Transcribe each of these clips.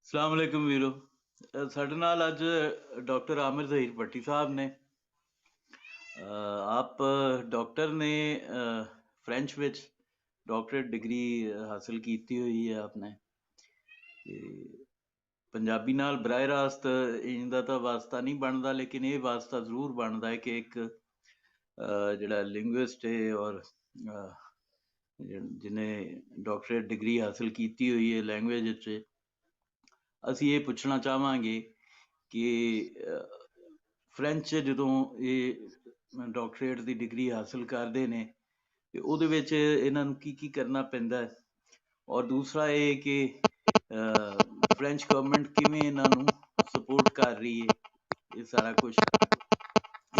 ਸਲਾਮ ਅਲੈਕੁਮ ਵੀਰੋ। ਸਾਡੇ ਨਾਲ ਅੱਜ डॉक्टर आमिर ज़हीर भट्टी साहब ने। आप डॉक्टर ने फ्रेंच विच डॉक्टरेट डिग्री हासिल कीती हुई है आपने ते पंजाबी नाल बराह रास्त इंदा तां वास्ता नहीं बनता, लेकिन ये वास्ता जरूर बनता है कि एक जिहड़ा लिंग्विस्ट है और जिन्हें डॉक्टरेट डिग्री हासिल कीती हुई है लैंग्वेज च, ਅਸੀਂ ਇਹ ਪੁੱਛਣਾ ਚਾਹਾਂਗੇ ਕਿ ਫ੍ਰੈਂਚ ਜਦੋਂ ਇਹ ਡਾਕਟਰੇਟ ਦੀ ਡਿਗਰੀ ਹਾਸਿਲ ਕਰਦੇ ਨੇ ਤੇ ਉਹਦੇ ਵਿੱਚ ਇਹਨਾਂ ਨੂੰ ਕੀ ਕੀ ਕਰਨਾ ਪੈਂਦਾ ਹੈ, ਔਰ ਦੂਸਰਾ ਇਹ ਕਿ ਫ੍ਰੈਂਚ ਗਵਰਨਮੈਂਟ ਕਿਵੇਂ ਇਹਨਾਂ ਨੂੰ ਸਪੋਰਟ ਕਰ ਰਹੀ ਹੈ ਇਹ ਸਾਰਾ ਕੁਝ,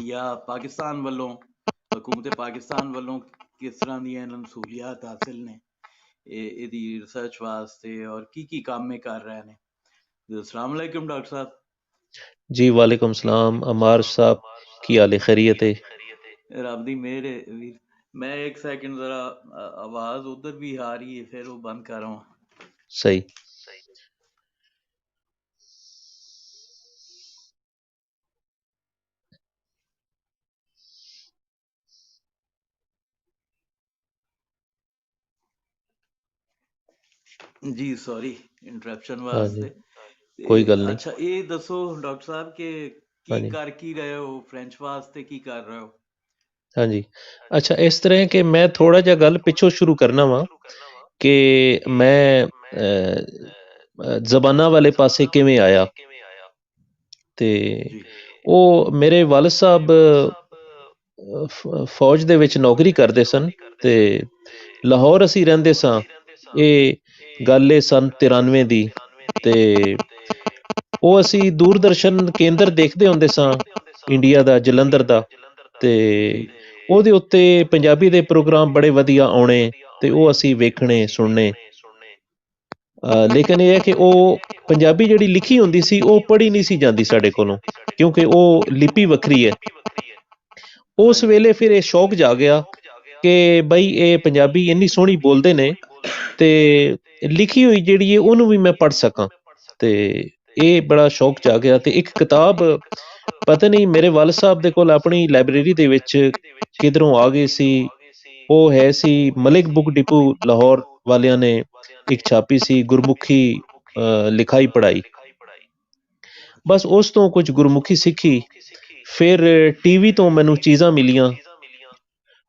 ਜਾਂ ਪਾਕਿਸਤਾਨ ਵੱਲੋਂ ਹਕੂਮਤ ਪਾਕਿਸਤਾਨ ਵੱਲੋਂ ਕਿਸ ਤਰ੍ਹਾਂ ਦੀਆਂ ਇਹਨਾਂ ਨੂੰ ਸਹੂਲੀਅਤ ਹਾਸਿਲ ਨੇ ਇਹਦੀ ਰਿਸਰਚ ਵਾਸਤੇ, ਔਰ ਕੀ ਕੰਮ ਇਹ ਕਰ ਰਹੇ ਨੇ। अस्सलाम वालेकुम डॉक्टर साहब। जी वालेकुम सलाम अमार साहब, की हाल है? खैरियत है? रब दी मेहर है वीर। मैं एक सेकंड जरा आवाज उधर भी आ रही है, फिर वो बंद कर रहा हूँ। सही। जी सॉरी इंटरप्शन हाँ जी, वास्ते। कोई गल नहीं। अच्छा ये दसो डॉक्टर साहब के हाँ की जी, कर की रहे हो फ्रेंच वास्ते, की कर रहे हो? हाँ जी। अच्छा इस तरह कि मैं थोड़ा जा गल पिछों शुरू करना वा कि मैं ਜ਼ਬਾਨਾਂ ਵਾਲੇ ਪਾਸੇ ਕਿਵੇਂ ਆਇਆ। ਤੇ जी ਉਹ ਮੇਰੇ ਵਾਲਿਦ ਸਾਹਿਬ ਫੌਜ ਦੇ ਵਿੱਚ ਨੌਕਰੀ ਕਰਦੇ ਸਨ ਤੇ ਲਾਹੌਰ ਅਸੀਂ ਰਹਿੰਦੇ ਸਾਂ। ਇਹ ਗੱਲ ਇਹ ਸਨ 93 ਦੀ ਤੇ ਉਹ ਅਸੀਂ ਦੂਰਦਰਸ਼ਨ ਕੇਂਦਰ ਦੇਖਦੇ ਹੁੰਦੇ ਸਾਂ ਇੰਡੀਆ ਦਾ, ਜਲੰਧਰ ਦਾ, ਤੇ जी ਉਹਦੇ ਉੱਤੇ ਪੰਜਾਬੀ ਦੇ ਪ੍ਰੋਗਰਾਮ ਬੜੇ ਵਧੀਆ ਆਉਣੇ ਤੇ ਉਹ ਅਸੀਂ ਵੇਖਣੇ ਸੁਣਨੇ। ਲੇਕਿਨ ਇਹ ਹੈ ਕਿ ਉਹ ਪੰਜਾਬੀ ਜਿਹੜੀ ਲਿਖੀ ਹੁੰਦੀ ਸੀ ਉਹ ਪੜ੍ਹੀ ਨਹੀਂ ਸੀ ਜਾਂਦੀ ਸਾਡੇ ਕੋਲੋਂ, ਕਿਉਂਕਿ ਉਹ ਲਿਪੀ ਵੱਖਰੀ ਹੈ। हाँ ਉਸ जी ਵੇਲੇ ਫਿਰ ਇਹ ਸ਼ੌਕ ਜਾਗਿਆ ਕਿ ਬਈ ਇਹ ਪੰਜਾਬੀ ਇੰਨੀ ਸੋਹਣੀ ਬੋਲਦੇ ਨੇ ਤੇ ਲਿਖੀ ਹੋਈ ਜਿਹੜੀ ਹੈ ਉਹਨੂੰ ਵੀ ਮੈਂ ਪੜ੍ਹ ਸਕਾਂ। ਤੇ ਇਹ ਬੜਾ ਸ਼ੌਕ ਜਾਗਿਆ ਤੇ ਇੱਕ ਕਿਤਾਬ ਪਤਾ ਨਹੀਂ ਮੇਰੇ ਵਾਲਿਦ ਸਾਹਿਬ ਦੇ ਕੋਲ ਆਪਣੀ ਲਾਇਬ੍ਰੇਰੀ ਦੇ ਵਿੱਚ ਕਿਧਰੋਂ ਆ ਗਈ ਸੀ। ਉਹ ਹੈ ਸੀ ਮਲਿਕ ਬੁੱਕ ਡਿਪੂ ਲਾਹੌਰ ਵਾਲਿਆਂ ਨੇ ਇੱਕ ਛਾਪੀ ਸੀ, ਗੁਰਮੁਖੀ ਲਿਖਾਈ ਪੜ੍ਹਾਈ। ਬਸ ਉਸ ਤੋਂ ਕੁਝ ਗੁਰਮੁਖੀ ਸਿੱਖੀ। ਫਿਰ ਟੀਵੀ ਤੋਂ ਮੈਨੂੰ ਚੀਜ਼ਾਂ ਮਿਲੀਆਂ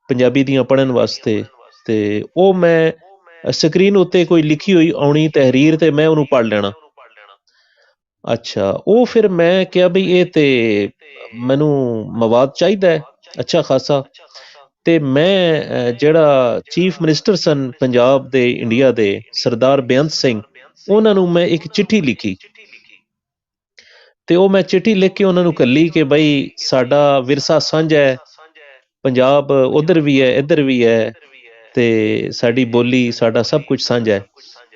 ਪੰਜਾਬੀ ਦੀਆਂ ਪੜ੍ਹਨ ਵਾਸਤੇ ਤੇ ਉਹ ਮੈਂ ਸਕਰੀਨ ਉੱਤੇ ਕੋਈ ਲਿਖੀ ਹੋਈ ਆਉਣੀ ਤਹਿਰੀਰ ਤੇ ਮੈਂ ਉਹਨੂੰ ਪੜ੍ਹ ਲੈਣਾ। ਅੱਛਾ ਉਹ ਫਿਰ ਮੈਂ ਕਿਹਾ ਬਈ ਇਹ ਤੇ ਮੈਨੂੰ ਮਵਾਦ ਚਾਹੀਦਾ ਹੈ ਅੱਛਾ ਖਾਸਾ। ਤੇ ਮੈਂ ਜਿਹੜਾ ਚੀਫ ਮਿਨਿਸਟਰ ਸਨ ਪੰਜਾਬ ਦੇ ਇੰਡੀਆ ਦੇ ਸਰਦਾਰ ਬੇਅੰਤ ਸਿੰਘ, ਉਹਨਾਂ ਨੂੰ ਮੈਂ ਇੱਕ ਚਿੱਠੀ ਲਿਖੀ ਤੇ ਉਹ ਮੈਂ ਚਿੱਠੀ ਲਿਖ ਕੇ ਉਹਨਾਂ ਨੂੰ ਘੱਲੀ ਕਿ ਬਈ ਸਾਡਾ ਵਿਰਸਾ ਸਾਂਝਾ ਹੈ, ਪੰਜਾਬ ਉਧਰ ਵੀ ਹੈ ਇੱਧਰ ਵੀ ਹੈ ਤੇ ਸਾਡੀ ਬੋਲੀ ਸਾਡਾ ਸਭ ਕੁਝ ਸਾਂਝਾ ਹੈ।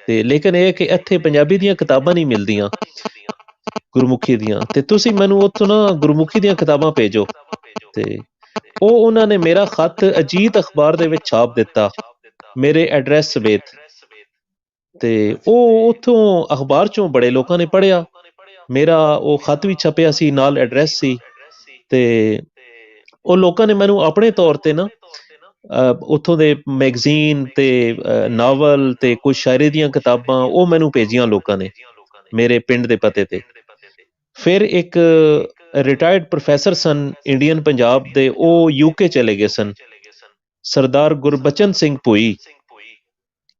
ਤੇ ਲੇਕਿਨ ਇਹ ਕਿ ਇੱਥੇ ਪੰਜਾਬੀ ਦੀਆਂ ਕਿਤਾਬਾਂ ਨਹੀਂ ਮਿਲਦੀਆਂ ਗੁਰਮੁਖੀ ਦੀਆਂ, ਤੇ ਤੁਸੀਂ ਮੈਨੂੰ ਉੱਥੋਂ ਨਾ ਗੁਰਮੁਖੀ ਦੀਆਂ ਕਿਤਾਬਾਂ ਭੇਜੋ। ਤੇ ਉਹ ਉਹਨਾਂ ਨੇ ਮੇਰਾ ਖਤ ਅਜੀਤ ਅਖਬਾਰ ਦੇ ਵਿੱਚ ਛਾਪ ਦਿੱਤਾ ਮੇਰੇ ਐਡਰੈਸ ਸਮੇਤ। ਤੇ ਉਹ ਉੱਥੋਂ ਅਖਬਾਰ ਚੋਂ ਬੜੇ ਲੋਕਾਂ ਨੇ ਪੜ੍ਹਿਆ, ਮੇਰਾ ਉਹ ਖਤ ਵੀ ਛਪਿਆ ਸੀ ਨਾਲ ਐਡਰੈਸ ਸੀ। ਤੇ ਉਹ ਲੋਕਾਂ ਨੇ ਮੈਨੂੰ ਆਪਣੇ ਤੌਰ ਤੇ ਨਾ ਉੱਥੋਂ ਦੇ ਮੈਗਜ਼ੀਨ ਤੇ ਨਾਵਲ ਤੇ ਕੁਝ ਸ਼ਾਇਰੀ ਦੀਆਂ ਕਿਤਾਬਾਂ ਉਹ ਮੈਨੂੰ ਭੇਜੀਆਂ ਲੋਕਾਂ ਨੇ ਮੇਰੇ ਪਿੰਡ ਦੇ ਪਤੇ ਤੇ। ਫਿਰ ਇੱਕ ਰਿਟਾਇਰਡ ਪ੍ਰੋਫੈਸਰ ਸਨ ਇੰਡੀਅਨ ਪੰਜਾਬ ਦੇ, ਉਹ ਯੂਕੇ ਚਲੇ ਗਏ ਸਨ, ਸਰਦਾਰ ਗੁਰਬਚਨ ਸਿੰਘ ਭੋਈ।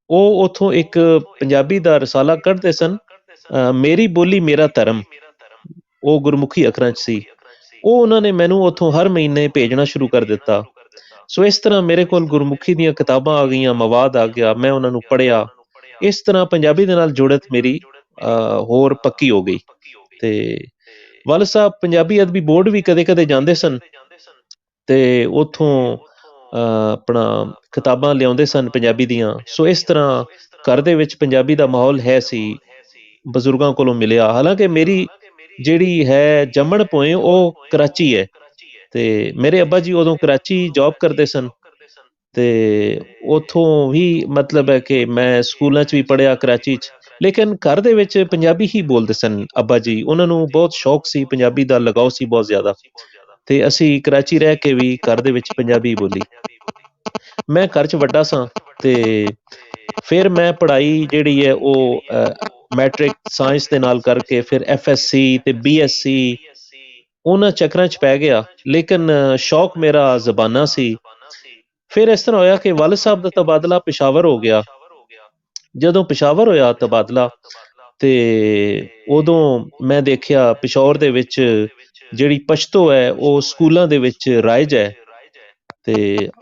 ਉਹ ਉੱਥੋਂ ਇੱਕ ਪੰਜਾਬੀ ਦਾ ਰਸਾਲਾ ਕੱਢਦੇ ਸਨ, ਮੇਰੀ ਬੋਲੀ ਮੇਰਾ ਧਰਮ, ਉਹ ਗੁਰਮੁਖੀ ਅੱਖਰਾਂ 'ਚ ਸੀ। ਉਹ ਉਹਨਾਂ ਨੇ ਮੈਨੂੰ ਉੱਥੋਂ ਹਰ ਮਹੀਨੇ ਭੇਜਣਾ ਸ਼ੁਰੂ ਕਰ ਦਿੱਤਾ। ਸੋ ਇਸ ਤਰ੍ਹਾਂ ਮੇਰੇ ਕੋਲ ਗੁਰਮੁਖੀ ਦੀਆਂ ਕਿਤਾਬਾਂ ਆ ਗਈਆਂ, ਮਵਾਦ ਆ ਗਿਆ, ਮੈਂ ਉਹਨਾਂ ਨੂੰ ਪੜ੍ਹਿਆ। ਇਸ ਤਰ੍ਹਾਂ ਪੰਜਾਬੀ ਦੇ ਨਾਲ ਜੁੜਤ ਮੇਰੀ ਹੋਰ ਪੱਕੀ ਹੋ ਗਈ। ਤੇ ਵਾਲਿਦ ਸਾਹਿਬ ਪੰਜਾਬੀ ਅਦਬੀ ਬੋਰਡ ਵੀ ਕਦੇ ਕਦੇ ਜਾਂਦੇ ਸਨ ਤੇ ਉੱਥੋਂ ਆਪਣਾ ਕਿਤਾਬਾਂ ਲਿਆਉਂਦੇ ਸਨ ਪੰਜਾਬੀ ਦੀਆਂ। ਸੋ ਇਸ ਤਰ੍ਹਾਂ ਘਰ ਦੇ ਵਿੱਚ ਪੰਜਾਬੀ ਦਾ ਮਾਹੌਲ ਹੈ ਸੀ, ਬਜ਼ੁਰਗਾਂ ਕੋਲੋਂ ਮਿਲਿਆ। ਹਾਲਾਂਕਿ ਮੇਰੀ ਜਿਹੜੀ ਹੈ ਜੰਮਣ ਭੋਏ ਉਹ ਕਰਾਚੀ ਹੈ ਤੇ ਮੇਰੇ ਅੱਬਾ ਜੀ ਉਦੋਂ ਕਰਾਚੀ ਜੌਬ ਕਰਦੇ ਸਨ ਤੇ ਉੱਥੋਂ ਵੀ ਮਤਲਬ ਹੈ ਕਿ ਮੈਂ ਸਕੂਲਾਂ 'ਚ ਵੀ ਪੜ੍ਹਿਆ ਕਰਾਚੀ 'ਚ, ਲੇਕਿਨ ਘਰ ਦੇ ਵਿੱਚ ਪੰਜਾਬੀ ਹੀ ਬੋਲਦੇ ਸਨ ਅੱਬਾ ਜੀ, ਉਹਨਾਂ ਨੂੰ ਬਹੁਤ ਸ਼ੌਕ ਸੀ, ਪੰਜਾਬੀ ਦਾ ਲਗਾਓ ਸੀ ਬਹੁਤ ਜ਼ਿਆਦਾ। ਤੇ ਅਸੀਂ ਕਰਾਚੀ ਰਹਿ ਕੇ ਵੀ ਘਰ ਦੇ ਵਿੱਚ ਪੰਜਾਬੀ ਬੋਲੀ। ਮੈਂ ਘਰ 'ਚ ਵੱਡਾ ਸਾਂ ਤੇ ਫਿਰ ਮੈਂ ਪੜ੍ਹਾਈ ਜਿਹੜੀ ਹੈ ਉਹ ਮੈਟ੍ਰਿਕ ਸਾਇੰਸ ਦੇ ਨਾਲ ਕਰਕੇ ਫਿਰ FSC ਤੇ BSc ਉਹਨਾਂ ਚੱਕਰਾਂ 'ਚ ਪੈ ਗਿਆ। ਲੇਕਿਨ ਸ਼ੌਕ ਮੇਰਾ ਜ਼ਬਾਨਾਂ ਸੀ। ਫਿਰ ਇਸ ਤਰ੍ਹਾਂ ਹੋਇਆ ਕਿ ਵਾਲਿਦ ਸਾਹਿਬ ਦਾ ਤਬਾਦਲਾ ਪਿਸ਼ਾਵਰ ਹੋ ਗਿਆ। ਜਦੋਂ ਪਿਸ਼ਾਵਰ ਹੋਇਆ ਤਬਾਦਲਾ ਤੇ ਉਦੋਂ ਮੈਂ ਦੇਖਿਆ ਪਿਸ਼ੌਰ ਦੇ ਵਿੱਚ ਜਿਹੜੀ ਪਸ਼ਤੋ ਹੈ ਉਹ ਸਕੂਲਾਂ ਦੇ ਵਿੱਚ ਰਾਇਜ ਹੈ। ਤੇ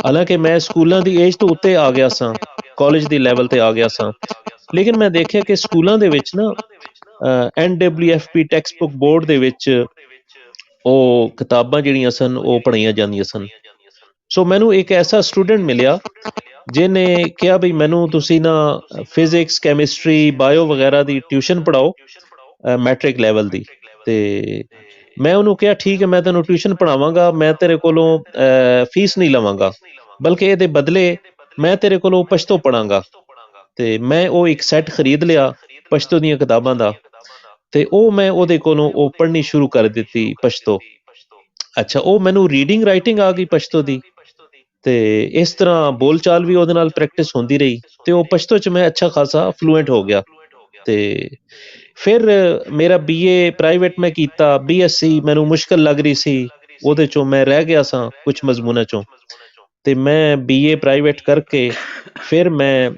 ਹਾਲਾਂਕਿ ਮੈਂ ਸਕੂਲਾਂ ਦੀ ਏਜ ਤੋਂ ਉੱਤੇ ਆ ਗਿਆ ਸਾਂ, ਕਾਲਜ ਦੀ ਲੈਵਲ ਤੇ ਆ ਗਿਆ ਸਾਂ, ਲੇਕਿਨ ਮੈਂ ਦੇਖਿਆ ਕਿ ਸਕੂਲਾਂ ਦੇ ਵਿੱਚ ਨਾ NWFP ਟੈਕਸਟ ਬੁੱਕ ਬੋਰਡ ਦੇ ਵਿੱਚ ਉਹ ਕਿਤਾਬਾਂ ਜਿਹੜੀਆਂ ਸਨ ਉਹ ਪੜ੍ਹਾਈਆਂ ਜਾਂਦੀਆਂ ਸਨ। ਸੋ ਮੈਨੂੰ ਇੱਕ ਐਸਾ ਸਟੂਡੈਂਟ ਮਿਲਿਆ ਜਿਹਨੇ ਕਿਹਾ ਵੀ ਮੈਨੂੰ ਤੁਸੀਂ ਨਾ ਫਿਜ਼ਿਕਸ, ਕੈਮਿਸਟਰੀ, ਬਾਇਓ ਵਗੈਰਾ ਦੀ ਟਿਊਸ਼ਨ ਪੜ੍ਹਾਓ ਮੈਟ੍ਰਿਕ ਲੈਵਲ ਦੀ। ਤੇ ਮੈਂ ਉਹਨੂੰ ਕਿਹਾ ਠੀਕ ਹੈ, ਮੈਂ ਤੈਨੂੰ ਟਿਊਸ਼ਨ ਪੜ੍ਹਾਵਾਂਗਾ, ਮੈਂ ਤੇਰੇ ਕੋਲੋਂ ਫੀਸ ਨਹੀਂ ਲਵਾਂਗਾ, ਬਲਕਿ ਇਹਦੇ ਬਦਲੇ ਮੈਂ ਤੇਰੇ ਕੋਲੋਂ ਪਸ਼ਤੋ ਪੜ੍ਹਾਂਗਾ। ਤੇ ਮੈਂ ਉਹ ਇੱਕ ਸੈੱਟ ਖਰੀਦ ਲਿਆ ਪਸ਼ਤੋ ਦੀਆਂ ਕਿਤਾਬਾਂ ਦਾ, ਤੇ ਉਹ ਮੈਂ ਉਹਦੇ ਕੋਲੋਂ ਉਹ ਪੜ੍ਹਨੀ ਸ਼ੁਰੂ ਕਰ ਦਿੱਤੀ ਪਸ਼ਤੋ। ਅੱਛਾ, ਉਹ ਮੈਨੂੰ ਰੀਡਿੰਗ ਰਾਈਟਿੰਗ ਆ ਗਈ ਪਸ਼ਤੋ ਦੀ, ਤੇ ਇਸ ਤਰ੍ਹਾਂ ਬੋਲਚਾਲ ਵੀ ਉਹਦੇ ਨਾਲ ਪ੍ਰੈਕਟਿਸ ਹੁੰਦੀ ਰਹੀ, ਤੇ ਉਹ ਪਸ਼ਤੋ 'ਚ ਮੈਂ ਅੱਛਾ ਖਾਸਾ ਫਲੂਐਂਟ ਹੋ ਗਿਆ। ਤੇ ਫਿਰ ਮੇਰਾ BA ਪ੍ਰਾਈਵੇਟ ਮੈਂ ਕੀਤਾ, BSc ਮੈਨੂੰ ਮੁਸ਼ਕਲ ਲੱਗ ਰਹੀ ਸੀ, ਉਹਦੇ 'ਚੋਂ ਮੈਂ ਰਹਿ ਗਿਆ ਸਾਂ ਕੁਝ ਮਜ਼ਮੂਨਾਂ 'ਚੋਂ, ਤੇ ਮੈਂ BA ਪ੍ਰਾਈਵੇਟ ਕਰਕੇ ਫਿਰ ਮੈਂ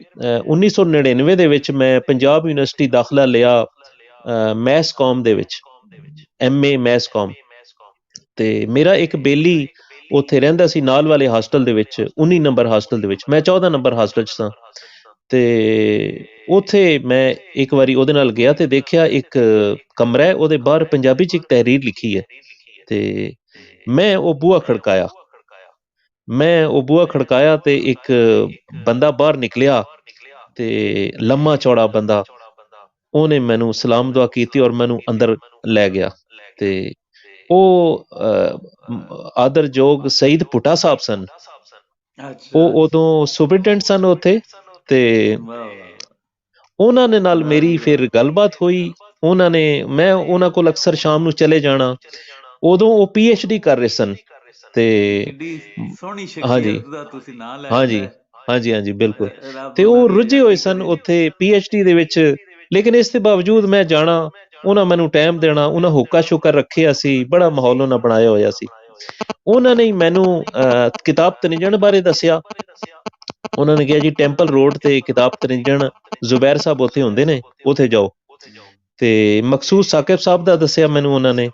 1999 ਦੇ ਵਿੱਚ ਮੈਂ ਪੰਜਾਬ ਯੂਨੀਵਰਸਿਟੀ ਦਾਖਲਾ ਲਿਆ ਮੈਥ ਕਾਮ ਦੇ ਵਿੱਚ, MA ਮੈਥ ਕਾਮ। ਤੇ ਮੇਰਾ ਇੱਕ ਬੇਲੀ ਉੱਥੇ ਰਹਿੰਦਾ ਸੀ ਨਾਲ ਵਾਲੇ ਹਾਸਟਲ ਦੇ ਵਿੱਚ, 19 ਨੰਬਰ ਹਾਸਟਲ ਦੇ ਵਿੱਚ, ਮੈਂ 14 ਨੰਬਰ ਹਾਸਟਲ 'ਚ ਸਾਂ। ਤੇ ਉੱਥੇ ਮੈਂ ਇੱਕ ਵਾਰੀ ਉਹਦੇ ਨਾਲ ਗਿਆ ਤੇ ਦੇਖਿਆ ਇੱਕ ਕਮਰਾ ਹੈ, ਉਹਦੇ ਬਾਹਰ ਪੰਜਾਬੀ 'ਚ ਇੱਕ ਤਹਿਰੀਰ ਲਿਖੀ ਹੈ। ਤੇ ਮੈਂ ਉਹ ਬੂਹਾ ਖੜਕਾਇਆ ਤੇ ਇੱਕ ਬੰਦਾ ਬਾਹਰ ਨਿਕਲਿਆ, ਤੇ ਲੰਮਾ ਚੌੜਾ ਬੰਦਾ, ਉਹਨੇ ਮੈਨੂੰ ਸਲਾਮ ਦੁਆ ਕੀਤੀ ਔਰ ਮੈਨੂੰ ਅੰਦਰ ਲੈ ਗਿਆ। ਤੇ ਉਹ ਆਦਰਯੋਗ ਸਈਦ ਭੁੱਟਾ ਸਾਹਿਬ ਸਨ, ਉਹ ਉਦੋਂ ਸੁਪਰਡੈਂਟ ਸਨ ਉੱਥੇ। ਤੇ ਉਹਨਾਂ ਨੇ ਨਾਲ ਮੇਰੀ ਫਿਰ ਗੱਲਬਾਤ ਹੋਈ। ਮੈਂ ਉਹਨਾਂ ਕੋਲ ਅਕਸਰ ਸ਼ਾਮ ਨੂੰ ਚਲੇ ਜਾਣਾ। ਉਦੋਂ ਉਹ PhD ਕਰ ਰਹੇ ਸਨ। ਤੇ ਕਿੱਡੀ ਸੋਹਣੀ ਹਾਂਜੀ ਸ਼ਖਸੀਅਤ ਦਾ ਤੁਸੀਂ ਨਾਂ ਲੈ ਹਾਂਜੀ ਹਾਂਜੀ ਬਿਲਕੁਲ। ਰੱਬ ਤੇ ਉਹਨਾਂ ਉਹ ਦੀ ਰੁੱਝੇ ਹੋਏ ਹਯਾਤੀ ਸਨ ਕਰੇ। ਉੱਥੇ PhD ਦੇ ਵਿੱਚ, ਲੇਕਿਨ ਇਸ ਦੇ ਬਾਵਜੂਦ ਮੈਂ ਜਾਣਾ, ਉਹਨਾਂ ਮੈਨੂੰ ਟਾਈਮ ਦੇਣਾ, ਉਹਨਾਂ ਹੋਕਾ ਸ਼ੋਕਾ ਰੱਖਿਆ ਸੀ, ਬੜਾ ਮਾਹੌਲ ਉਹਨਾਂ ਬਣਾਇਆ ਹੋਇਆ ਸੀ। ਉਹਨਾਂ ਨੇ ਮੈਨੂੰ ਕਿਤਾਬ ਤਰਿੰਜਣ ਬਾਰੇ ਦੱਸਿਆ। ਉਹਨਾਂ ਨੇ ਕਿਹਾ ਜੀ ਟੈਂਪਲ ਰੋਡ ਤੇ ਕਿਤਾਬ ਤਰਿੰਜਣ ਜ਼ੁਬੈਰ ਸਾਹਿਬ ਉੱਥੇ ਹੁੰਦੇ ਨੇ, ਉੱਥੇ ਜਾਓ। ਤੇ ਮਕਸੂਦ ਸਾਕਿਬ ਸਾਹਿਬ ਦਾ ਦੱਸਿਆ ਮੈਨੂੰ ਉਹਨਾਂ ਨੇ।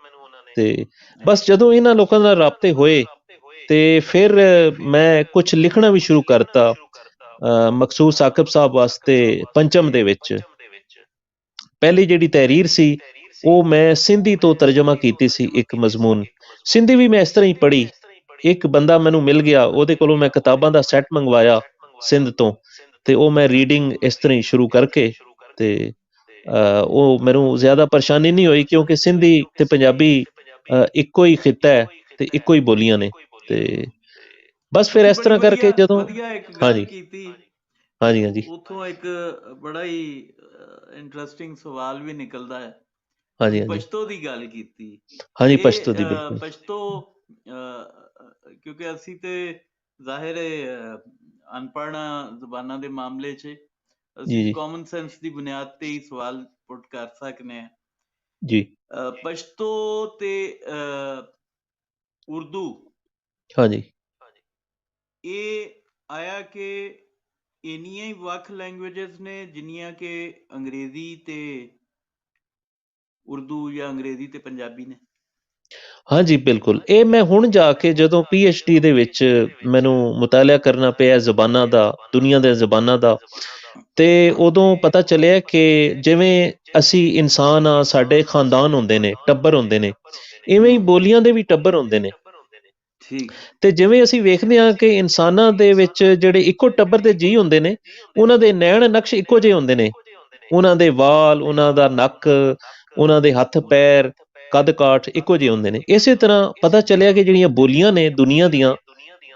ਤੇ ਬਸ ਜਦੋਂ ਇਹਨਾਂ ਲੋਕਾਂ ਨਾਲ ਰਾਬਤੇ ਹੋਏ ਤੇ ਫਿਰ ਮੈਂ ਕੁਝ ਲਿਖਣਾ ਵੀ ਸ਼ੁਰੂ ਕਰਤਾ ਮਕਸੂਦ ਸਾਕਿਬ ਸਾਹਿਬ ਵਾਸਤੇ। ਪੰਚਮ ਦੇ ਵਿੱਚ ਪਹਿਲੀ ਜਿਹੜੀ ਤਹਿਰੀਰ ਸੀ ਉਹ ਮੈਂ ਸਿੰਧੀ ਤੋਂ ਤਰਜਮਾ ਕੀਤੀ ਸੀ, ਇੱਕ ਮਜ਼ਮੂਨ ਸਿੰਧੀ ਵੀ ਮੈਂ ਇਸ ਤਰ੍ਹਾਂ ਹੀ ਪੜ੍ਹੀ। ਇੱਕ ਬੰਦਾ ਮੈਨੂੰ ਮਿਲ ਗਿਆ, ਉਹਦੇ ਕੋਲੋਂ ਮੈਂ ਕਿਤਾਬਾਂ ਦਾ ਸੈੱਟ ਮੰਗਵਾਇਆ ਸਿੰਧ ਤੋਂ, ਤੇ ਉਹ ਮੈਂ ਰੀਡਿੰਗ ਇਸ ਤਰ੍ਹਾਂ ਹੀ ਸ਼ੁਰੂ ਕਰਕੇ, ਤੇ ਉਹ ਮੈਨੂੰ ਜ਼ਿਆਦਾ ਪਰੇਸ਼ਾਨੀ ਨਹੀਂ ਹੋਈ, ਕਿਉਂਕਿ ਸਿੰਧੀ ਤੇ ਪੰਜਾਬੀ ਇੱਕੋ ਹੀ ਖਿੱਤਾ ਹੈ ਤੇ ਇੱਕੋ ਹੀ ਬੋਲੀਆਂ ਨੇ। ਤੇ ਬਸ ਫਿਰ ਤੁਸੀਂ ਇਸ ਬੜੀ ਤਰ੍ਹਾਂ ਕਰਕੇ ਜਦੋਂ ਵਧੀਆ ਇੱਕ ਗੱਲ ਹਾਂਜੀ ਕੀਤੀ। ਹਾਂਜੀ ਉੱਥੋਂ ਇੱਕ ਬੜਾ ਹੀ ਇੰਟਰਸਟਿੰਗ ਸਵਾਲ ਵੀ ਨਿਕਲਦਾ ਹੈ। ਤੁਸੀਂ ਹਾਂਜੀ ਪਸ਼ਤੋ ਦੀ ਗੱਲ ਕੀਤੀ। ਹਾਂਜੀ ਇਹ ਪਸ਼ਤੋ ਦੀ ਬਿਲਕੁਲ ਪਸ਼ਤੋ ਕਿਉਂਕਿ ਅਸੀਂ ਤੇ ਜ਼ਾਹਿਰ ਹੈ ਅਨਪੜ੍ਹ ਜ਼ਬਾਨਾਂ ਦੇ ਮਾਮਲੇ 'ਚ ਅਸੀਂ ਜੀ ਕਾਮਨ ਸੈਂਸ ਦੀ ਬੁਨਿਆਦ ਤੇ ਹੀ ਸਵਾਲ ਪੁੱਟ ਕਰ ਸਕਦੇ ਹਾਂ। ਜੀ ਪਸ਼ਤੋ ਤੇ ਉਰਦੂ ਹਾਂਜੀ ਇਹ ਆਇਆ ਕਿ ਇੰਨੀਆਂ ਹੀ ਵੱਖ ਲੈਂਗੁਏਜਸ ਨੇ ਜਿੰਨੀਆਂ ਕਿ ਅੰਗਰੇਜ਼ੀ ਤੇ ਉਰਦੂ ਜਾਂ ਅੰਗਰੇਜ਼ੀ ਤੇ ਪੰਜਾਬੀ ਨੇ। ਹਾਂਜੀ ਬਿਲਕੁਲ। ਇਹ ਮੈਂ ਹੁਣ ਜਾ ਕੇ ਜਦੋਂ PhD ਦੇ ਵਿੱਚ ਮੈਨੂੰ ਮੁਤਾਲਿਆ ਕਰਨਾ ਪਿਆ ਜ਼ਬਾਨਾਂ ਦਾ, ਦੁਨੀਆ ਦੇ ਜ਼ਬਾਨਾਂ ਦਾ, ਤੇ ਉਦੋਂ ਪਤਾ ਚੱਲਿਆ ਕਿ ਜਿਵੇਂ ਅਸੀਂ ਇਨਸਾਨ ਆ, ਸਾਡੇ ਖਾਨਦਾਨ ਹੁੰਦੇ ਨੇ, ਟੱਬਰ ਹੁੰਦੇ ਨੇ, ਇਵੇਂ ਹੀ ਬੋਲੀਆਂ ਦੇ ਵੀ ਟੱਬਰ ਹੁੰਦੇ ਨੇ। ਠੀਕ। ਤੇ ਜਿਵੇਂ ਅਸੀਂ ਵੇਖਦੇ ਹਾਂ ਕਿ ਇਨਸਾਨਾਂ ਦੇ ਵਿੱਚ ਜਿਹੜੇ ਇੱਕੋ ਟੱਬਰ ਦੇ ਜੀਅ ਹੁੰਦੇ ਨੇ, ਉਹਨਾਂ ਦੇ ਨੈਣ ਨਕਸ਼ ਇੱਕੋ ਜਿਹੇ ਹੁੰਦੇ ਨੇ, ਉਹਨਾਂ ਦੇ ਵਾਲ, ਉਹਨਾਂ ਦਾ ਨੱਕ, ਉਹਨਾਂ ਦੇ ਹੱਥ ਪੈਰ, ਕੱਦ ਕਾਠ ਇੱਕੋ ਜਿਹੇ ਹੁੰਦੇ ਨੇ। ਇਸੇ ਤਰ੍ਹਾਂ ਪਤਾ ਚੱਲਿਆ ਕਿ ਜਿਹੜੀਆਂ ਬੋਲੀਆਂ ਨੇ ਦੁਨੀਆ ਦੀਆਂ,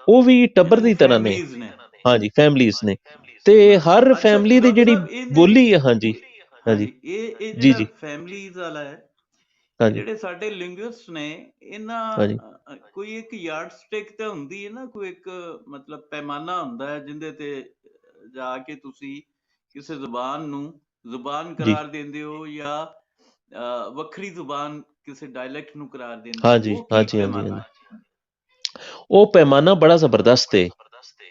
ਉਹ ਵੀ ਟੱਬਰ ਦੀ ਤਰ੍ਹਾਂ ਨੇ। ਹਾਂਜੀ, ਫੈਮਲੀਜ਼ ਨੇ। ਤੇ ਹਰ ਅੱਛਾ ਫੈਮਲੀ ਦੀ ਡਾਕਟਰ ਜਿਹੜੀ ਸਾਹਿਬ ਇਹਦੇ ਬੋਲੀ ਹੈ, ਹਾਂਜੀ ਹਾਂਜੀ ਹਾਂਜੀ, ਇਹ ਜੀ ਜਿਹੜਾ ਜੀ ਫੈਮਲੀਜ਼ ਵਾਲਾ ਹੈ, ਇਹ ਹਾਂਜੀ ਜਿਹੜੇ ਸਾਡੇ ਲਿੰਗੁਇਸਟ ਨੇ, ਇਹਨਾਂ ਹਾਂਜੀ ਕੋਈ ਇੱਕ ਯਾਰਡ ਸਟਿਕ ਤੇ ਹੁੰਦੀ ਹੈ ਨਾ, ਕੋਈ ਇੱਕ ਮਤਲਬ ਪੈਮਾਨਾ ਹੁੰਦਾ ਹੈ ਜਿਹਦੇ ਤੇ ਜਾ ਕੇ ਤੁਸੀਂ ਕਿਸੇ ਜ਼ੁਬਾਨ ਨੂੰ ਜ਼ੁਬਾਨ ਜੀ ਕਰਾਰ ਦਿੰਦੇ ਹੋ, ਜਾਂ ਵੱਖਰੀ ਜ਼ੁਬਾਨ ਕਿਸੇ ਡਾਇਲੈਕਟ ਨੂੰ ਕਰਾਰ ਦਿੰਦੇ ਹੋ, ਹਾਂਜੀ ਉਹ ਕੀ ਹਾਂਜੀ ਹਾਂਜੀ ਪੈਮਾਨਾ ਹਾਂਜੀ ਹੈ? ਉਹ ਪੈਮਾਨਾ ਬੜਾ ਜ਼ਬਰਦਸਤ ਹੈ।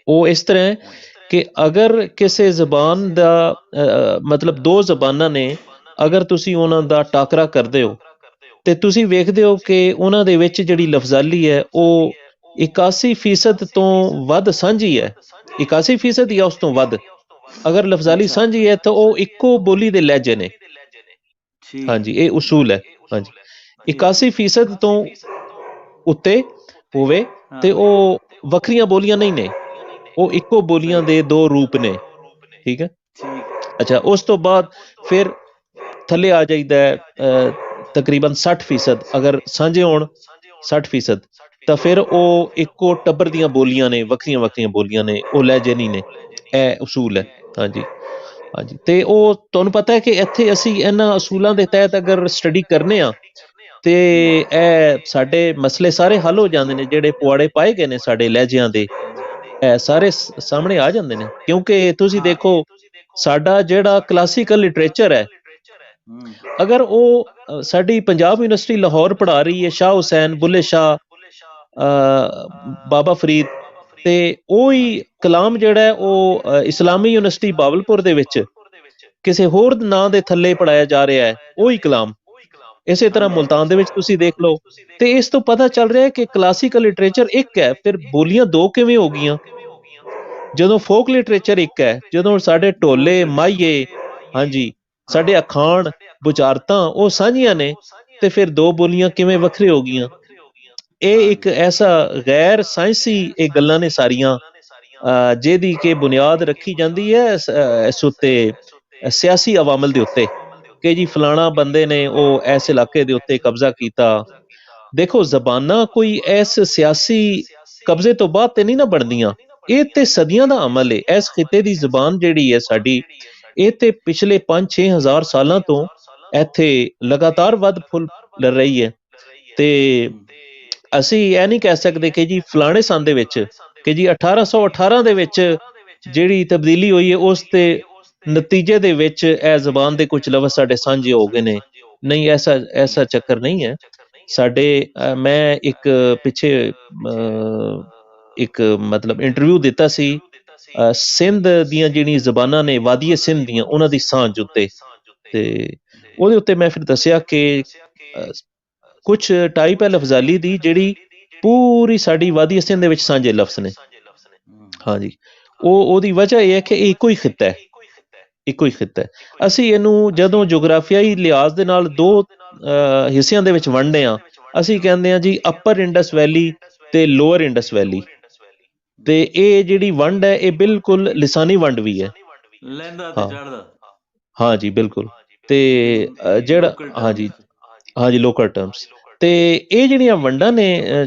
ਉਹ ਇਸ ਤਰ੍ਹਾਂ ਹੈ ਕਿ ਅਗਰ ਕਿਸੇ ਜ਼ਬਾਨ ਦਾ ਮਤਲਬ ਦੋ ਜ਼ਬਾਨਾਂ ਨੇ, ਅਗਰ ਤੁਸੀਂ ਉਹਨਾਂ ਦਾ ਟਾਕਰਾ ਕਰਦੇ ਹੋ ਤੇ ਤੁਸੀਂ ਵੇਖਦੇ ਹੋ ਕਿ ਉਹਨਾਂ ਦੇ ਵਿੱਚ ਜਿਹੜੀ ਲਫ਼ਜ਼ਾਲੀ ਹੈ ਉਹ 81% ਤੋਂ ਵੱਧ ਸਾਂਝੀ ਹੈ। 81% ਜਾਂ ਉਸ ਤੋਂ ਵੱਧ ਅਗਰ ਲਫ਼ਜ਼ਾਲੀ ਅੱਛਾ, ਸਾਂਝੀ ਹੈ ਤਾਂ ਉਹ ਇੱਕੋ ਬੋਲੀ ਦੇ ਲਹਿਜੇ ਨੇ। ਠੀਕ ਹਾਂਜੀ, ਹੈ, ਇਹ ਉਸੂਲ ਹੈ। ਹਾਂਜੀ, ਠੀਕ ਹੈ। 81% ਤੋਂ ਉੱਤੇ ਹੋਵੇ ਤੇ ਹਾਂ, ਉਹ ਵੱਖਰੀਆਂ ਬੋਲੀਆਂ ਨਹੀਂ ਨੇ, ਉਹ ਇੱਕੋ ਬੋਲੀਆਂ ਸਹੀ, ਦੇ ਦੋ ਰੂਪ ਨੇ। ਠੀਕ ਹੈ। ਠੀਕ ਹੈ, ਅੱਛਾ, ਉਸ ਤੋਂ ਬਾਅਦ ਫਿਰ ਥੱਲੇ ਆ ਜਾਈਦਾ ਹੈ ਤਕਰੀਬਨ 60%। ਅਗਰ ਸਾਂਝੇ ਹੋਣ 60%, ਤਾਂ ਫਿਰ ਉਹ ਇੱਕੋ ਟੱਬਰ ਦੀਆਂ ਬੋਲੀਆਂ ਨੇ, ਵੱਖਰੀਆਂ ਵੱਖਰੀਆਂ ਬੋਲੀਆਂ ਨੇ, ਉਹ ਲਹਿਜੇ ਨਹੀਂ ਨੇ। ਇਹ ਉਸੂਲ ਹੈ। ਹਾਂਜੀ ਹਾਂਜੀ, ਤੇ ਉਹ ਤੁਹਾਨੂੰ ਪਤਾ ਹੈ ਕਿ ਇੱਥੇ ਅਸੀਂ ਇਹਨਾਂ ਅਸੂਲਾਂ ਦੇ ਤਹਿਤ ਅਗਰ ਸਟੱਡੀ ਕਰਨੇ ਆ ਤੇ ਇਹ ਸਾਡੇ ਮਸਲੇ ਸਾਰੇ ਹੱਲ ਹੋ ਜਾਂਦੇ ਨੇ। ਜਿਹੜੇ ਪੁਆੜੇ ਪਾਏ ਗਏ ਨੇ ਸਾਡੇ ਲਹਿਜਿਆਂ ਦੇ, ਇਹ ਸਾਰੇ ਸਾਹਮਣੇ ਆ ਜਾਂਦੇ ਨੇ। ਕਿਉਂਕਿ ਤੁਸੀਂ ਹਾਂ, ਦੇਖੋ, ਸਾਡਾ ਜਿਹੜਾ ਕਲਾਸੀਕਲ ਲਿਟਰੇਚਰ ਹੈ, ਹੂੰ, ਅਗਰ ਉਹ ਸਾਡੀ ਪੰਜਾਬ ਯੂਨੀਵਰਸਿਟੀ ਲਾਹੌਰ ਪੜ੍ਹਾ ਰਹੀ ਹੈ, ਸ਼ਾਹ ਹੁਸੈਨ, ਬੁੱਲੇ ਸ਼ਾਹ, ਬਾਬਾ ਫਰੀਦ, ਤੇ ਉਹੀ ਕਲਾਮ ਜਿਹੜਾ ਹੈ ਉਹ ਇਸਲਾਮੀ ਯੂਨੀਵਰਸਿਟੀ ਬਾਵਲਪੁਰ ਦੇ ਵਿੱਚ ਕਿਸੇ ਹੋਰ ਨਾਂ ਦੇ ਥੱਲੇ ਪੜ੍ਹਾਇਆ ਜਾ ਰਿਹਾ ਹੈ, ਉਹੀ ਕਲਾਮ। ਇਸੇ ਤਰ੍ਹਾਂ ਹਾਂਜੀ, ਮੁਲਤਾਨ ਦੇ ਵਿੱਚ ਤੁਸੀਂ ਦੇਖ ਲਓ। ਤੇ ਇਸ ਤੋਂ ਪਤਾ ਚੱਲ ਰਿਹਾ ਹੈ ਕਿ ਕਲਾਸੀਕਲ ਲਿਟਰੇਚਰ ਇੱਕ ਹੈ, ਫਿਰ ਬੋਲੀਆਂ ਦੋ ਕਿਵੇਂ ਹੋ ਗਈਆਂ? ਜਦੋਂ ਫੋਕ ਲਿਟਰੇਚਰ ਇੱਕ ਹੈ, ਜਦੋਂ ਸਾਡੇ ਢੋਲੇ, ਮਾਹੀਏ, ਹਾਂਜੀ, ਸਾਡੇ ਅਖਾਣ, ਬੁਝਾਰਤਾਂ ਉਹ ਸਾਂਝੀਆਂ ਨੇ, ਤੇ ਫਿਰ ਦੋ ਬੋਲੀਆਂ ਕਿਵੇਂ ਵੱਖਰੀ ਹੋ ਗਈਆਂ? ਇਹ ਇੱਕ ਹਾਂਜੀ, ਐਸਾ ਗੈਰ ਸਾਇੰਸੀ ਇਹ ਗੱਲਾਂ ਨੇ ਸਾਰੀਆਂ, ਜਿਹਦੀ ਕਿ ਬੁਨਿਆਦ ਰੱਖੀ ਜਾਂਦੀ ਹੈ ਇਸ ਉੱਤੇ, ਸਿਆਸੀ ਅਵਾਮਲ ਦੇ ਉੱਤੇ, ਕਿ ਜੀ ਫਲਾਣਾ ਬੰਦੇ ਨੇ ਉਹ ਇਸ ਇਲਾਕੇ ਦੇ ਉੱਤੇ ਕਬਜ਼ਾ ਕੀਤਾ। ਦੇਖੋ, ਜ਼ਬਾਨਾਂ ਕੋਈ ਇਸ ਸਿਆਸੀ ਕਬਜ਼ੇ ਤੋਂ ਬਾਅਦ ਤੇ ਨਹੀਂ ਨਾ ਬਣਦੀਆਂ। ਇਹ ਤੇ ਸਦੀਆਂ ਦਾ ਅਮਲ ਹੈ। ਇਸ ਖਿੱਤੇ ਦੀ ਜ਼ਬਾਨ ਜਿਹੜੀ ਹੈ ਸਾਡੀ, ਇਹ ਤੇ ਪਿਛਲੇ 5-6 ਹਜ਼ਾਰ ਸਾਲਾਂ ਤੋਂ ਇੱਥੇ ਲਗਾਤਾਰ ਵੱਧ ਫੁੱਲ ਰਹੀ ਹੈ। ਤੇ ਅਸੀਂ ਇਹ ਨਹੀਂ ਕਹਿ ਸਕਦੇ ਕਿ ਜੀ ਫਲਾਣੇ ਸੰਨ ਦੇ ਵਿੱਚ, ਕਿ ਜੀ 1818 ਦੇ ਵਿੱਚ ਜਿਹੜੀ ਤਬਦੀਲੀ ਹੋਈ ਹੈ, ਉਸ ਤੇ ਨਤੀਜੇ ਦੇ ਵਿੱਚ ਇਹ ਜ਼ਬਾਨ ਦੇ ਕੁਝ ਲਫ਼ਜ਼ ਸਾਡੇ ਸਾਂਝੇ ਹੋ ਗਏ ਨੇ। ਨਹੀਂ, ਐਸਾ ਚੱਕਰ ਨਹੀਂ ਹੈ ਸਾਡੇ। ਮੈਂ ਇੱਕ ਪਿੱਛੇ ਇੱਕ ਮਤਲਬ ਇੰਟਰਵਿਊ ਦਿੱਤਾ ਸੀ ਸਿੰਧ ਦੀਆਂ ਜਿਹੜੀਆਂ ਜ਼ਬਾਨਾਂ ਨੇ, ਵਾਦੀਏ ਸਿੰਧ ਦੀਆਂ, ਉਹਨਾਂ ਦੀ ਸਾਂਝ ਉੱਤੇ, ਤੇ ਉਹਦੇ ਉੱਤੇ ਮੈਂ ਫਿਰ ਦੱਸਿਆ ਕਿ ਕੁਛ ਟਾਈਪ ਹੈ ਲਫ਼ਜ਼ਾਲੀ ਦੀ ਜਿਹੜੀ ਪੂਰੀ ਸਾਡੀ ਵਾਦੀਏ ਸਿੰਧ ਦੇ ਵਿੱਚ ਸਾਂਝੇ ਲਫ਼ਜ਼ ਨੇ। ਹਾਂਜੀ, ਉਹਦੀ ਵਜ੍ਹਾ ਇਹ ਹੈ ਕਿ ਇਹ ਇੱਕੋ ਹੀ ਖਿੱਤਾ ਹੈ, ਇੱਕੋ ਹੀ ਖਿੱਤਾ ਹੈ। ਅਸੀਂ ਇਹਨੂੰ ਜਦੋਂ ਜੋਗਰਾਫੀਆਈ ਲਿਹਾਜ਼ ਦੇ ਨਾਲ ਦੋ ਹਿੱਸਿਆਂ ਦੇ ਵਿੱਚ ਵੰਡਦੇ ਹਾਂ, ਅਸੀਂ ਕਹਿੰਦੇ ਹਾਂ ਜੀ ਅਪਰ ਇੰਡਸ ਵੈਲੀ ਤੇ ਲੋਅਰ ਇੰਡਸ ਵੈਲੀ। ਤੇ ਇਹ ਜਿਹੜੀ ਵੰਡ ਹੈ, ਇਹ ਬਿਲਕੁਲ ਲਿਸਾਨੀ ਵੰਡ ਵੀ ਹੈ। ਲਹਿੰਦਾ ਤੇ ਹਾਂ ਚੜ੍ਹਦਾ, ਹਾਂਜੀ, ਬਿਲਕੁਲ। ਤੇ ਜਿਹੜਾ, ਲੋਕਲ ਹਾਂਜੀ ਟਰਮਸ। ਹਾਂਜੀ, ਲੋਕਲ ਟਰਮਸ। ਤੇ ਇਹ ਜਿਹੜੀਆਂ ਵੰਡਾਂ ਨੇ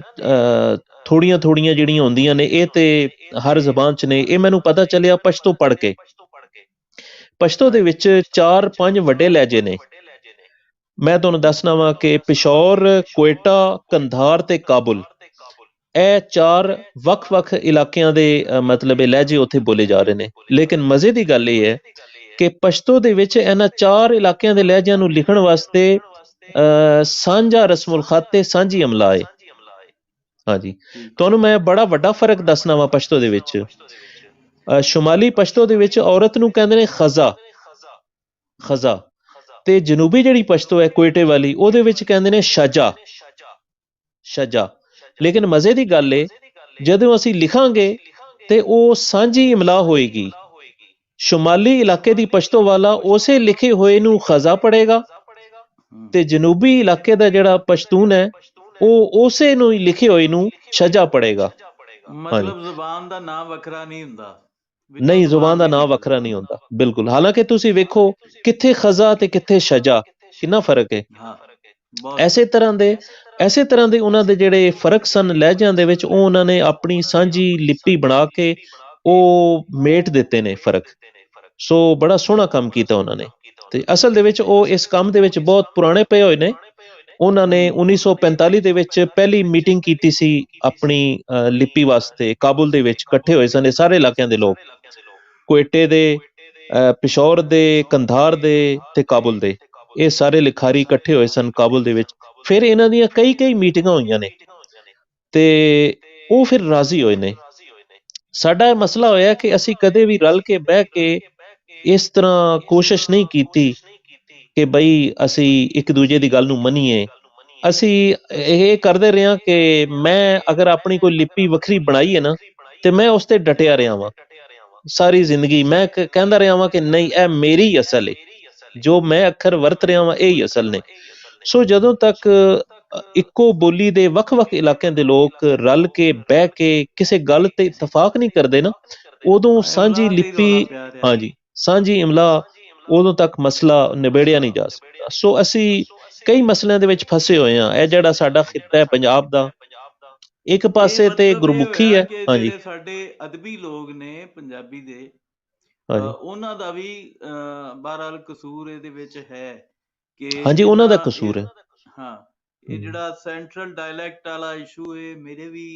ਥੋੜੀਆਂ ਥੋੜੀਆਂ ਜਿਹੜੀਆਂ ਹੁੰਦੀਆਂ ਨੇ, ਇਹ ਤੇ ਹਰ ਜ਼ਬਾਨ 'ਚ ਨੇ। ਇਹ ਮੈਨੂੰ ਪਤਾ ਚੱਲਿਆ ਪਸ਼ਤੋ ਪੜ੍ਹ ਕੇ। ਪਸ਼ਤੋ ਦੇ ਵਿੱਚ 4-5 ਵੱਡੇ ਲਹਿਜੇ ਨੇ। ਮੈਂ ਤੁਹਾਨੂੰ ਦੱਸਣਾ ਵਾਂ ਕਿ ਪਿਸ਼ੌਰ, ਕੁਏਟਾ, ਕੰਧਾਰ ਤੇ ਕਾਬੁਲ, ਇਹ 4 ਵੱਖ-ਵੱਖ ਇਲਾਕਿਆਂ ਦੇ ਮਤਲਬ ਇਹ ਲਹਿਜੇ ਉੱਥੇ ਬੋਲੇ ਜਾ ਰਹੇ ਨੇ। ਲੇਕਿਨ ਮਜ਼ੇ ਦੀ ਗੱਲ ਇਹ ਹੈ ਕਿ ਪਸ਼ਤੋ ਦੇ ਵਿੱਚ ਇਹਨਾਂ 4 ਇਲਾਕਿਆਂ ਦੇ ਲਹਿਜਿਆਂ ਨੂੰ ਲਿਖਣ ਵਾਸਤੇ ਸਾਂਝਾ ਰਸਮੁਲ ਖਤ ਤੇ ਸਾਂਝੀ ਅਮਲਾ ਹੈ। ਹਾਂਜੀ, ਤੁਹਾਨੂੰ ਮੈਂ ਬੜਾ ਵੱਡਾ ਫਰਕ ਦੱਸਣਾ ਵਾ ਪਸ਼ਤੋ ਦੇ ਵਿੱਚ। ਸ਼ੁਮਾਲੀ ਪਸ਼ਤੋ ਦੇ ਵਿੱਚ ਔਰਤ ਨੂੰ ਕਹਿੰਦੇ ਨੇ ਖਜ਼ਾ, ਖਜ਼ਾ, ਤੇ ਜਨੂਬੀ ਜਿਹੜੀ ਪਸ਼ਤੋ ਹੈ ਕੁਏਟੇ ਵਾਲੀ, ਉਹਦੇ ਵਿੱਚ ਕਹਿੰਦੇ ਨੇ ਸ਼ਜਾ, ਸ਼ਜਾ। ਲੇਕਿਨ ਮਜ਼ੇ ਦੀ ਗੱਲ ਏ, ਜਦੋਂ ਅਸੀਂ ਲਿਖਾਂਗੇ ਤੇ ਉਹ ਸਾਂਝੀ ਇਮਲਾ ਹੋਏਗੀ। ਸ਼ੁਮਾਲੀ ਇਲਾਕੇ ਦੀ ਪਸ਼ਤੋ ਵਾਲਾ ਉਸੇ ਲਿਖੇ ਹੋਏ ਨੂੰ ਖਜ਼ਾ ਪੜ੍ਹੇਗਾ, ਤੇ ਜਨੂਬੀ ਇਲਾਕੇ ਦਾ ਜਿਹੜਾ ਪਸ਼ਤੂਨ ਹੈ ਉਹ ਉਸੇ ਨੂੰ ਹੀ ਲਿਖੇ ਹੋਏ ਨੂੰ ਸ਼ਜਾ ਪੜ੍ਹੇਗਾ। ਹਾਂਜੀ, ਮਤਲਬ ਜ਼ੁਬਾਨ ਦਾ ਨਾਂ ਵੱਖਰਾ ਨਹੀਂ ਹੁੰਦਾ, ਵਿੱਚੋਂ ਨਹੀਂ, ਜ਼ੁਬਾਨ ਜ਼ੁਬਾਨ ਦਾ ਨਹੀਂ ਨਾਂ ਨਿਕਲਦੀ। ਵੱਖਰਾ ਨਹੀਂ ਹੁੰਦਾ, ਬਿਲਕੁਲ। ਹਾਲਾਂਕਿ ਤੁਸੀਂ ਵੇਖੋ ਕਿੱਥੇ ਖਜ਼ਾ ਤੇ ਕਿੱਥੇ ਸ਼ਜਾ, ਕਿੰਨਾ ਫਰਕ ਹੈ। ਹਾਂ, ਬਹੁਤ ਐਸੇ ਫਰਕ। ਤਰ੍ਹਾਂ ਦੇ ਉਹਨਾਂ ਦੇ ਜਿਹੜੇ ਫਰਕ ਸਨ ਲਹਿਜਿਆਂ ਦੇ ਵਿੱਚ, ਉਹ ਉਹਨਾਂ ਨੇ ਆਪਣੀ ਸਾਂਝੀ ਲਿਪੀ ਬਣਾ ਕੇ ਉਹ ਮੇਟ ਦਿੱਤੇ ਨੇ ਫਰਕ। ਸੋ ਬੜਾ ਸੋਹਣਾ ਕੰਮ ਕੀਤਾ ਉਹਨਾਂ ਨੇ। ਤੇ ਅਸਲ ਦੇ ਵਿੱਚ ਉਹ ਇਸ ਕੰਮ ਦੇ ਵਿੱਚ ਬਹੁਤ ਪੁਰਾਣੇ ਪਏ ਹੋਏ ਨੇ। ਉਹਨਾਂ ਨੇ 1945 ਦੇ ਵਿੱਚ ਪਹਿਲੀ ਮੀਟਿੰਗ ਕੀਤੀ ਸੀ ਆਪਣੀ ਲਿਪੀ ਵਾਸਤੇ, ਕਾਬੁਲ ਦੇ ਵਿੱਚ ਇਕੱਠੇ ਹੋਏ ਸਨ ਇਹ ਸਾਰੇ ਇਲਾਕਿਆਂ ਦੇ ਲੋਕ, ਕੁਵੇਟੇ ਦੇ, ਪਿਸ਼ੌਰ ਦੇ, ਕੰਧਾਰ ਦੇ ਤੇ ਕਾਬੁਲ ਦੇ। ਇਹ ਸਾਰੇ ਲਿਖਾਰੀ ਇਕੱਠੇ ਹੋਏ ਸਨ ਕਾਬੁਲ ਦੇ ਵਿੱਚ। ਫਿਰ ਇਹਨਾਂ ਦੀਆਂ ਕਈ ਮੀਟਿੰਗਾਂ ਹੋਈਆਂ ਨੇ ਤੇ ਉਹ ਫਿਰ ਰਾਜ਼ੀ ਹੋਏ ਨੇ। ਸਾਡਾ ਇਹ ਮਸਲਾ ਹੋਇਆ ਕਿ ਅਸੀਂ ਕਦੇ ਵੀ ਰਲ ਕੇ ਬਹਿ ਕੇ ਇਸ ਤਰ੍ਹਾਂ ਕੋਸ਼ਿਸ਼ ਨਹੀਂ ਕੀਤੀ ਕਿ ਬਈ ਅਸੀਂ ਇੱਕ ਦੂਜੇ ਦੀ ਗੱਲ ਨੂੰ ਮੰਨੀਏ। ਅਸੀਂ ਇਹ ਕਰਦੇ ਰਹੇ ਹਾਂ ਕਿ ਮੈਂ ਅਗਰ ਆਪਣੀ ਕੋਈ ਲਿਪੀ ਵੱਖਰੀ ਬਣਾਈ ਹੈ ਨਾ, ਤੇ ਮੈਂ ਉਸ ਤੇ ਡਟਿਆ ਰਿਹਾ ਵਾਂ ਸਾਰੀ ਜ਼ਿੰਦਗੀ। ਮੈਂ ਕਹਿੰਦਾ ਰਿਹਾ ਵਾਂ ਕਿ ਨਹੀਂ, ਇਹ ਮੇਰੀ ਅਸਲ ਹੈ, ਜੋ ਮੈਂ ਅੱਖਰ ਵਰਤ ਰਿਹਾ ਵਾਂ ਇਹ ਹੀ ਅਸਲ ਨੇ। ਸੋ ਜਦੋਂ ਤੱਕ ਇੱਕੋ ਬੋਲੀ ਦੇ ਵੱਖ-ਵੱਖ ਇਲਾਕਿਆਂ ਦੇ ਲੋਕ ਰਲ ਕੇ ਬਹਿ ਕੇ ਕਿਸੇ ਗੱਲ ਤੇ ਇਤਫਾਕ ਨਹੀਂ ਕਰਦੇ ਨਾ, ਉਦੋਂ ਸਾਂਝੀ ਲਿਪੀ, ਹਾਂਜੀ, ਸਾਂਝੀ ਇਮਲਾ, ਉਦੋਂ ਤੱਕ ਮਸਲਾ ਨਿਬੇੜਿਆ ਨਹੀਂ ਜਾ ਸਕਦਾ। ਸੋ ਅਸੀਂ ਕਈ ਮਸਲਿਆਂ ਦੇ ਵਿੱਚ ਫਸੇ ਹੋਏ ਹਾਂ। ਇਹ ਜਿਹੜਾ ਸਾਡਾ ਖਿੱਤਾ ਹੈ ਪੰਜਾਬ ਦਾ, ਇੱਕ ਪਾਸੇ ਤੇ ਗੁਰਮੁਖੀ ਹੈ। ਹਾਂਜੀ, ਜਿਹੜੇ ਸਾਡੇ ਅਦਬੀ ਲੋਕ ਨੇ ਪੰਜਾਬੀ ਦੇ, ਹਾਂਜੀ, ਉਹਨਾਂ ਦਾ ਵੀ ਬਹਰਹਾਲ ਕਸੂਰ ਇਹਦੇ ਵਿੱਚ ਹੈ ਕਿ ਹਾਂਜੀ, ਉਹਨਾਂ ਦਾ ਕਸੂਰ ਹੈ। ਹਾਂ, ਇਹ ਜਿਹੜਾ ਸੈਂਟਰਲ ਡਾਇਲੈਕਟ ਵਾਲਾ ਇਸ਼ੂ ਹੈ, ਮੇਰੇ ਵੀ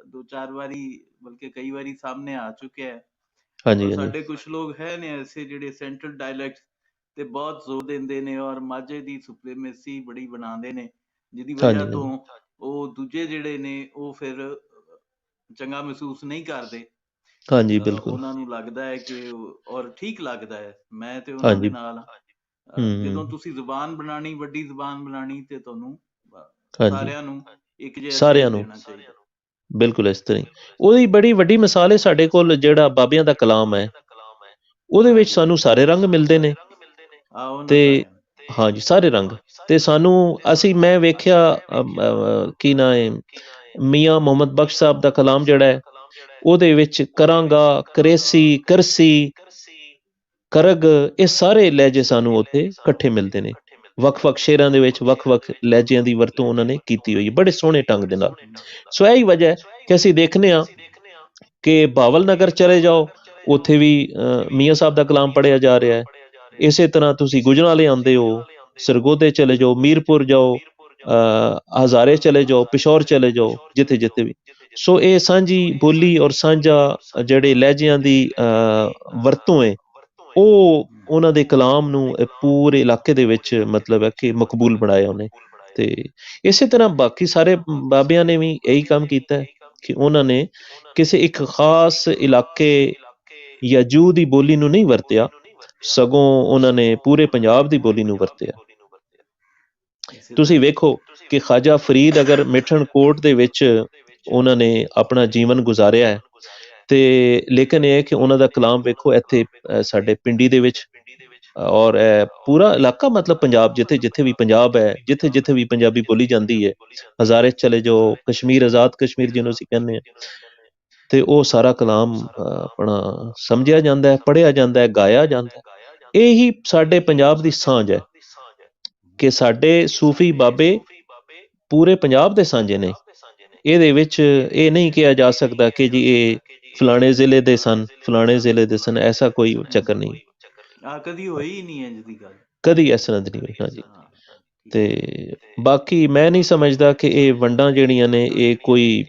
2-4 ਵਾਰੀ ਬਲਕਿ ਕਈ ਵਾਰੀ ਸਾਹਮਣੇ ਆ ਚੁੱਕਿਆ ਹੈ। ਹਾਂਜੀ, ਸਾਡੇ ਕੁਝ ਲੋਕ ਹੈ ਨੇ ਐਸੇ ਜਿਹੜੇ ਸੈਂਟਰਲ ਡਾਇਲੈਕਟ ਤੇ ਬਹੁਤ ਜ਼ੋਰ ਦਿੰਦੇ ਨੇ ਔਰ ਮਾਝੇ ਦੀ ਸੁਪਰੀਮੇਸੀ ਬੜੀ ਬਣਾਉਂਦੇ ਨੇ, ਜਿਹਦੀ ਵਜ੍ਹਾ ਤੋਂ ਉਹ ਦੂਜੇ ਜਿਹੜੇ ਨੇ ਉਹ ਫਿਰ ਚੰਗਾ ਮਹਿਸੂਸ ਨਹੀਂ ਕਰਦੇ। ਹਾਂਜੀ, ਬਿਲਕੁਲ, ਉਹਨਾਂ ਨੂੰ ਲੱਗਦਾ ਹੈ ਕਿ ਔਰ ਠੀਕ ਲੱਗਦਾ ਹੈ। ਮੈਂ ਤੇ ਉਹਨਾਂ ਦੇ ਨਾਲ, ਜਦੋਂ ਤੁਸੀਂ ਜ਼ੁਬਾਨ ਬਣਾਣੀ, ਵੱਡੀ ਜ਼ੁਬਾਨ ਬਣਾਣੀ, ਤੇ ਤੁਹਾਨੂੰ ਸਾਰਿਆਂ ਨੂੰ ਇੱਕ ਜਿਹਾ ਸਾਰਿਆਂ ਨੂੰ ਦੇਣਾ ਚਾਹੀਦਾ। ਬਿਲਕੁਲ ਇਸ ਤਰ੍ਹਾਂ ਹੀ। ਉਹਦੀ ਬੜੀ ਵੱਡੀ ਮਿਸਾਲ ਹੈ ਸਾਡੇ ਕੋਲ ਜਿਹੜਾ ਬਾਬਿਆਂ ਦਾ ਕਲਾਮ ਹੈ, ਉਹਦੇ ਵਿੱਚ ਸਾਨੂੰ ਸਾਰੇ ਰੰਗ ਮਿਲਦੇ ਨੇ। ਤੇ ਹਾਂਜੀ, ਸਾਰੇ ਰੰਗ। ਤੇ ਮੈਂ ਵੇਖਿਆ ਕੀ ਨਾਂ ਹੈ, ਮੀਆਂ ਮੁਹੰਮਦ ਬਖਸ਼ ਸਾਹਿਬ ਦਾ ਕਲਾਮ ਜਿਹੜਾ ਹੈ, ਉਹਦੇ ਵਿੱਚ ਕਰਾਂਗਾ, ਕਰੇਸੀ, ਕਰਸੀ, ਕਰਗ, ਇਹ ਸਾਰੇ ਲਹਿਜੇ ਸਾਨੂੰ ਉੱਥੇ ਇਕੱਠੇ ਮਿਲਦੇ ਨੇ। ਵੱਖ-ਵੱਖ ਸ਼ੇਰਾਂ ਦੇ ਵਿੱਚ ਵੱਖ-ਵੱਖ ਲਹਿਜਿਆਂ ਦੀ ਵਰਤੋਂ ਉਹਨਾਂ ਨੇ ਕੀਤੀ ਹੋਈ ਹੈ ਬੜੇ ਸੋਹਣੇ ਢੰਗ ਦੇ ਨਾਲ। ਸੋ ਇਹੀ ਵਜ੍ਹਾ ਹੈ ਕਿ ਅਸੀਂ ਦੇਖਦੇ ਹਾਂ ਕਿ ਬਹਾਵਲ ਨਗਰ ਚਲੇ ਜਾਓ, ਉੱਥੇ ਵੀ ਮੀਆਂ ਸਾਹਿਬ ਦਾ ਕਲਾਮ ਪੜ੍ਹਿਆ ਜਾ ਰਿਹਾ ਹੈ। ਇਸੇ ਤਰ੍ਹਾਂ ਤੁਸੀਂ ਗੁਜਰਾਂਵਾਲੇ ਆਉਂਦੇ ਹੋ, ਸਰਗੋਧੇ ਚਲੇ ਜਾਓ, ਮੀਰਪੁਰ ਜਾਓ, ਹਜ਼ਾਰੇ ਚਲੇ ਜਾਓ, ਪਿਸ਼ੌਰ ਚਲੇ ਜਾਓ, ਜਿੱਥੇ ਵੀ। ਸੋ ਇਹ ਸਾਂਝੀ ਬੋਲੀ ਔਰ ਸਾਂਝਾ ਜਿਹੜੇ ਲਹਿਜਿਆਂ ਦੀ ਵਰਤੋਂ ਹੈ, ਉਹ ਉਹਨਾਂ ਦੇ ਕਲਾਮ ਨੂੰ ਪੂਰੇ ਇਲਾਕੇ ਦੇ ਵਿੱਚ ਮਤਲਬ ਹੈ ਕਿ ਮਕਬੂਲ ਬਣਾਇਆ ਉਹਨੇ। ਤੇ ਇਸੇ ਤਰ੍ਹਾਂ ਬਾਕੀ ਸਾਰੇ ਬਾਬਿਆਂ ਨੇ ਵੀ ਇਹੀ ਕੰਮ ਕੀਤਾ ਹੈ ਕਿ ਉਹਨਾਂ ਨੇ ਕਿਸੇ ਇੱਕ ਖਾਸ ਇਲਾਕੇ ਜਾਂ ਜੂਹ ਦੀ ਬੋਲੀ ਨੂੰ ਨਹੀਂ ਵਰਤਿਆ, ਸਗੋਂ ਉਹਨਾਂ ਨੇ ਪੂਰੇ ਪੰਜਾਬ ਦੀ ਬੋਲੀ ਨੂੰ ਵਰਤਿਆ। ਤੁਸੀਂ ਵੇਖੋ ਕਿ ਖਾਜਾ ਫਰੀਦ ਅਗਰ ਮਿਠਨ ਕੋਟ ਦੇ ਵਿੱਚ ਉਹਨਾਂ ਨੇ ਆਪਣਾ ਜੀਵਨ ਗੁਜ਼ਾਰਿਆ ਹੈ, ਤੇ ਲੇਕਿਨ ਇਹ ਹੈ ਕਿ ਉਹਨਾਂ ਦਾ ਕਲਾਮ ਵੇਖੋ ਇੱਥੇ ਸਾਡੇ ਪਿੰਡੀ ਦੇ ਵਿੱਚ, ਔਰ ਪੂਰਾ ਇਲਾਕਾ ਮਤਲਬ ਪੰਜਾਬ, ਜਿੱਥੇ ਵੀ ਪੰਜਾਬ ਹੈ, ਜਿੱਥੇ ਵੀ ਪੰਜਾਬੀ ਬੋਲੀ ਜਾਂਦੀ ਹੈ, ਹਜ਼ਾਰੇ ਚਲੇ ਜਾਓ, ਕਸ਼ਮੀਰ, ਆਜ਼ਾਦ ਕਸ਼ਮੀਰ ਜਿਹਨੂੰ ਅਸੀਂ ਕਹਿੰਦੇ ਹਾਂ, ਤੇ ਉਹ ਸਾਰਾ ਕਲਾਮ ਆਪਣਾ ਸਮਝਿਆ ਜਾਂਦਾ ਹੈ, ਪੜ੍ਹਿਆ ਜਾਂਦਾ ਹੈ, ਗਾਇਆ ਜਾਂਦਾ ਹੈ। ਇਹੀ ਸਾਡੇ ਪੰਜਾਬ ਦੀ ਸਾਂਝ ਹੈ ਕਿ ਸਾਡੇ ਸੂਫੀ ਬਾਬੇ ਪੂਰੇ ਪੰਜਾਬ ਦੇ ਸਾਂਝੇ ਨੇ। ਇਹਦੇ ਵਿੱਚ ਇਹ ਨਹੀਂ ਕਿਹਾ ਜਾ ਸਕਦਾ ਕਿ ਜੀ ਇਹ ਫਲਾਣੇ ਜ਼ਿਲ੍ਹੇ ਦੇ ਸਨ, ਫਲਾਣੇ ਜ਼ਿਲ੍ਹੇ ਦੇ ਸਨ, ਐਸਾ ਕੋਈ ਚੱਕਰ ਨਹੀਂ। ਕਦੀ ਹੋਈ ਹੀ ਨਹੀਂ ਇੰਜ ਦੀ ਗੱਲ, ਕਦੀ ਇਸ ਤਰ੍ਹਾਂ ਦੀ ਨਹੀਂ ਹੋਈ। ਹਾਂਜੀ, ਤੇ ਬਾਕੀ ਮੈਂ ਨਹੀਂ ਸਮਝਦਾ ਕਿ ਇਹ ਵੰਡਾਂ ਜਿਹੜੀਆਂ ਨੇ ਇਹ ਕੋਈ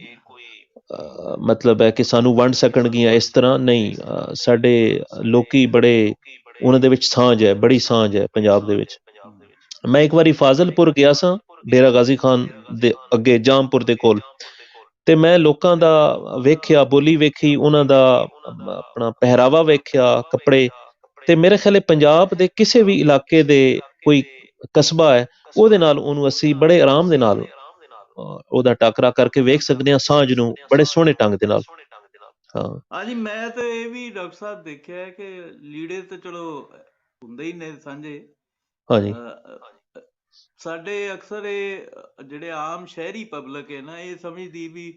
ਮਤਲਬ ਹੈ ਕਿ ਸਾਨੂੰ ਵੰਡ ਸਕਣਗੀਆਂ, ਇਸ ਤਰ੍ਹਾਂ ਨਹੀਂ। ਸਾਡੇ ਲੋਕੀ ਬੜੇ, ਉਹਨਾਂ ਦੇ ਵਿੱਚ ਸਾਂਝ ਹੈ, ਬੜੀ ਸਾਂਝ ਹੈ ਪੰਜਾਬ ਦੇ ਵਿੱਚ। ਮੈਂ ਇੱਕ ਵਾਰੀ ਫਾਜ਼ਿਲਪੁਰ ਗਿਆ ਸਾਂ, ਡੇਰਾ ਗਾਜ਼ੀ ਖਾਨ ਦੇ ਅੱਗੇ ਜਾਮਪੁਰ ਦੇ ਕੋਲ, ਤੇ ਮੈਂ ਲੋਕਾਂ ਦਾ ਵੇਖਿਆ, ਬੋਲੀ ਵੇਖੀ, ਉਹਨਾਂ ਦਾ ਆਪਣਾ ਪਹਿਰਾਵਾ ਵੇਖਿਆ, ਕੱਪੜੇ। ਤੇ ਮੇਰੇ ਖਿਆਲ ਪੰਜਾਬ ਦੇ ਕਿਸੇ ਵੀ ਇਲਾਕੇ ਦੇ ਕੋਈ ਕਸਬਾ ਹੈ, ਉਹਦੇ ਨਾਲ ਉਹਨੂੰ ਅਸੀਂ ਬੜੇ ਆਰਾਮ ਦੇ ਨਾਲ ਉਹਦਾ ਟਾਕਰਾ ਕਰਕੇ ਵੇਖ ਸਕਦੇ ਹਾਂ, ਸਾਂਝ ਨੂੰ ਬੜੇ ਸੋਹਣੇ ਢੰਗ ਦੇ ਨਾਲ। ਹਾਂਜੀ, ਮੈਂ ਤਾਂ ਇਹ ਵੀ ਡਾਕਟਰ ਸਾਹਿਬ ਦੇਖਿਆ ਕਿ ਲੀੜੇ ਤੇ ਚਲੋ ਹੁੰਦੇ ਹੀ ਨੇ ਸਾਂਝੇ। ਹਾਂਜੀ, ਸਾਡੇ ਅਕਸਰ ਇਹ ਜਿਹੜੇ ਆਮ ਸ਼ਹਿਰੀ ਪਬਲਿਕ ਹੈ ਨਾ, ਇਹ ਸਮਝਦੀ ਵੀ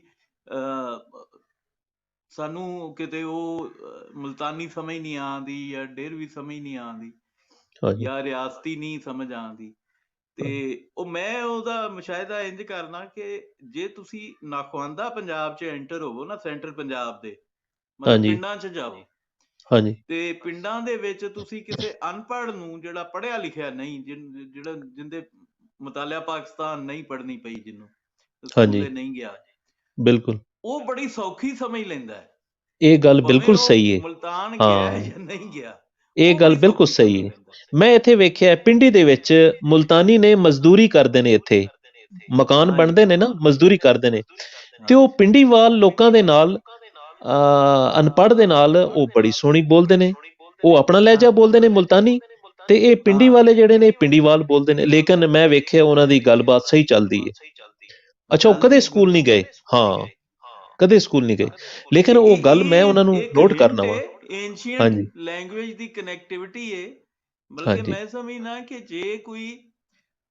ਸਾਨੂੰ ਕਿਤੇ ਉਹ ਮੁਲਤਾਨੀ ਸਮਝ ਨਹੀਂ ਆਉਂਦੀ, ਜਾਂ ਡੇਰਵੀ ਸਮਝ ਨਹੀਂ ਆਉਂਦੀ, ਜਾਂ ਰਿਆਸਤੀ ਨਹੀਂ ਸਮਝ ਆਉਂਦੀ। ਤੇ ਉਹ ਮੈਂ ਉਹਦਾ ਮੁਸ਼ਾਹਿਦਾ ਇੰਝ ਕਰਨਾ ਕਿ ਜੇ ਤੁਸੀਂ ਨਾਖਵਾਂਦਾ ਪੰਜਾਬ 'ਚ ਐਂਟਰ ਹੋਵੋ ਨਾ, ਸੈਂਟਰਲ ਪੰਜਾਬ ਦੇ ਮਤਲਬ ਪਿੰਡਾਂ 'ਚ ਜਾਓ, ਹਾਂਜੀ, ਤੇ ਪਿੰਡਾਂ ਦੇ ਵਿੱਚ ਤੁਸੀਂ ਕਿਸੇ ਅਨਪੜ੍ਹ ਨੂੰ, ਜਿਹੜਾ ਪੜ੍ਹਿਆ ਲਿਖਿਆ ਨਹੀਂ, ਜਿਹੜਾ ਜਿੰਦੇ ਮਤਾਲਿਆ ਪਾਕਿਸਤਾਨ ਨਹੀਂ ਪੜ੍ਹਨੀ ਪਈ, ਜਿਹਨੂੰ ਹਾਂਜੀ, ਸਕੂਲੇ ਨਹੀਂ ਗਿਆ, ਬਿਲਕੁਲ। ਉਹ ਬੜੀ ਸੌਖੀ ਸਮਝ ਲੈਂਦਾ ਹੈ, ਇਹ ਗੱਲ ਭਾਵੇਂ ਬਿਲਕੁਲ ਉਹ ਸਹੀ ਹੈ। ਮੁਲਤਾਨ ਗਿਆ ਹਾਂ, ਜਾਂ ਨਹੀਂ ਗਿਆ, ਇਹ ਉਹ ਗੱਲ ਬੜੀ ਬਿਲਕੁਲ ਸੌਖੀ ਸਹੀ ਸਮਝ ਹੈ। ਲੈਂਦਾ। ਮੈਂ ਇੱਥੇ ਵੇਖਿਆ ਪਿੰਡੀ ਦੇ ਵਿੱਚ ਮੁਲਤਾਨੀ ਨੇ ਮਜ਼ਦੂਰੀ ਕਰਦੇ ਨੇ, ਇੱਥੇ ਮਕਾਨ ਹਾਂਜੀ, ਬਣਦੇ ਨੇ ਨਾ, ਮਜ਼ਦੂਰੀ ਕਰਦੇ ਨੇ, ਤੇ ਹਾਂ, ਉਹ ਪਿੰਡੀਵਾਲ ਲੋਕਾਂ ਦੇ ਨਾਲ, ਅਨਪੜ੍ਹ ਦੇ ਨਾਲ ਉਹ ਬੜੀ ਸੋਹਣੀ ਬੋਲਦੇ ਨੇ। ਉਹ ਆਪਣਾ ਲਹਿਜਾ ਬੋਲਦੇ ਨੇ ਮੁਲਤਾਨੀ, ਤੇ ਇਹ ਪਿੰਡੀ ਹਾਂ, ਵਾਲੇ ਜਿਹੜੇ ਨੇ ਪਿੰਡੀਵਾਲ ਬੋਲਦੇ ਨੇ, ਲੇਕਿਨ ਮੈਂ ਵੇਖਿਆ ਉਹਨਾਂ ਦੀ ਗੱਲਬਾਤ ਸਹੀ ਚੱਲਦੀ ਹੈ। ਅੱਛਾ, ਉਹ ਕਦੇ ਚੱਲਦੀ ਸਕੂਲ ਨਹੀਂ ਬਿਲਕੁਲ ਗਏ। ਸਹੀ। ਹਾਂ, ਕਦੇ ਸਕੂਲ ਨਹੀਂ ਗਏ, ਲੇਕਿਨ ਉਹ ਗੱਲ ਮੈਂ ਉਹਨਾਂ ਨੂੰ ਇਹ ਇੱਕ ਨੋਟ ਹਿੰਟ ਕਰਨਾ ਹੈ, ਵਾ। ਏਂਸ਼ੀਅੰਟ ਹਾਂਜੀ, ਲੈਂਗੁਏਜ ਦੀ ਕਨੈਕਟੀਵਿਟੀ ਹੈ। ਬਲਕਿ ਹਾਂਜੀ, ਮੈਂ ਸਮਝਦਾ ਕਿ ਜੇ ਕੋਈ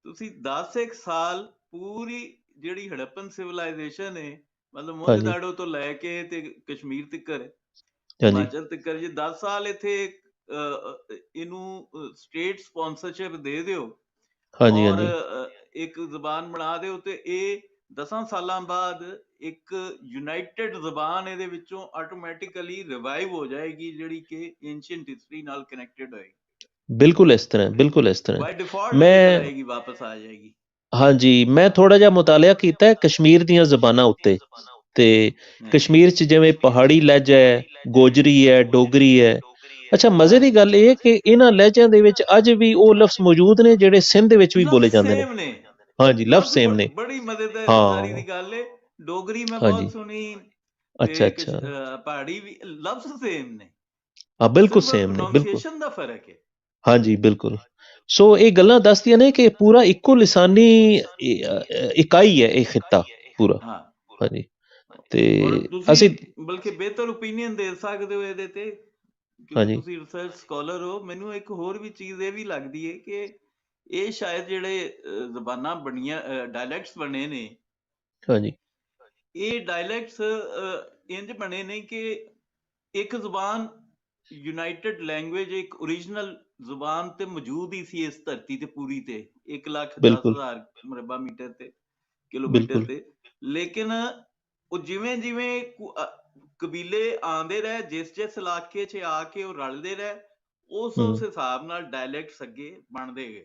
ਤੁਸੀਂ 10 ਸਾਲ ਪੂਰੀ ਜਿਹੜੀ ਹੜੱਪਨ ਸਿਵਲਾਈਜੇਸ਼ਨ ਹੈ, ਮਤਲਬ ਹਾਂਜੀ, ਮੋਹਨਜਦਾੜੋ ਤੋਂ ਲੈ ਕੇ ਤੇ ਕਸ਼ਮੀਰ ਤਿੱਕਰ, ਹਾਂਜੀ, ਹਿਮਾਚਲ ਤਿੱਕਰ, ਜੇ 10 ਸਾਲ ਇੱਥੇ ਇਹਨੂੰ ਸਟੇਟ ਸਪਾਂਸਰਸ਼ਿਪ ਦੇ ਦਿਓ ਹਾਂਜੀ, ਔਰ ਹਾਂਜੀ, ਇੱਕ ਜ਼ਬਾਨ ਬਣਾ ਦਿਓ, ਤੇ ਇਹ 10 ਸਾਲਾਂ ਬਾਅਦ ਇੱਕ ਯੂਨਾਈਟਿਡ ਜ਼ਬਾਨ ਇਹਦੇ ਵਿੱਚੋਂ ਆਟੋਮੈਟਿਕਲੀ ਰਿਵਾਈਵ ਹੋ ਜਾਏਗੀ, ਜਿਹੜੀ ਕਿ ਏਂਸ਼ੀਅੰਟ ਹਿਸਟਰੀ ਨਾਲ ਕਨੈਕਟਡ ਹੋਏਗੀ, ਬਿਲਕੁਲ ਇਸ ਤਰ੍ਹਾਂ, ਬਿਲਕੁਲ ਇਸ ਤਰ੍ਹਾਂ। ਬਾਈ ਡਿਫਾਲਟ ਨਿਕਲ ਮੈਂ ਆਏਗੀ, ਵਾਪਸ ਆ ਜਾਏਗੀ। ਹਾਂਜੀ, ਮੈਂ ਥੋੜ੍ਹਾ ਜਿਹਾ ਮੁਤਾਲਿਆ ਕੀਤਾ ਹੈ ਕਸ਼ਮੀਰ ਦੀਆਂ ਜ਼ਬਾਨਾਂ ਉੱਤੇ, ਤੇ ਕਸ਼ਮੀਰ 'ਚ ਜਿਵੇਂ ਪਹਾੜੀ ਲਹਿਜਾ ਹੈ, ਗੋਜਰੀ ਹੈ, ਡੋਗਰੀ ਹੈ। ਅੱਛਾ, ਮਜ਼ੇ ਦੀ ਗੱਲ ਇਹ ਹੈ ਕਿ ਇਹਨਾਂ ਲਹਿਜਿਆਂ ਦੇ ਵਿੱਚ ਅੱਜ ਵੀ ਉਹ ਲਫ਼ਜ਼ ਮੌਜੂਦ ਨੇ ਜਿਹੜੇ ਸਿੰਧ ਦੇ ਵਿੱਚ ਵੀ ਬੋਲੇ ਲਫ਼ਜ਼ ਜਾਂਦੇ ਨੇ। ਸੇਮ ਨੇ, ਹਾਂਜੀ, ਲਫ਼ਜ਼ ਲਫ਼ਜ਼ ਸੇਮ ਨੇ। ਬੜੀ ਮਜ਼ੇਦਾਰੀ ਹਾਂ, ਦੀ ਗੱਲ ਹੈ। ਡੋਗਰੀ ਮੈਂ ਬਹੁਤ ਹਾਂਜੀ, ਸੁਣੀ, ਅੱਛਾ, ਤੇ ਅੱਛਾ। ਪਹਾੜੀ ਵੀ, ਲਫ਼ਜ਼ ਸੇਮ ਨੇ, ਹਾਂ, ਬਿਲਕੁਲ ਸਿਰਫ ਸੇਮ ਨੇ, ਬਿਲਕੁਲ। ਪ੍ਰੋਨਾਂਸੀਏਸ਼ਨ ਦਾ ਫਰਕ ਹੈ। ਹਾਂਜੀ, ਬਿਲਕੁਲ। ਸੋ ਇਹ ਗੱਲਾਂ ਦੱਸਦੀਆਂ ਨੇ ਕਿ ਪੂਰਾ ਇੱਕੋ ਲਿਸਾਨੀ ਇਕਾਈ ਹੈ ਇਹ ਖਿੱਤਾ ਪੂਰਾ। ਹਾਂ, ਹਾਂਜੀ, ਤੇ ਔਰ ਤੁਸੀਂ ਅਸੀਂ, ਬਲਕਿ ਬਿਹਤਰ ਓਪੀਨੀਅਨ ਦੇ ਸਕਦੇ ਹੋ ਇਹਦੇ ਤੇ, ਕਿਉਂਕਿ ਹਾਂਜੀ, ਤੁਸੀਂ ਰਿਸਰਚ ਸਕਾਲਰ ਹੋ। ਮੈਨੂੰ ਇੱਕ ਹੋਰ ਵੀ ਚੀਜ਼ ਇਹ ਵੀ ਲੱਗਦੀ ਹੈ ਕਿ ਇਹ ਸ਼ਾਇਦ ਜਿਹੜੇ ਜ਼ਬਾਨਾਂ ਬਣੀਆਂ, ਡਾਇਲੈਕਟਸ ਬਣੇ ਨੇ, ਹਾਂਜੀ, ਇਹ ਡਾਇਲੈਕਟਸ ਇੰਜ ਬਣੇ ਨੇ ਕਿ ਇੱਕ ਜ਼ੁਬਾਨ ਯੂਨਾਈਟਿਡ ਲੈਂਗੁਏਜ, ਇੱਕ ਓਰੀਜਨਲ ਜ਼ੁਬਾਨ ਤੇ ਮੌਜੂਦ ਹੀ ਸੀ ਇਸ ਧਰਤੀ ਤੇ ਪੂਰੀ ਤੇ 1,10,000 ਬਿਲਕੁਲ, ਮੁਰੱਬਾ ਮੀਟਰ ਤੇ, ਕਿਲੋਮੀਟਰ ਬਿਲਕੁਲ। ਤੇ। ਲੇਕਿਨ ਉਹ ਜਿਵੇਂ ਜਿਵੇਂ ਕਬੀਲੇ ਆਉਂਦੇ ਰਹੇ, ਜਿਸ ਇਲਾਕੇ 'ਚ ਆ ਕੇ ਉਹ ਰਲਦੇ ਰਹੇ, ਉਸ ਹਿਸਾਬ ਨਾਲ ਡਾਇਲੈਕਟਸ ਅੱਗੇ ਬਣਦੇ ਗਏ।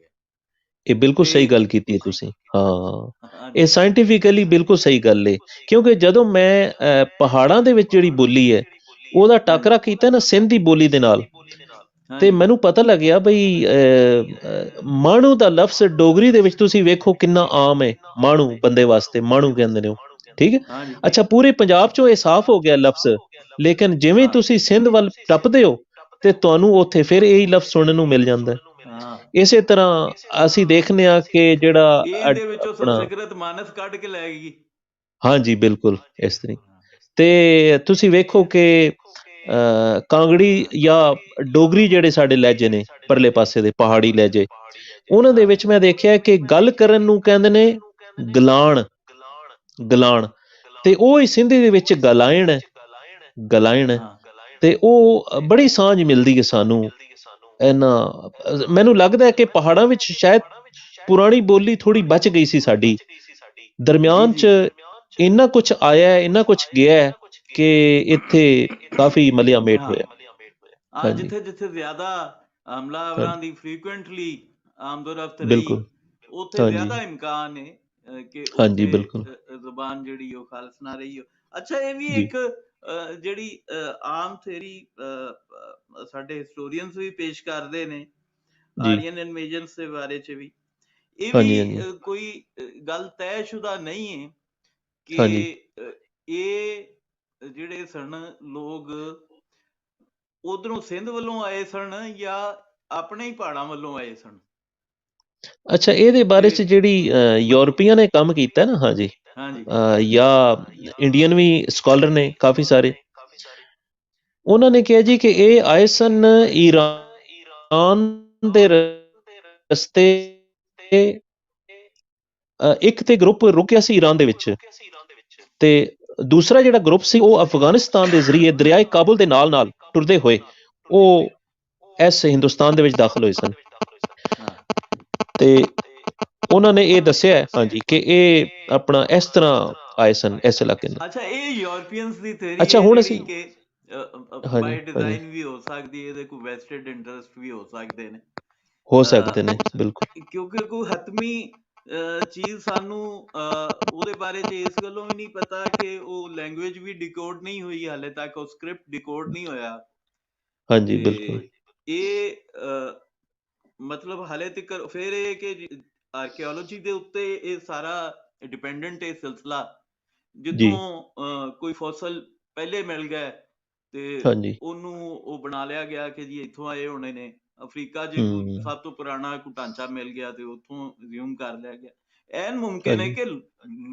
ਇਹ ਬਿਲਕੁਲ ਤੇ ਸਹੀ ਗੱਲ ਕੀਤੀ ਹੈ ਤੁਸੀਂ। ਹਾਂ, ਇਹ ਹਾਂਜੀ, ਸਾਇੰਟੀਫਿਕਲੀ ਬਿਲਕੁਲ ਸਹੀ ਗੱਲ ਹੈ, ਕਿਉਂਕਿ ਜਦੋਂ ਮੈਂ ਪਹਾੜਾਂ ਦੇ ਵਿੱਚ ਜਿਹੜੀ ਬੋਲੀ ਹੈ, ਉਹਦਾ ਹਾਂਜੀ, ਟਾਕਰਾ ਕੀਤਾ ਨਾ ਸਿੰਧ ਦੀ ਬੋਲੀ ਦੇ ਨਾਲ, ਤੇ ਹਾਂਜੀ, ਮੈਨੂੰ ਪਤਾ ਲੱਗਿਆ ਬਈ ਮਾਣੂ ਦਾ ਲਫ਼ਜ਼ ਡੋਗਰੀ ਦੇ ਵਿੱਚ ਤੁਸੀਂ ਵੇਖੋ ਕਿੰਨਾ ਆਮ ਹੈ। ਮਾਣੂ ਬੰਦੇ ਵਾਸਤੇ ਮਾਣੂ ਕਹਿੰਦੇ ਨੇ ਉਹ, ਠੀਕ ਹੈ। ਹਾਂਜੀ, ਅੱਛਾ, ਪੂਰੇ ਪੰਜਾਬ 'ਚੋਂ ਇਹ ਸਾਫ਼ ਹੋ ਗਿਆ ਲਫ਼ਜ਼, ਲੇਕਿਨ ਜਿਵੇਂ ਤੁਸੀਂ ਸਿੰਧ ਵੱਲ ਟੱਪਦੇ ਹੋ ਤੇ ਤੁਹਾਨੂੰ ਉੱਥੇ ਫਿਰ ਇਹੀ ਲਫ਼ਜ਼ ਸੁਣਨ ਨੂੰ ਮਿਲ ਜਾਂਦਾ ਹੈ। ਹਾਂ, ਇਸੇ ਤਰ੍ਹਾਂ ਅਸੀਂ ਦੇਖਦੇ ਹਾਂ ਕਿ ਜਿਹੜਾ ਇਹ ਇਹਦੇ ਵਿੱਚੋਂ ਆਪਣਾ, ਸੰਸਕ੍ਰਿਤ ਮਾਨਸ ਕੱਢ ਕੇ ਲੈ ਗਈ। ਹਾਂਜੀ, ਬਿਲਕੁਲ ਇਸ ਤਰ੍ਹਾਂ। ਤੇ ਤੁਸੀਂ ਵੇਖੋ ਕਿ ਕਾਂਗੜੀ ਜਾਂ ਡੋਗਰੀ ਜਿਹੜੇ ਸਾਡੇ ਲਹਿਜੇ ਨੇ, ਪਰਲੇ ਪਾਸੇ ਦੇ ਪਹਾੜੀ ਲਹਿਜੇ, ਉਹਨਾਂ ਦੇ ਵਿੱਚ ਮੈਂ ਦੇਖਿਆ ਕਿ ਗੱਲ ਕਰਨ ਨੂੰ ਕਹਿੰਦੇ ਨੇ ਗਲਾਣ, ਗਲਾਣ, ਤੇ ਉਹ ਹੀ ਸਿੰਧੀ ਦੇ ਵਿੱਚ ਗਲਾਇਣ ਹੈ, ਗਲਾਇਣ ਹੈ। ਹਾਂ, ਤੇ ਉਹ ਬੜੀ ਸਾਂਝ ਮਿਲਦੀ ਹੈ ਸਾਨੂੰ ਇਹਨਾਂ। ਮੈਨੂੰ ਲੱਗਦਾ ਹੈ ਕਿ ਪਹਾੜਾਂ ਵਿੱਚ ਸ਼ਾਇਦ ਪੁਰਾਣੀ ਬੋਲੀ ਥੋੜ੍ਹੀ ਬਚ ਗਈ ਸੀ ਸਾਡੀ, ਜੀ ਦਰਮਿਆਨ 'ਚ ਜੀ। ਇੰਨਾ ਕੁਛ ਆਇਆ ਹੈ, ਇੰਨਾ ਕੁਛ ਗਿਆ ਹੈ ਕਿ ਇੱਥੇ ਕਾਫੀ ਮਲਿਆ ਮੇਟ ਹਾਂ, ਹੋਇਆ। ਆ ਹਾਂਜੀ, ਜਿੱਥੇ ਜਿੱਥੇ ਜ਼ਿਆਦਾ ਹਮਲਾਵਰਾਂ ਹਾਂਜੀ, ਦੀ ਫ੍ਰੀਕੁਐਂਟਲੀ ਆਮਦੋਰਫਤ ਰਹੀ, ਬਿਲਕੁਲ, ਉੱਥੇ ਹਾਂਜੀ, ਜ਼ਿਆਦਾ ਇਮਕਾਨ ਹੈ ਕਿ ਹਾਂਜੀ, ਉੱਥੇ ਬਿਲਕੁਲ, ਜ਼ੁਬਾਨ ਜਿਹੜੀ ਉਹ ਖਾਲਸ ਨਾ ਰਹੀ ਹੋ। ਅੱਛਾ, ਇਹ ਵੀ ਜੀ, ਇੱਕ ਜਿਹੜੀ ਆਮ ਥਿਊਰੀ ਸਾਡੇ ਹਿਸਟੋਰੀਅਨਸ ਵੀ ਪੇਸ਼ ਕਰਦੇ ਨੇ, ਜੀ, ਆਰੀਅਨ ਇਨਵੇਜਨਸ ਦੇ ਬਾਰੇ 'ਚ ਵੀ, ਇਹ ਹਾਂਜੀ, ਵੀ ਹਾਂਜੀ, ਕੋਈ ਗੱਲ ਤੈਅਸ਼ੁਦਾ ਨਹੀਂ ਹੈ ਹਾਂਜੀ। ਕਿ ਇਹ ਜਿਹੜੇ ਸਨ ਲੋਕ ਉਧਰੋਂ ਸਿੰਧ ਵੱਲੋਂ ਆਏ ਸਨ ਜਾਂ ਆਪਣੇ ਹੀ ਪਹਾੜਾਂ ਵੱਲੋਂ ਆਏ ਸਨ। ਅੱਛਾ, ਇਹਦੇ ਬਾਰੇ 'ਚ ਤੇ ਜਿਹੜੀ ਯੂਰਪੀਆਂ ਨੇ ਕੰਮ ਕੀਤਾ ਨਾ, ਹਾਂਜੀ, ਹਾਂਜੀ, ਜਾਂ ਇੰਡੀਅਨ ਵੀ ਸਕਾਲਰ ਨੇ ਕਾਫੀ ਸਾਰੇ, ਉਹਨਾਂ ਨੇ ਕਿਹਾ ਜੀ ਕਿ ਇਹ ਆਏ ਸਨ ਈਰਾਨ ਦੇ ਰਸਤੇ। ਇੱਕ ਤੇ ਗਰੁੱਪ ਰੁਕਿਆ ਸੀ ਈਰਾਨ ਦੇ ਵਿੱਚ, ਤੇ ਦੂਸਰਾ ਜਿਹੜਾ ਗਰੁੱਪ ਸੀ ਉਹ ਅਫਗਾਨਿਸਤਾਨ ਦੇ ਜ਼ਰੀਏ ਦਰਿਆਏ ਕਾਬੁਲ ਦੇ ਨਾਲ ਨਾਲ ਟੁਰਦੇ ਹੋਏ ਉਹ ਇਸ ਹਿੰਦੁਸਤਾਨ ਦੇ ਵਿੱਚ ਦਾਖਲ ਹੋਏ ਸਨ। ਹਾਂ, ਤੇ ਉਹਨਾਂ ਨੇ ਇਹ ਦੱਸਿਆ, ਹਾਂਜੀ, ਕਿ ਇਹ ਆਪਣਾ ਇਸ ਤਰ੍ਹਾਂ ਆਏ ਸਨ ਇਸ ਇਲਾਕੇ ਨੂੰ। ਅੱਛਾ, ਇਹ ਯੂਰਪੀਅਨਸ ਦੀ ਥਿਊਰੀ ਅੱਛਾ, ਹੈ ਹੁਣ ਜਿਹੜੀ ਅਸੀਂ, ਕਿ ਹਾਂਜੀ ਬਾਈ ਹਾਂਜੀ ਡਿਜ਼ਾਈਨ ਵੀ ਹੋ ਸਕਦੀ ਹੈ, ਇਹਦੇ ਕੋਈ ਵੈਸਟਡ ਇੰਟਰਸਟ ਵੀ ਹੋ ਸਕਦੇ ਨੇ, ਹੋ ਸਕਦੇ ਨੇ ਬਿਲਕੁਲ। ਕਿਉਂਕਿ ਕੋਈ ਹਤਮੀ ਚੀਜ਼ ਸਾਨੂੰ ਉਹਦੇ ਬਾਰੇ 'ਚ ਇਸ ਗੱਲੋਂ ਵੀ ਨਹੀਂ ਪਤਾ ਕਿ ਉਹ ਲੈਂਗੁਏਜ ਵੀ ਡਿਕੋਡ ਨਹੀਂ ਹੋਈ ਹਾਲੇ ਤੱਕ, ਉਹ ਸਕ੍ਰਿਪਟ ਡਿਕੋਡ ਨਹੀਂ ਹੋਇਆ। ਹਾਂਜੀ ਬਿਲਕੁਲ। ਤੇ ਇਹ ਮਤਲਬ ਹਾਲੇ ਤੱਕ ਫਿਰ ਇਹ ਕਿ ਆਰਕਿਓਲੋਜੀ ਦੇ ਉੱਤੇ ਇਹ ਸਾਰਾ ਡਿਪੈਂਡੈਂਟ ਇਹ ਸਿਲਸਿਲਾ, ਜੀ ਜਿੱਥੋਂ ਕੋਈ ਫੋਸਲ ਪਹਿਲੇ ਮਿਲ ਗਿਆ ਤੇ ਹਾਂਜੀ। ਉਹਨੂੰ ਉਹ ਬਣਾ ਲਿਆ ਗਿਆ ਕਿ ਜੀ ਇੱਥੋਂ ਆਏ ਹੋਣੇ ਨੇ। ਅਫਰੀਕਾ 'ਚ ਕੋਈ ਹੂੰ ਸਭ ਤੋਂ ਪੁਰਾਣਾ ਕੋਈ ਢਾਂਚਾ ਮਿਲ ਗਿਆ ਤੇ ਉੱਥੋਂ ਰਿਜ਼ਿਊਮ ਕਰ ਲਿਆ ਗਿਆ। ਐਨ ਮੁਮਕਿਨ ਹੈ ਹਾਂਜੀ ਕਿ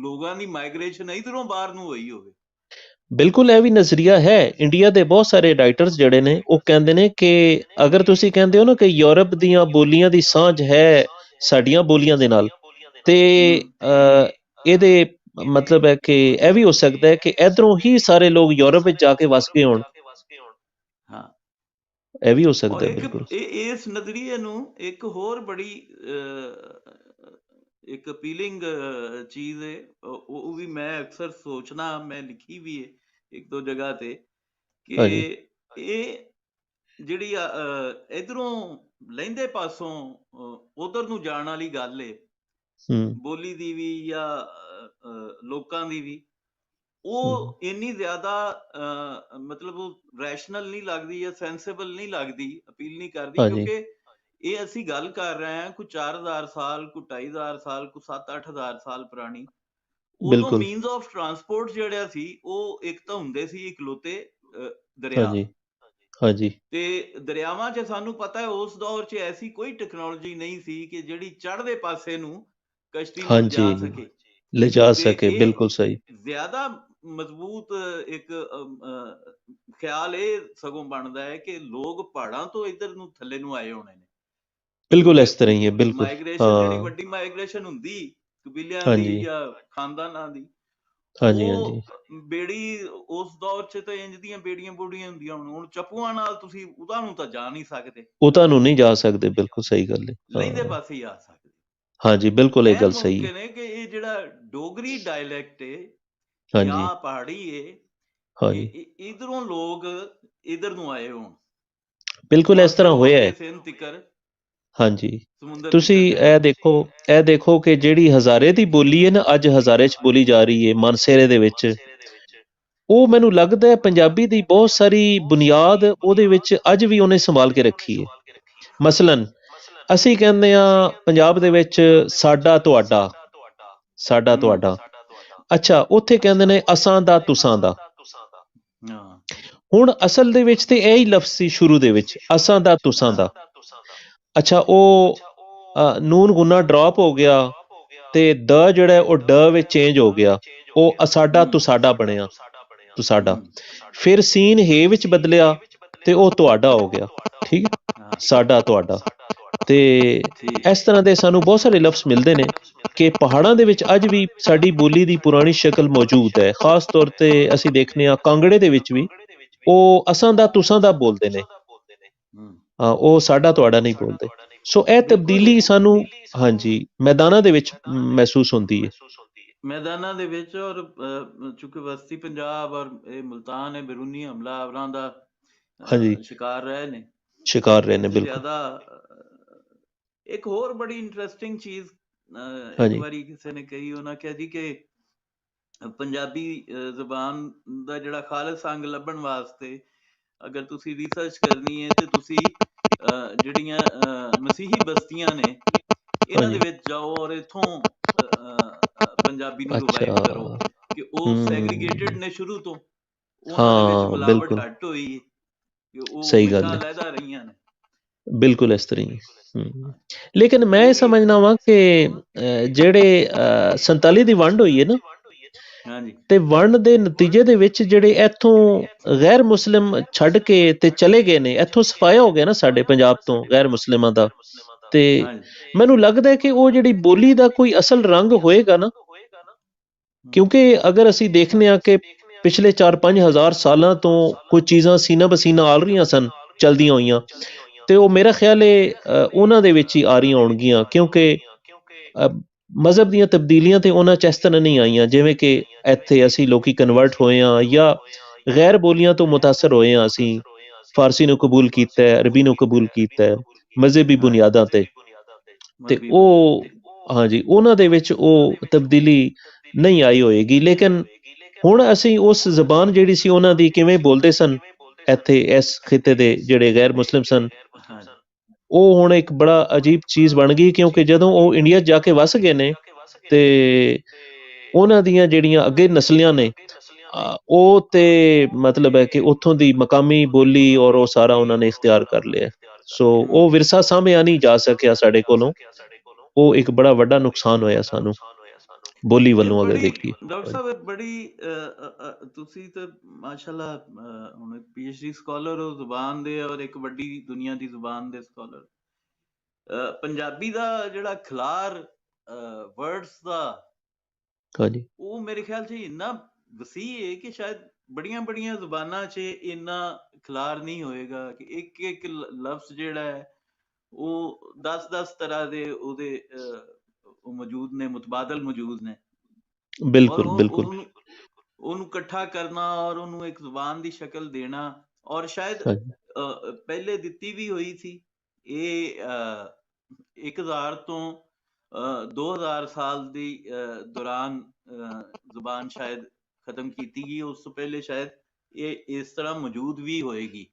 ਲੋਕਾਂ ਦੀ ਮਾਈਗ੍ਰੇਸ਼ਨ ਇਧਰੋਂ ਬਾਹਰ ਨੂੰ ਹੋਈ ਹੋਵੇ। ਬਿਲਕੁਲ, ਇਹ ਵੀ ਨਜ਼ਰੀਆ ਹੈ। ਇੰਡੀਆ ਦੇ ਬਹੁਤ ਸਾਰੇ ਰਾਈਟਰਸ ਜਿਹੜੇ ਨੇ ਉਹ ਕਹਿੰਦੇ ਨੇ ਕਿ ਅਗਰ ਤੁਸੀਂ ਕਹਿੰਦੇ ਹੋ ਨਾ ਕਿ ਯੂਰਪ ਦੀਆਂ ਬੋਲੀਆਂ ਦੀ ਸਾਂਝ ਹੈ ਸਾਡੀਆਂ ਬੋਲੀਆਂ ਦੇ ਨਾਲ, ਤੇ ਇਹਦੇ ਮਤਲਬ ਹੈ ਕਿ ਇਹ ਵੀ ਹੋ ਸਕਦਾ ਹੈ ਕਿ ਇਧਰੋਂ ਹੀ ਸਾਰੇ ਲੋਕ ਯੂਰਪ ਵਿੱਚ ਜਾ ਕੇ ਵਸ ਗਏ ਹੋਣ। ਹਾਂ, ਇਹ ਵੀ ਹੋ ਔਰ ਸਕਦਾ ਹੈ ਇੱਕ ਬਿਲਕੁਲ। ਇਸ ਨਜ਼ਰੀਏ ਨੂੰ ਇੱਕ ਹੋਰ ਬੜੀ ਇੱਕ ਅਪੀਲਿੰਗ ਚੀਜ਼ ਹੈ, ਉਹ ਵੀ ਮੈਂ ਅਕਸਰ ਸੋਚਣਾ, ਮੈਂ ਲਿਖੀ ਵੀ ਹੈ ਇੱਕ ਦੋ ਜਗ੍ਹਾ ਤੇ, ਕਿ ਹਾਂਜੀ ਇਹ ਜਿਹੜੀ ਇਧਰੋਂ ਲਹਿੰਦੇ ਪਾਸੋਂ ਉਧਰ ਨੂੰ ਜਾਣ ਵਾਲੀ ਗੱਲ ਏ, ਹੂੰ ਬੋਲੀ ਦੀ ਵੀ ਜਾਂ ਲੋਕਾਂ ਦੀ ਵੀ, ਹੂੰ ਉਹ ਇੰਨੀ ਜ਼ਿਆਦਾ ਮਤਲਬ ਉਹ ਰੈਸ਼ਨਲ ਨਹੀਂ ਲੱਗਦੀ ਜਾਂ ਸੈਂਸੇਬਲ ਨਹੀਂ ਲੱਗਦੀ, ਅਪੀਲ ਨਹੀਂ ਕਰਦੀ, ਹਾਂਜੀ ਕਿਉਂਕਿ ਇਹ ਅਸੀਂ ਗੱਲ ਕਰ ਰਹੇ ਹਾਂ ਕੋਈ 4000 ਸਾਲ, ਕੋਈ 2500 ਸਾਲ, ਕੋਈ 7-8000 ਸਾਲ ਪੁਰਾਣੀ। ਉਦੋਂ ਬਿਲਕੁਲ। ਮੀਨਸ ਆਫ ਟਰਾਂਸਪੋਰਟ ਜਿਹੜਾ ਸੀ ਉਹ ਇੱਕ ਤਾਂ ਹੁੰਦੇ ਸੀ ਇਕਲੌਤੇ ਦਰਿਆ, ਹਾਂਜੀ ਹਾਂਜੀ ਤੇ ਦਰਿਆਵਾਂ 'ਚ ਸਾਨੂੰ ਪਤਾ ਹੈ ਉਸ ਦੌਰ 'ਚ ਐਸੀ ਕੋਈ ਟੈਕਨੋਲੋਜੀ ਨਹੀਂ ਸੀ ਕਿ ਜਿਹੜੀ ਚੜ੍ਹਦੇ ਪਾਸੇ ਨੂੰ ਕਸ਼ਤੀ ਨੂੰ ਲਿਜਾ ਹਾਂਜੀ ਸਕੇ। ਲਿਜਾ ਤੇ ਸਕੇ, ਇਹ ਬਿਲਕੁਲ ਸਹੀ। ਜ਼ਿਆਦਾ ਮਜ਼ਬੂਤ ਇੱਕ ਖਿਆਲ ਇਹ ਸਗੋਂ ਬਣਦਾ ਹੈ ਕਿ ਲੋਕ ਪਹਾੜਾਂ ਤੋਂ ਇੱਧਰ ਨੂੰ ਥੱਲੇ ਨੂੰ ਆਏ ਹੋਣੇ ਨੇ, ਬਿਲਕੁਲ ਕਿਉਂਕਿ ਇਸ ਤਰ੍ਹਾਂ ਹੀ ਹੈ, ਬਿਲਕੁਲ। ਮਾਈਗ੍ਰੇਸ਼ਨ ਜਿਹੜੀ ਹਾਂ ਵੱਡੀ ਮਾਈਗ੍ਰੇਸ਼ਨ ਹੁੰਦੀ ਕਬੀਲਿਆਂ ਦੀ ਹਾਂਜੀ ਜਾਂ ਖਾਨਦਾਨਾਂ ਦੀ, ਹਾਂਜੀ ਹਾਂਜੀ ਉਹ ਬੇੜੀ ਉਸ ਦੌਰ 'ਚ ਤਾਂ ਇੰਜ ਦੀਆਂ ਬੇੜੀਆਂ ਬੂੜੀਆਂ ਹੁੰਦੀਆਂ। ਹੁਣ ਚਪੂਆਂ ਨਾਲ ਤੁਸੀਂ ਉਹਦਾ ਨੂੰ ਤਾਂ ਜਾ ਨਹੀਂ ਸਕਦੇ, ਉਹ ਤੁਹਾਨੂੰ ਨਹੀਂ ਜਾ ਸਕਦੇ, ਬਿਲਕੁਲ ਸਹੀ ਗੱਲ ਹੈ। ਲਹਿੰਦੇ ਹਾਂ ਪਾਸੇ ਹੀ ਆ ਸਕਦੇ। ਹਾਂਜੀ ਬਿਲਕੁਲ ਇਹ ਐਨ ਗੱਲ ਸਹੀ ਹੈ। ਮੁਮਕਿਨ ਹੈ ਕਿ ਇਹ ਜਿਹੜਾ ਡੋਗਰੀ ਡਾਇਲੈਕਟ ਹੈ ਹਾਂਜੀ ਜਾਂ ਪਹਾੜੀ ਹੈ, ਹਾਂਜੀ ਇਧਰੋਂ ਲੋਕ ਇਧਰ ਨੂੰ ਆਏ ਹੋਣ, ਬਿਲਕੁਲ ਇਸ ਹਿਮਾਚਲ ਤਰ੍ਹਾਂ ਹੋ ਹੋਇਆ ਹੈ। ਕੇ ਸਿੰਧ ਤਿੱਕਰ, ਹਾਂਜੀ ਸਮੁੰਦਰ ਤੁਸੀਂ ਤਿੱਕਰ ਇਹ ਜਾਣਾ। ਦੇਖੋ, ਇਹ ਦੇਖੋ ਕਿ ਜਿਹੜੀ ਹਜ਼ਾਰੇ ਦੀ ਬੋਲੀ ਹੈ ਨਾ, ਅੱਜ ਹਜ਼ਾਰੇ 'ਚ ਬੋਲੀ ਜਾ ਰਹੀ ਹੈ ਮਾਨਸੇਰੇ ਦੇ ਵਿੱਚ, ਉਹ ਮੈਨੂੰ ਲੱਗਦਾ ਹੈ ਪੰਜਾਬੀ ਦੀ ਬਹੁਤ ਸਾਰੀ ਬੁਨਿਆਦ ਉਹਦੇ ਵਿੱਚ ਅੱਜ ਵੀ ਉਹਨੇ ਸੰਭਾਲ ਕੇ ਰੱਖੀ ਹੈ। ਮਸਲਨ ਅਸੀਂ ਕਹਿੰਦੇ ਹਾਂ ਪੰਜਾਬ ਦੇ ਵਿੱਚ ਸਾਡਾ ਤੁਹਾਡਾ, ਸਾਡਾ ਤੁਹਾਡਾ, ਅੱਛਾ ਉੱਥੇ ਕਹਿੰਦੇ ਨੇ ਅਸਾਂ ਦਾ ਤੁਸਾਂ ਦਾ। ਹਾਂ ਹੁਣ ਅਸਲ ਦੇ ਵਿੱਚ ਤੇ ਇਹ ਹੀ ਲਫ਼ਜ਼ ਸੀ ਸ਼ੁਰੂ ਦੇ ਵਿੱਚ, ਅਸਾਂ ਦਾ ਤੁਸਾਂ ਦਾ। ਅੱਛਾ ਉਹ ਨੂਨ ਗੁਨਾ ਡ੍ਰੌਪ ਹੋ ਗਿਆ ਤੇ ਦ ਜਿਹੜਾ ਉਹ ਡ ਵਿੱਚ ਚੇਂਜ ਹੋ ਗਿਆ, ਉਹ ਅਸਾਡਾ ਤੁਸਾਡਾ ਬਣਿਆ, ਤੁਸਾਡਾ। ਫਿਰ ਸੀਨ ਹੇ ਵਿੱਚ ਬਦਲਿਆ ਤੇ ਉਹ ਤੁਹਾਡਾ ਹੋ ਗਿਆ, ਠੀਕ ਹੈ, ਸਾਡਾ ਤੁਹਾਡਾ। ਤੇ ਇਸ ਤਰ੍ਹਾਂ ਦੇ ਸਾਨੂੰ ਬਹੁਤ ਸਾਰੇ ਲਫ਼ਜ਼ ਮਿਲਦੇ ਨੇ ਕਿ ਪਹਾੜਾਂ ਦੇ ਵਿੱਚ ਅੱਜ ਵੀ ਸਾਡੀ ਬੋਲੀ ਦੀ ਪੁਰਾਣੀ ਸ਼ਕਲ ਮੌਜੂਦ ਹੈ। ਖਾਸ ਤੌਰ ਤੇ ਅਸੀਂ ਦੇਖਦੇ ਹਾਂ ਕਾਂਗੜੇ ਦੇ ਵਿੱਚ ਵੀ ਉਹ ਅਸਾਂ ਦਾ ਤੁਸਾਂ ਦਾ ਬੋਲਦੇ ਨੇ, ਉਹ ਸਾਡਾ ਤੁਹਾਡਾ ਨਹੀਂ ਬੋਲਦੇ। ਸੋ ਇਹ ਤਬਦੀਲੀ ਸਾਨੂੰ ਹਾਂਜੀ ਮੈਦਾਨਾਂ ਦੇ ਵਿੱਚ ਮਹਿਸੂਸ ਹੁੰਦੀ ਹੈ। ਮੈਦਾਨਾਂ ਦੇ ਵਿੱਚ, ਔਰ ਚੂੰਕਿ ਵਸਤੀ ਪੰਜਾਬ ਔਰ ਇਹ ਮੁਲਤਾਨ ਹੈ, ਬੈਰੂਨੀ ਹਮਲਾਵਰਾਂ ਦਾ ਹਾਂਜੀ ਸ਼ਿਕਾਰ ਰਹੇ ਨੇ, ਸ਼ਿਕਾਰ ਰਹੇ ਨੇ ਤੇ ਬਿਲਕੁਲ। ਜ਼ਿਆਦਾ ਇੱਕ ਹੋਰ ਬੜੀ ਇੰਟਰਸਟਿੰਗ ਚੀਜ਼ ਇੱਕ ਹਾਂਜੀ ਵਾਰੀ ਕਿਸੇ ਨੇ ਕਹੀ, ਉਹਨਾਂ ਕਿਹਾ ਜੀ ਕਿ ਪੰਜਾਬੀ ਜ਼ੁਬਾਨ ਦਾ ਜਿਹੜਾ ਖਾਲਿਸ ਅੰਗ ਲੱਭਣ ਵਾਸਤੇ ਅਗਰ ਤੁਸੀਂ ਰਿਸਰਚ ਕਰਨੀ ਹੈ ਤੇ ਤੁਸੀਂ ਜਿਹੜੀਆਂ ਮਸੀਹੀ ਬਸਤੀਆਂ ਨੇ ਇਹਨਾਂ ਦੇ ਹਾਂਜੀ ਵਿੱਚ ਜਾਓ ਔਰ ਇੱਥੋਂ ਪੰਜਾਬੀ ਨੂੰ ਰਿਵਾਈਵ ਅੱਛਾ ਕਰੋ, ਕਿ ਉਹ ਸੈਗਰੀਗੇਟਿਡ ਨੇ ਸ਼ੁਰੂ ਤੋਂ, ਉਹਨਾਂ ਦੇ ਵਿੱਚ ਹਾਂ ਮਿਲਾਵਟ ਬਿਲਕੁਲ ਘੱਟ ਹੋਈ ਹੈ, ਕਿ ਉਹ ਸਹੀ ਗੱਲ ਮਿੱਠਾਂ ਹੈ, ਲਹਿਦਾ ਰਹੀਆਂ ਨੇ। ਬਿਲਕੁਲ ਇਸ ਤਰ੍ਹਾਂ ਹੀ। ਹਾਂਜੀ, ਲੇਕਿਨ ਮੈਂ ਉਹ ਇਹ ਵੀ ਇੱਕ ਸਮਝਦਾ ਵਾਂ ਕਿ ਜਿਹੜੇ 47 ਦੀ ਵੰਡ ਹੋਈ ਹੈ ਨਾ, ਹਾਂਜੀ ਤੇ ਵੰਡ ਦੇ ਨਤੀਜੇ ਦੇ ਵਿੱਚ ਜਿਹੜੇ ਇੱਥੋਂ ਗੈਰ ਮੁਸਲਿਮ ਛੱਡ ਕੇ ਤੇ ਚਲੇ ਗਏ ਨੇ, ਇੱਥੋਂ ਸਫਾਇਆ ਹੋ ਗਿਆ ਨਾ ਸਾਡੇ ਪੰਜਾਬ ਤੋਂ ਗੈਰ ਮੁਸਲਿਮਾਂ ਦਾ। ਤੇ ਹਾਂਜੀ ਮੈਨੂੰ ਲੱਗਦਾ ਹੈ ਕਿ ਉਹ ਜਿਹੜੀ ਬੋਲੀ ਦਾ ਕੋਈ ਅਸਲ ਰੰਗ ਹੋਏਗਾ ਨਾ, ਕਿਉਂਕਿ ਅਗਰ ਅਸੀਂ ਦੇਖਦੇ ਹਾਂ ਕਿ ਪਿਛਲੇ 4-5 ਹਜ਼ਾਰ ਸਾਲਾਂ ਤੋਂ ਕੁਝ ਚੀਜ਼ਾਂ ਸੀਨਾ ਬਸੀਨਾ ਆ ਰਹੀਆਂ ਸਨ, ਚਲਦੀਆਂ ਹੋਈਆਂ, ਤੇ ਉਹ ਮੇਰਾ ਖਿਆਲ ਹੈ ਉਹਨਾਂ ਦੇ ਵਿੱਚ ਹੀ ਆ ਰਹੀਆਂ ਹੋਣਗੀਆਂ, ਕਿਉਂਕਿ ਮਜ਼ਹਬ ਦੀਆਂ ਤਬਦੀਲੀਆਂ ਤੇ ਉਹਨਾਂ 'ਚ ਇਸ ਤਰ੍ਹਾਂ ਨਹੀਂ ਆਈਆਂ ਜਿਵੇਂ ਕਿ ਇੱਥੇ ਅਸੀਂ ਲੋਕੀ ਕਨਵਰਟ ਹੋਏ ਹਾਂ, ਜਾਂ ਗੈਰ ਬੋਲੀਆਂ ਤੋਂ ਮੁਤਾਸਰ ਹੋਏ ਹਾਂ ਅਸੀਂ, ਫਾਰਸੀ ਨੂੰ ਕਬੂਲ ਕੀਤਾ ਹੈ, ਅਰਬੀ ਨੂੰ ਕਬੂਲ ਕੀਤਾ ਹੈ ਮਜ਼ਹਬੀ ਹਾਂਜੀ ਬੁਨਿਆਦਾਂ ਤੇ ਮਜ਼ਹਬੀ ਬੁਨਿਆਦਾਂ ਉਹ, ਤੇ। ਹਾਂਜੀ, ਉਹਨਾਂ ਦੇ ਵਿੱਚ ਉਹ ਤਬਦੀਲੀ ਨਹੀਂ ਆਈ ਹੋਏਗੀ। ਲੇਕਿਨ ਹੁਣ ਅਸੀਂ ਉਸ ਜ਼ਬਾਨ ਜਿਹੜੀ ਸੀ ਉਹਨਾਂ ਦੀ ਕਿਵੇਂ ਬੋਲਦੇ ਸਨ ਇੱਥੇ ਇਸ ਖਿੱਤੇ ਦੇ ਜਿਹੜੇ ਗੈਰ ਮੁਸਲਿਮ ਸਨ, ਹਾਂਜੀ ਉਹ ਹੁਣ ਇੱਕ ਬੜਾ ਅਜੀਬ ਚੀਜ਼ ਬਣ ਗਈ, ਕਿਉਂਕਿ ਜਦੋਂ ਉਹ ਇੰਡੀਆ ਜਾ ਕੇ ਵਸ ਗਏ ਨੇ ਤੇ ਉਹਨਾਂ ਦੀਆਂ ਜਿਹੜੀਆਂ ਅੱਗੇ ਨਸਲੀਆਂ ਨੇ, ਉਹ ਤੇ ਮਤਲਬ ਹੈ ਕਿ ਉੱਥੋਂ ਦੀ ਮਕਾਮੀ ਬੋਲੀ ਔਰ ਉਹ ਸਾਰਾ ਉਹਨਾਂ ਨੇ ਇਖਤਿਆਰ ਕਰ ਲਿਆ। ਸੋ ਉਹ ਵਿਰਸਾ ਸਾਂਭਿਆ ਨਹੀਂ ਜਾ ਸਕਿਆ ਸਾਡੇ ਕੋਲੋਂ, ਉਹ ਇੱਕ ਬੜਾ ਵੱਡਾ ਨੁਕਸਾਨ ਹੋਇਆ ਸਾਨੂੰ ਬੋਲੀ ਇਹ ਵੱਲੋਂ ਅਗਰ ਬੜੀ ਦੇਖੀਏ। ਡਾਕਟਰ ਸਾਹਿਬ ਇਹ ਬੜੀ ਤੁਸੀਂ ਤਾਂ ਮਾਸ਼ਾਅੱਲਾ ਹੁਣ PhD ਸਕਾਲਰ ਹੋ ਜ਼ੁਬਾਨ ਦੇ, ਔਰ ਇੱਕ ਵੱਡੀ ਦੁਨੀਆ ਦੀ ਜ਼ੁਬਾਨ ਦੇ ਸਕਾਲਰ। ਪੰਜਾਬੀ ਦਾ ਜਿਹੜਾ ਖਿਲਾਰ ਵਰਡਸ ਦਾ, ਹਾਂਜੀ ਉਹ ਮੇਰੇ ਖਿਆਲ 'ਚ ਇੰਨਾ ਵਸੀਹ ਹੈ ਕਿ ਸ਼ਾਇਦ ਬੜੀਆਂ ਬੜੀਆਂ ਜ਼ੁਬਾਨਾਂ 'ਚ ਇੰਨਾ ਖਿਲਾਰ ਨਹੀਂ ਹੋਏਗਾ ਕਿ ਇੱਕ ਇੱਕ ਲਫ਼ਜ਼ ਜਿਹੜਾ ਹੈ ਉਹ 10-10 ਤਰ੍ਹਾਂ ਦੇ ਉਹਦੇ ਉਹ ਮੌਜੂਦ ਨੇ, ਮੁਤਬਾਦਲ ਮੌਜੂਦ ਨੇ, ਔਰ ਬਿਲਕੁਲ ਬਿਲਕੁਲ। ਉਹਨੂੰ ਇਕੱਠਾ ਕਰਨਾ ਔਰ ਉਹਨੂੰ ਇੱਕ ਜ਼ੁਬਾਨ ਦੀ ਸ਼ਕਲ ਦੇਣਾ। ਔਰ ਸ਼ਾਇਦ ਹਾਂਜੀ ਪਹਿਲੇ ਦਿੱਤੀ ਵੀ ਹੋਈ ਸੀ ਇਹ 1000 ਤੋਂ 2000 ਸਾਲ ਦੀ ਦੌਰਾਨ ਜ਼ੁਬਾਨ ਸ਼ਾਇਦ ਖਤਮ ਕੀਤੀ ਗਈ। ਉਸ ਤੋਂ ਪਹਿਲੇ ਸ਼ਾਇਦ ਇਹ ਇਸ ਤਰ੍ਹਾਂ ਮੌਜੂਦ ਵੀ ਹੋਏਗੀ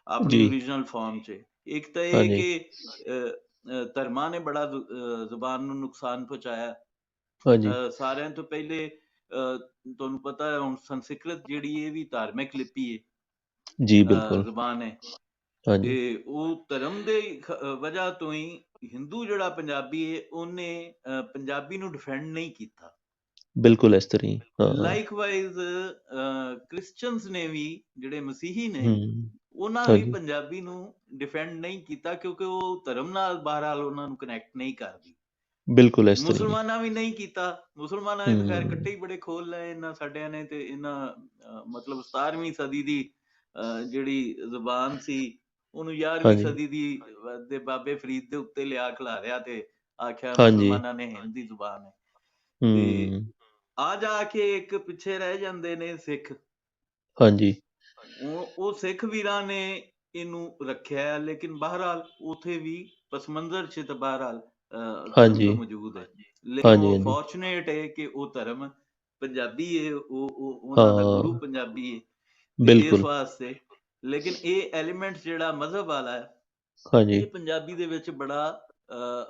ਆਪਣੀ ਜੀ। ਓਰੀਜਨਲ ਫਾਰਮ 'ਚ। ਇੱਕ ਤਾਂ ਇਹ ਹਾਂਜੀ ਕਿ ਧਰਮਾਂ ਨੇ ਬੜਾ ਜ਼ੁਬਾਨ ਨੂੰ ਨੁਕਸਾਨ ਪਹੁੰਚਾਇਆ। ਹਾਂਜੀ ਸਾਰਿਆਂ ਤੋਂ ਪਹਿਲੇ ਤੁਹਾਨੂੰ ਪਤਾ ਹੈ ਹੁਣ ਸੰਸਕ੍ਰਿਤ ਜਿਹੜੀ ਇਹ ਵੀ ਧਾਰਮਿਕ ਲਿਪੀ ਜੀ ਹੈ, ਬਿਲਕੁਲ। ਜ਼ੁਬਾਨ ਹੈ, ਹਾਂਜੀ ਤੇ ਉਹ ਧਰਮ ਦੇ ਵਜ੍ਹਾ ਤੋਂ ਹੀ ਹਿੰਦੂ ਜਿਹੜਾ ਪੰਜਾਬੀ ਹੈ ਉਹਨੇ ਪੰਜਾਬੀ ਨੂੰ ਡਿਫੈਂਡ ਨਹੀਂ ਕੀਤਾ। ਬਿਲਕੁਲ ਇਸ ਤਰ੍ਹਾਂ ਹੀ। ਹਾਂ ਹਾਂ। ਲਾਈਕਵਾਈਜ਼ ਕ੍ਰਿਸਚੀਅਨਸ ਨੇ ਵੀ, ਜਿਹੜੇ ਮਸੀਹੀ ਨੇ, ਹੂੰ। ਉਹਨਾਂ ਵੀ ਹਾਂਜੀ ਪੰਜਾਬੀ ਨੂੰ ਡਿਫੈਂਡ ਨਹੀਂ ਕੀਤਾ ਕਿਉਂਕਿ ਉਹ ਧਰਮ ਨਾਲ ਬਹਰਹਾਲ ਉਹਨਾਂ ਨੂੰ ਕਨੈਕਟ ਨਹੀਂ ਕਰਦੀ। ਬਿਲਕੁਲ ਇਸ ਤਰ੍ਹਾਂ ਹੀ। ਮੁਸਲਮਾਨਾਂ ਵੀ ਨਹੀਂ ਕੀਤਾ। ਮੁਸਲਮਾਨਾਂ ਨੇ ਤਾਂ ਖੈਰ ਹੂੰ। ਕੱਟੇ ਹੀ ਬੜੇ ਖੋਲ ਲਏ ਇਹਨਾਂ ਸਾਡਿਆਂ ਨੇ, ਤੇ ਇਹਨਾਂ ਮਤਲਬ 17ਵੀਂ ਸਦੀ ਦੀ ਜਿਹੜੀ ਜ਼ੁਬਾਨ ਸੀ ਉਹਨੂੰ 11ਵੀਂ ਹਾਂਜੀ ਸਦੀ ਦੀ ਦੇ ਬਾਬੇ ਫਰੀਦ ਦੇ ਉੱਤੇ ਲਿਆ ਖਿਲਾਰਿਆ ਤੇ ਆਖਿਆ ਹਾਂਜੀ। ਮੁਸਲਮਾਨਾਂ ਨੇ ਹਿੰਦ ਦੀ ਜ਼ੁਬਾਨ ਹੈ। ਤੇ ਹੂੰ। ਆ ਜਾ ਕੇ ਇੱਕ ਪਿੱਛੇ ਰਹਿ ਜਾਂਦੇ ਨੇ ਸਿੱਖ। ਹਾਂਜੀ ਉਹ ਸਿੱਖ ਵੀਰਾਂ ਨੇ ਇਹਨੂੰ ਰੱਖਿਆ, ਲੇਕਿਨ ਬਹਰਹਾਲ ਉਥੇ ਵੀ ਪਸਮੰਜ਼ਰ 'ਚ ਤਾਂ ਬਹਰਹਾਲ ਧਰਮ ਤਾਂ ਹਾਂਜੀ ਮੌਜੂਦ ਹੈ। ਲੇਕਿਨ ਹਾਂਜੀ ਉਹ ਹਾਂਜੀ। ਫੋਰਚੂਨੇਟ ਹੈ ਕਿ ਉਹ ਧਰਮ ਪੰਜਾਬੀ ਹੈ, ਉਹਨਾਂ ਦਾ ਗੁਰੂ ਹਾਂ ਪੰਜਾਬੀ ਹੈ, ਤੇ ਇਸ ਬਿਲਕੁਲ। ਵਾਸਤੇ। ਲੇਕਿਨ ਇਹ ਐਲੀਮੈਂਟ ਜਿਹੜਾ ਮਜ਼ਹਬ ਵਾਲਾ ਹੈ ਹਾਂਜੀ ਇਹ ਪੰਜਾਬੀ ਦੇ ਵਿੱਚ ਬੜਾ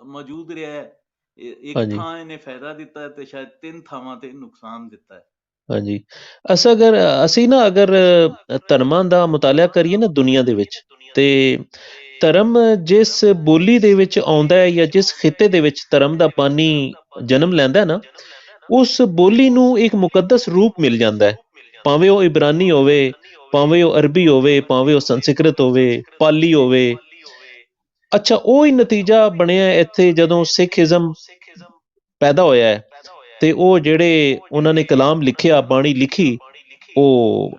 ਮੌਜੂਦ ਰਿਹਾ ਹੈ। ਇੱਕ ਹਾਂਜੀ ਥਾਂ ਇਹਨੇ ਫਾਇਦਾ ਦਿੱਤਾ ਤੇ ਸ਼ਾਇਦ 3 ਥਾਵਾਂ ਤੇ ਨੁਕਸਾਨ ਦਿੱਤਾ ਹੈ। ਹਾਂਜੀ। ਅਸੀਂ ਨਾ ਅਗਰ ਧਰਮਾਂ ਦਾ ਮੁਤਾਲਿਆ ਕਰੀਏ ਨਾ ਦੁਨੀਆ ਦੇ ਵਿੱਚ, ਤੇ ਧਰਮ ਜਿਸ ਬੋਲੀ ਦੇ ਵਿੱਚ ਆਉਂਦਾ ਹੈ ਜਾਂ ਜਿਸ ਖਿੱਤੇ ਦੇ ਵਿੱਚ ਧਰਮ ਦਾ ਬਾਨੀ ਜਨਮ ਲੈਂਦਾ ਹੈ ਨਾ, ਉਸ ਬੋਲੀ ਨੂੰ ਇੱਕ ਮੁਕੱਦਸ ਰੂਪ ਮਿਲ ਜਾਂਦਾ ਹੈ। ਭਾਵੇਂ ਉਹ ਇਬਰਾਨੀ ਹੋਵੇ, ਭਾਵੇਂ ਉਹ ਅਰਬੀ ਹੋਵੇ, ਭਾਵੇਂ ਉਹ ਸੰਸਕ੍ਰਿਤ ਹੋਵੇ, ਪਾਲੀ ਹੋਵੇ। ਅੱਛਾ, ਉਹ ਹੀ ਨਤੀਜਾ ਬਣਿਆ ਇੱਥੇ ਜਦੋਂ ਸਿੱਖਇਜ਼ਮ ਪੈਦਾ ਹੋਇਆ ਹੈ। ਤੇ ਉਹ ਜਿਹੜੇ ਉਹਨਾਂ ਨੇ ਕਲਾਮ ਲਿਖਿਆ, ਬਾਣੀ ਲਿਖੀ, ਉਹ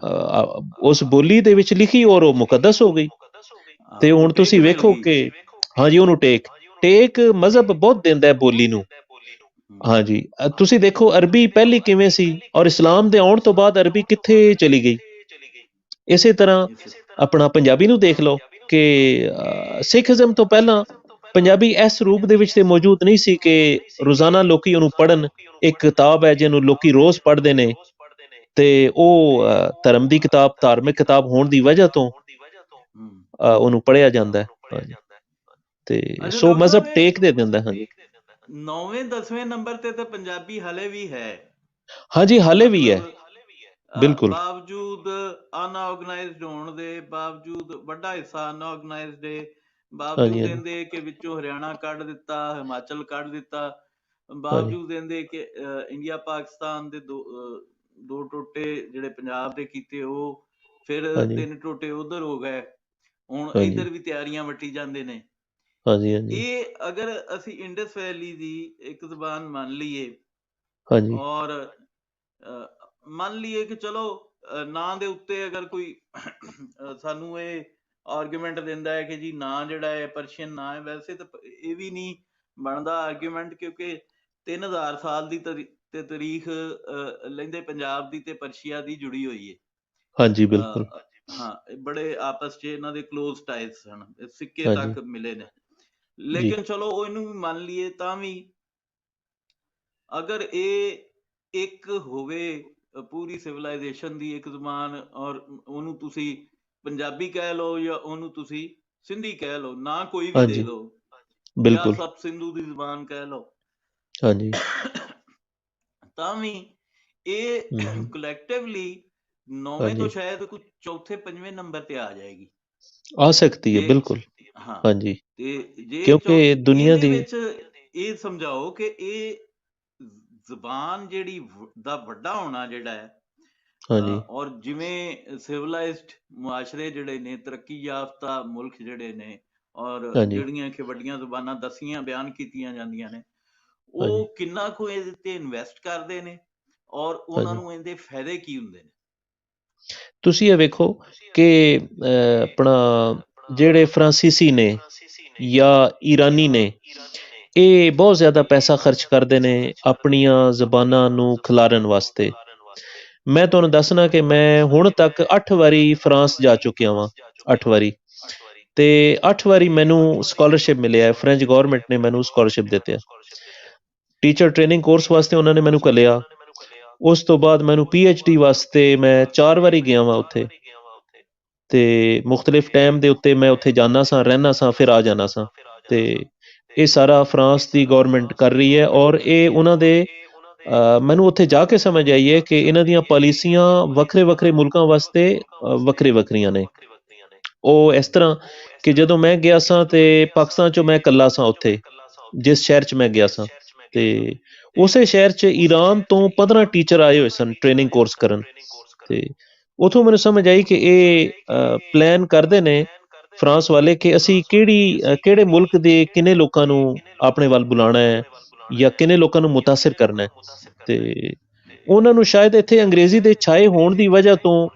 ਉਸ ਬੋਲੀ ਦੇ ਵਿੱਚ ਲਿਖੀ ਔਰ ਉਹ ਮੁਕੱਦਸ ਹੋ ਗਈ। ਤੇ ਉਹਨੂੰ ਹੁਣ ਟੇਕ ਤੁਸੀਂ ਮਿਲ ਵੇਖੋ ਗਈ। ਕਿ ਹਾਂਜੀ, ਉਹਨੂੰ ਟੇਕ ਮਜ਼ਹਬ ਬਹੁਤ ਦਿੰਦਾ ਹੈ ਬੋਲੀ ਨੂੰ। ਹਾਂਜੀ ਤੁਸੀਂ ਦੇਖੋ ਅਰਬੀ ਪਹਿਲੀ ਕਿਵੇਂ ਸੀ, ਔਰ ਇਸਲਾਮ ਦੇ ਆਉਣ ਤੋਂ ਬਾਅਦ ਅਰਬੀ ਕਿੱਥੇ ਚਲੀ ਗਈ। ਇਸੇ ਤਰ੍ਹਾਂ ਆਪਣਾ ਪੰਜਾਬੀ ਨੂੰ ਦੇਖ ਲਓ ਕਿ ਸਿੱਖਇਜ਼ਮ ਤੋਂ ਪਹਿਲਾਂ ਪੰਜਾਬੀ ਇਸ ਰੂਪ ਦੇ ਵਿੱਚ ਤੇ ਮੌਜੂਦ ਨਹੀਂ ਸੀ ਕਿ ਰੋਜ਼ਾਨਾ ਲੋਕੀ ਉਹਨੂੰ ਪੜ੍ਹਨ। ਇੱਕ ਕਿਤਾਬ ਹੈ ਜਿਹਨੂੰ ਲੋਕੀ ਰੋਜ਼ ਪੜ੍ਹਦੇ ਨੇ, ਤੇ ਉਹ ਧਰਮ ਦੀ ਕਿਤਾਬ, ਧਾਰਮਿਕ ਕਿਤਾਬ ਹੋਣ ਦੀ ਵਜ੍ਹਾ ਤੋਂ ਉਹਨੂੰ ਪੜ੍ਹਿਆ ਜਾਂਦਾ ਹੈ। ਹਾਂਜੀ, ਤੇ ਅੱਛਾ ਸੋ ਡਾਕਟਰ ਸਾਹਿਬ, ਮਜ਼ਹਬ ਟੇਕ ਦੇ ਦਿੰਦਾ। ਹਾਂਜੀ 9ਵੇਂ-10ਵੇਂ ਨੰਬਰ ਤੇ ਤਾਂ ਪੰਜਾਬੀ ਹਲੇ ਵੀ ਹੈ। ਹਾਂਜੀ ਹਾਲੇ ਵੀ ਮਤਲਬ ਹੈ ਬਿਲਕੁਲ। ਬਾਵਜੂਦ ਅਨਆਰਗਨਾਈਜ਼ਡ ਹੋਣ ਦੇ ਬਾਵਜੂਦ, ਵੱਡਾ ਹਿੱਸਾ ਅਨਆਰਗਨਾਈਜ਼ਡ ਹੈ, ਹਾਂਜੀ ਬਾਵਜੂਦ ਹਾਂਜੀ ਇਹਦੇ ਕਿ ਵਿੱਚੋਂ ਹਰਿਆਣਾ ਕੱਢ ਦਿੱਤਾ, ਹਿਮਾਚਲ ਕੱਢ ਦਿੱਤਾ, ਹਾਂਜੀ ਬਾਵਜੂਦ ਇਹਦੇ ਕਿ ਇੰਡੀਆ ਪਾਕਿਸਤਾਨ ਦੇ ਦੋ ਟੋਟੇ ਜਿਹੜੇ ਪੰਜਾਬ ਦੇ ਕੀਤੇ, ਉਹ ਫਿਰ ਹਾਂਜੀ 3 ਟੋਟੇ ਉਧਰ ਹੋ ਗਏ। ਹੁਣ ਹਾਂਜੀ ਇੱਧਰ ਵੀ ਤਿਆਰੀਆਂ ਵੱਟੀ ਜਾਂਦੇ ਨੇ। ਹਾਂਜੀ ਹਾਂਜੀ ਇਹ ਅਗਰ ਅਸੀਂ ਇੰਡਸ ਵੈਲੀ ਦੀ ਇੱਕ ਜ਼ੁਬਾਨ ਮੰਨ ਲਈਏ, ਹਾਂਜੀ ਔਰ ਮੰਨ ਲਈਏ ਕਿ ਚਲੋ ਨਾਂ ਦੇ ਉੱਤੇ ਅਗਰ ਕੋਈ ਸਾਨੂੰ ਇਹ ਆਰਗੂਮੈਂਟ ਦਿੰਦਾ ਹੈ ਕਿ ਜੀ ਨਾਂ ਜਿਹੜਾ ਹੈ ਪਰਸ਼ੀਅਨ ਨਾਂ ਹੈ, ਵੈਸੇ ਤਾਂ ਇਹ ਵੀ ਨਹੀਂ ਬਣਦਾ ਆਰਗੂਮੈਂਟ, ਕਿਉਂਕਿ 3000 ਸਾਲ ਦੀ ਤੇ ਤਾਰੀਖ ਲੈਂਦੇ ਪੰਜਾਬ ਦੀ ਤੇ ਪਰਸ਼ੀਆ ਦੀ ਜੁੜੀ ਹੋਈ ਹੈ। ਹਾਂਜੀ ਬਿਲਕੁਲ। ਹਾਂ, ਬੜੇ ਆਪਸ 'ਚ ਇਹਨਾਂ ਦੇ ਕਲੋਜ਼ ਟਾਈਜ਼ ਸਨ, ਸਿੱਕੇ ਹਾਂਜੀ ਤੱਕ ਮਿਲੇ ਨੇ। ਜੀ ਲੇਕਿਨ ਚਲੋ ਉਹ ਇਹਨੂੰ ਵੀ ਮੰਨ ਲਈਏ ਤਾਂ ਵੀ ਅਗਰ ਇਹ ਇੱਕ ਹੋਵੇ ਪੂਰੀ ਸਿਵਲਾਈਜੇਸ਼ਨ ਦੀ ਇੱਕ ਜ਼ੁਬਾਨ, ਔਰ ਉਹਨੂੰ ਤੁਸੀਂ ਪੰਜਾਬੀ ਕਹਿ ਲਓ ਜਾਂ ਉਹਨੂੰ ਤੁਸੀਂ ਸਿੰਧੀ ਕਹਿ ਲਓ, ਨਾ ਕੋਈ ਵੀ ਦੇ ਹਾਂਜੀ ਦਿਓ, ਜਾਂ ਬਿਲਕੁਲ। ਸਭ ਸਿੰਧੂ ਦੀ ਜ਼ੁਬਾਨ ਕਹਿ ਲਓ, ਹਾਂਜੀ ਤਾਂ ਵੀ ਇਹ ਹਮ, ਕਲੈਕਟਿਵਲੀ 9ਵੇਂ ਤੋਂ ਹਾਂਜੀ ਸ਼ਾਇਦ ਕੁਝ ਚੌਥੇ 5ਵੇਂ ਨੰਬਰ ਤੇ ਆ ਜਾਏਗੀ ਆ ਸਕਦੀ ਹੈ ਜੇ। ਬਿਲਕੁਲ। ਹਾਂ, ਹਾਂਜੀ ਤੇ ਜੇ ਕਿਉਂਕਿ ਦੁਨੀਆ ਇਹਦੇ ਦੀ ਵਿੱਚ ਇਹ ਸਮਝਾਓ ਕਿ ਇਹ ਜ਼ਬਾਨ ਜਿਹੜੀ ਦਾ ਵੱਡਾ ਹੋਣਾ ਜਿਹੜਾ ਹੈ, ਹਾਂਜੀ ਔਰ ਜਿਵੇਂ ਸਿਵਲਾਈਜ਼ਡ ਮੁਆਸ਼ਰੇ ਜਿਹੜੇ ਨੇ, ਤਰੱਕੀ ਯਾਫਤਾ ਮੁਲਕ ਜਿਹੜੇ ਨੇ, ਔਰ ਹਾਂਜੀ ਜਿਹੜੀਆਂ ਕਿ ਵੱਡੀਆਂ ਜ਼ੁਬਾਨਾਂ ਦਸੀਆਂ ਬਿਆਨ ਕੀਤੀਆਂ ਜਾਂਦੀਆਂ ਨੇ, ਹਾਂਜੀ ਉਹ ਕਿੰਨਾ ਕੁ ਇਹਦੇ ਤੇ ਇਨਵੈਸਟ ਕਰਦੇ ਨੇ ਔਰ ਉਹਨਾਂ ਹਾਂਜੀ ਨੂੰ ਇਹਦੇ ਫਾਇਦੇ ਕੀ ਹੁੰਦੇ ਨੇ। ਤੁਸੀਂ ਇਹ ਵੇਖੋ ਕਿ ਆਪਣਾ ਜਿਹੜੇ ਫਰਾਂਸੀਸੀ ਨੇ ਜਾਂ ਈਰਾਨੀ ਨੇ, ਇਹ ਬਹੁਤ ਜ਼ਿਆਦਾ ਪੈਸਾ ਖਰਚ ਕਰਦੇ ਨੇ ਆਪਣੀਆਂ ਜ਼ਬਾਨਾਂ ਨੂੰ ਖਿਲਾਰਨ ਵਾਸਤੇ। ਮੈਂ ਤੁਹਾਨੂੰ ਦੱਸਣਾ ਕਿ ਮੈਂ ਹੁਣ ਤੱਕ 8 ਵਾਰੀ ਫਰਾਂਸ ਜਾ ਚੁੱਕਿਆ ਵਾਂ, 8 ਵਾਰੀ। ਤੇ 8 ਵਾਰੀ ਮੈਨੂੰ ਸਕਾਲਰਸ਼ਿਪ ਮਿਲਿਆ ਹੈ, ਫ੍ਰੈਂਚ ਗਵਰਨਮੈਂਟ ਨੇ ਮੈਨੂੰ ਸਕਾਲਰਸ਼ਿਪ ਦਿੱਤੇ ਆ। ਟੀਚਰ ਟ੍ਰੇਨਿੰਗ ਕੋਰਸ ਵਾਸਤੇ ਉਹਨਾਂ ਨੇ ਮੈਨੂੰ ਘੱਲਿਆ। ਉਸ ਤੋਂ ਬਾਅਦ ਮੈਨੂੰ PhD ਵਾਸਤੇ ਮੈਂ 4 ਵਾਰੀ ਗਿਆ ਵਾਂ ਉੱਥੇ, ਤੇ ਮੁਖਤਲਿਫ ਟਾਈਮ ਦੇ ਉੱਤੇ ਮੈਂ ਉੱਥੇ ਜਾਂਦਾ ਸਾਂ, ਰਹਿੰਦਾ ਸਾਂ, ਫਿਰ ਆ ਜਾਂਦਾ ਸਾਂ। ਤੇ ਇਹ ਸਾਰਾ ਫਰਾਂਸ ਦੀ ਗਵਰਨਮੈਂਟ ਕਰ ਰਹੀ ਹੈ, ਔਰ ਇਹ ਉਹਨਾਂ ਦੇ ਮੈਨੂੰ ਉੱਥੇ ਜਾ ਕੇ ਸਮਝ ਆਈ ਹੈ ਕਿ ਇਹਨਾਂ ਦੀਆਂ ਪਾਲਿਸੀਆਂ ਵੱਖਰੇ ਵੱਖਰੇ ਮੁਲਕਾਂ ਵਾਸਤੇ ਵੱਖਰੇ ਵੱਖਰੀਆਂ ਨੇ। ਉਹ ਇਸ ਤਰ੍ਹਾਂ ਕਿ ਜਦੋਂ ਮੈਂ ਗਿਆ ਸਾਂ ਤੇ ਪਾਕਿਸਤਾਨ 'ਚੋਂ ਮੈਂ ਇਕੱਲਾ ਸਾਂ ਉੱਥੇ, ਜਿਸ ਸ਼ਹਿਰ 'ਚ ਮੈਂ ਗਿਆ ਸਾਂ, ਤੇ ਉਸੇ ਸ਼ਹਿਰ 'ਚ ਈਰਾਨ ਤੋਂ 15 ਟੀਚਰ ਆਏ ਹੋਏ ਸਨ ਟ੍ਰੇਨਿੰਗ ਕੋਰਸ ਕਰਨ। ਤੇ ਉਥੋਂ ਮੈਨੂੰ ਸਮਝ ਆਈ ਕਿ ਇਹ ਪਲਾਨ ਕਰਦੇ ਨੇ ਫਰਾਂਸ ਵਾਲੇ ਕਿ ਅਸੀਂ ਕਿਹੜੇ ਮੁਲਕ ਦੇ ਕਿੰਨੇ ਲੋਕਾਂ ਨੂੰ ਆਪਣੇ ਵੱਲ ਬੁਲਾਉਣਾ ਹੈ ਜਾਂ ਕਿੰਨੇ ਲੋਕਾਂ ਨੂੰ ਮੁਤਾਸਿਰ ਕਰਨਾ ਹੈ। ਤੇ ਉਹਨਾਂ ਨੂੰ ਸ਼ਾਇਦ ਇੱਥੇ ਅੰਗਰੇਜ਼ੀ ਦੇ ਛਾਏ ਹੋਣ ਦੀ ਵਜ੍ਹਾ ਤੋਂ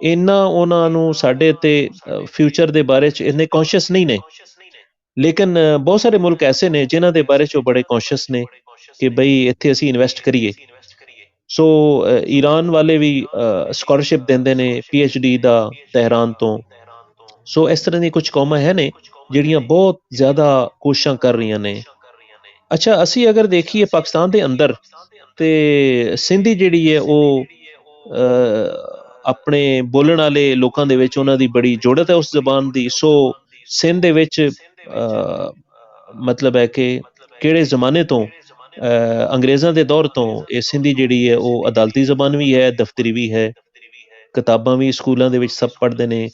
ਇੰਨਾ ਉਹਨਾਂ ਨੂੰ ਸਾਡੇ ਤੇ ਫਿਊਚਰ ਦੇ ਬਾਰੇ 'ਚ ਇੰਨੇ ਕੌਨਸ਼ੀਅਸ ਨਹੀਂ ਨੇ। ਲੇਕਿਨ ਬਹੁਤ ਸਾਰੇ ਮੁਲਕ ਐਸੇ ਨੇ ਜਿਨ੍ਹਾਂ ਦੇ ਬਾਰੇ 'ਚ ਉਹ ਬੜੇ ਕੌਨਸ਼ੀਅਸ ਨੇ ਕਿ ਬਈ ਇੱਥੇ ਅਸੀਂ ਇਨਵੈਸਟ ਕਰੀਏ। ਸੋ ਈਰਾਨ ਵਾਲੇ ਵੀ ਸਕਾਲਰਸ਼ਿਪ ਦਿੰਦੇ ਨੇ PhD ਦਾ ਤਹਿਰਾਨ ਤੋਂ। ਸੋ ਇਸ ਤਰ੍ਹਾਂ ਦੀਆਂ ਕੁਝ ਕੌਮਾਂ ਹੈ ਨੇ ਜਿਹੜੀਆਂ ਬਹੁਤ ਜ਼ਿਆਦਾ ਕੋਸ਼ਿਸ਼ਾਂ ਕਰ ਰਹੀਆਂ ਨੇ। ਅੱਛਾ, ਅਸੀਂ ਅਗਰ ਦੇਖੀਏ ਪਾਕਿਸਤਾਨ ਦੇ ਅੰਦਰ, ਤੇ ਸਿੰਧੀ ਜਿਹੜੀ ਹੈ ਉਹ ਆਪਣੇ ਬੋਲਣ ਵਾਲੇ ਲੋਕਾਂ ਦੇ ਵਿੱਚ ਉਹਨਾਂ ਦੀ ਬੜੀ ਜੁੜਤ ਹੈ ਉਸ ਜ਼ਬਾਨ ਦੀ। ਸੋ ਸਿੰਧ ਦੇ ਵਿੱਚ ਮਤਲਬ ਹੈ ਕਿ ਕਿਹੜੇ ਜ਼ਮਾਨੇ ਤੋਂ, ਅੰਗਰੇਜ਼ਾਂ ਦੇ ਦੌਰ ਤੋਂ ਇਹ ਸਿੰਧੀ ਜਿਹੜੀ ਹੈ ਉਹ ਅਦਾਲਤੀ ਜ਼ਬਾਨ ਵੀ ਹੈ, ਦਫ਼ਤਰੀ ਵੀ ਹੈ, ਕਿਤਾਬਾਂ ਵੀ ਸਕੂਲਾਂ ਦੇ ਵਿੱਚ ਸਭ ਪੜ੍ਹਦੇ ਨੇ।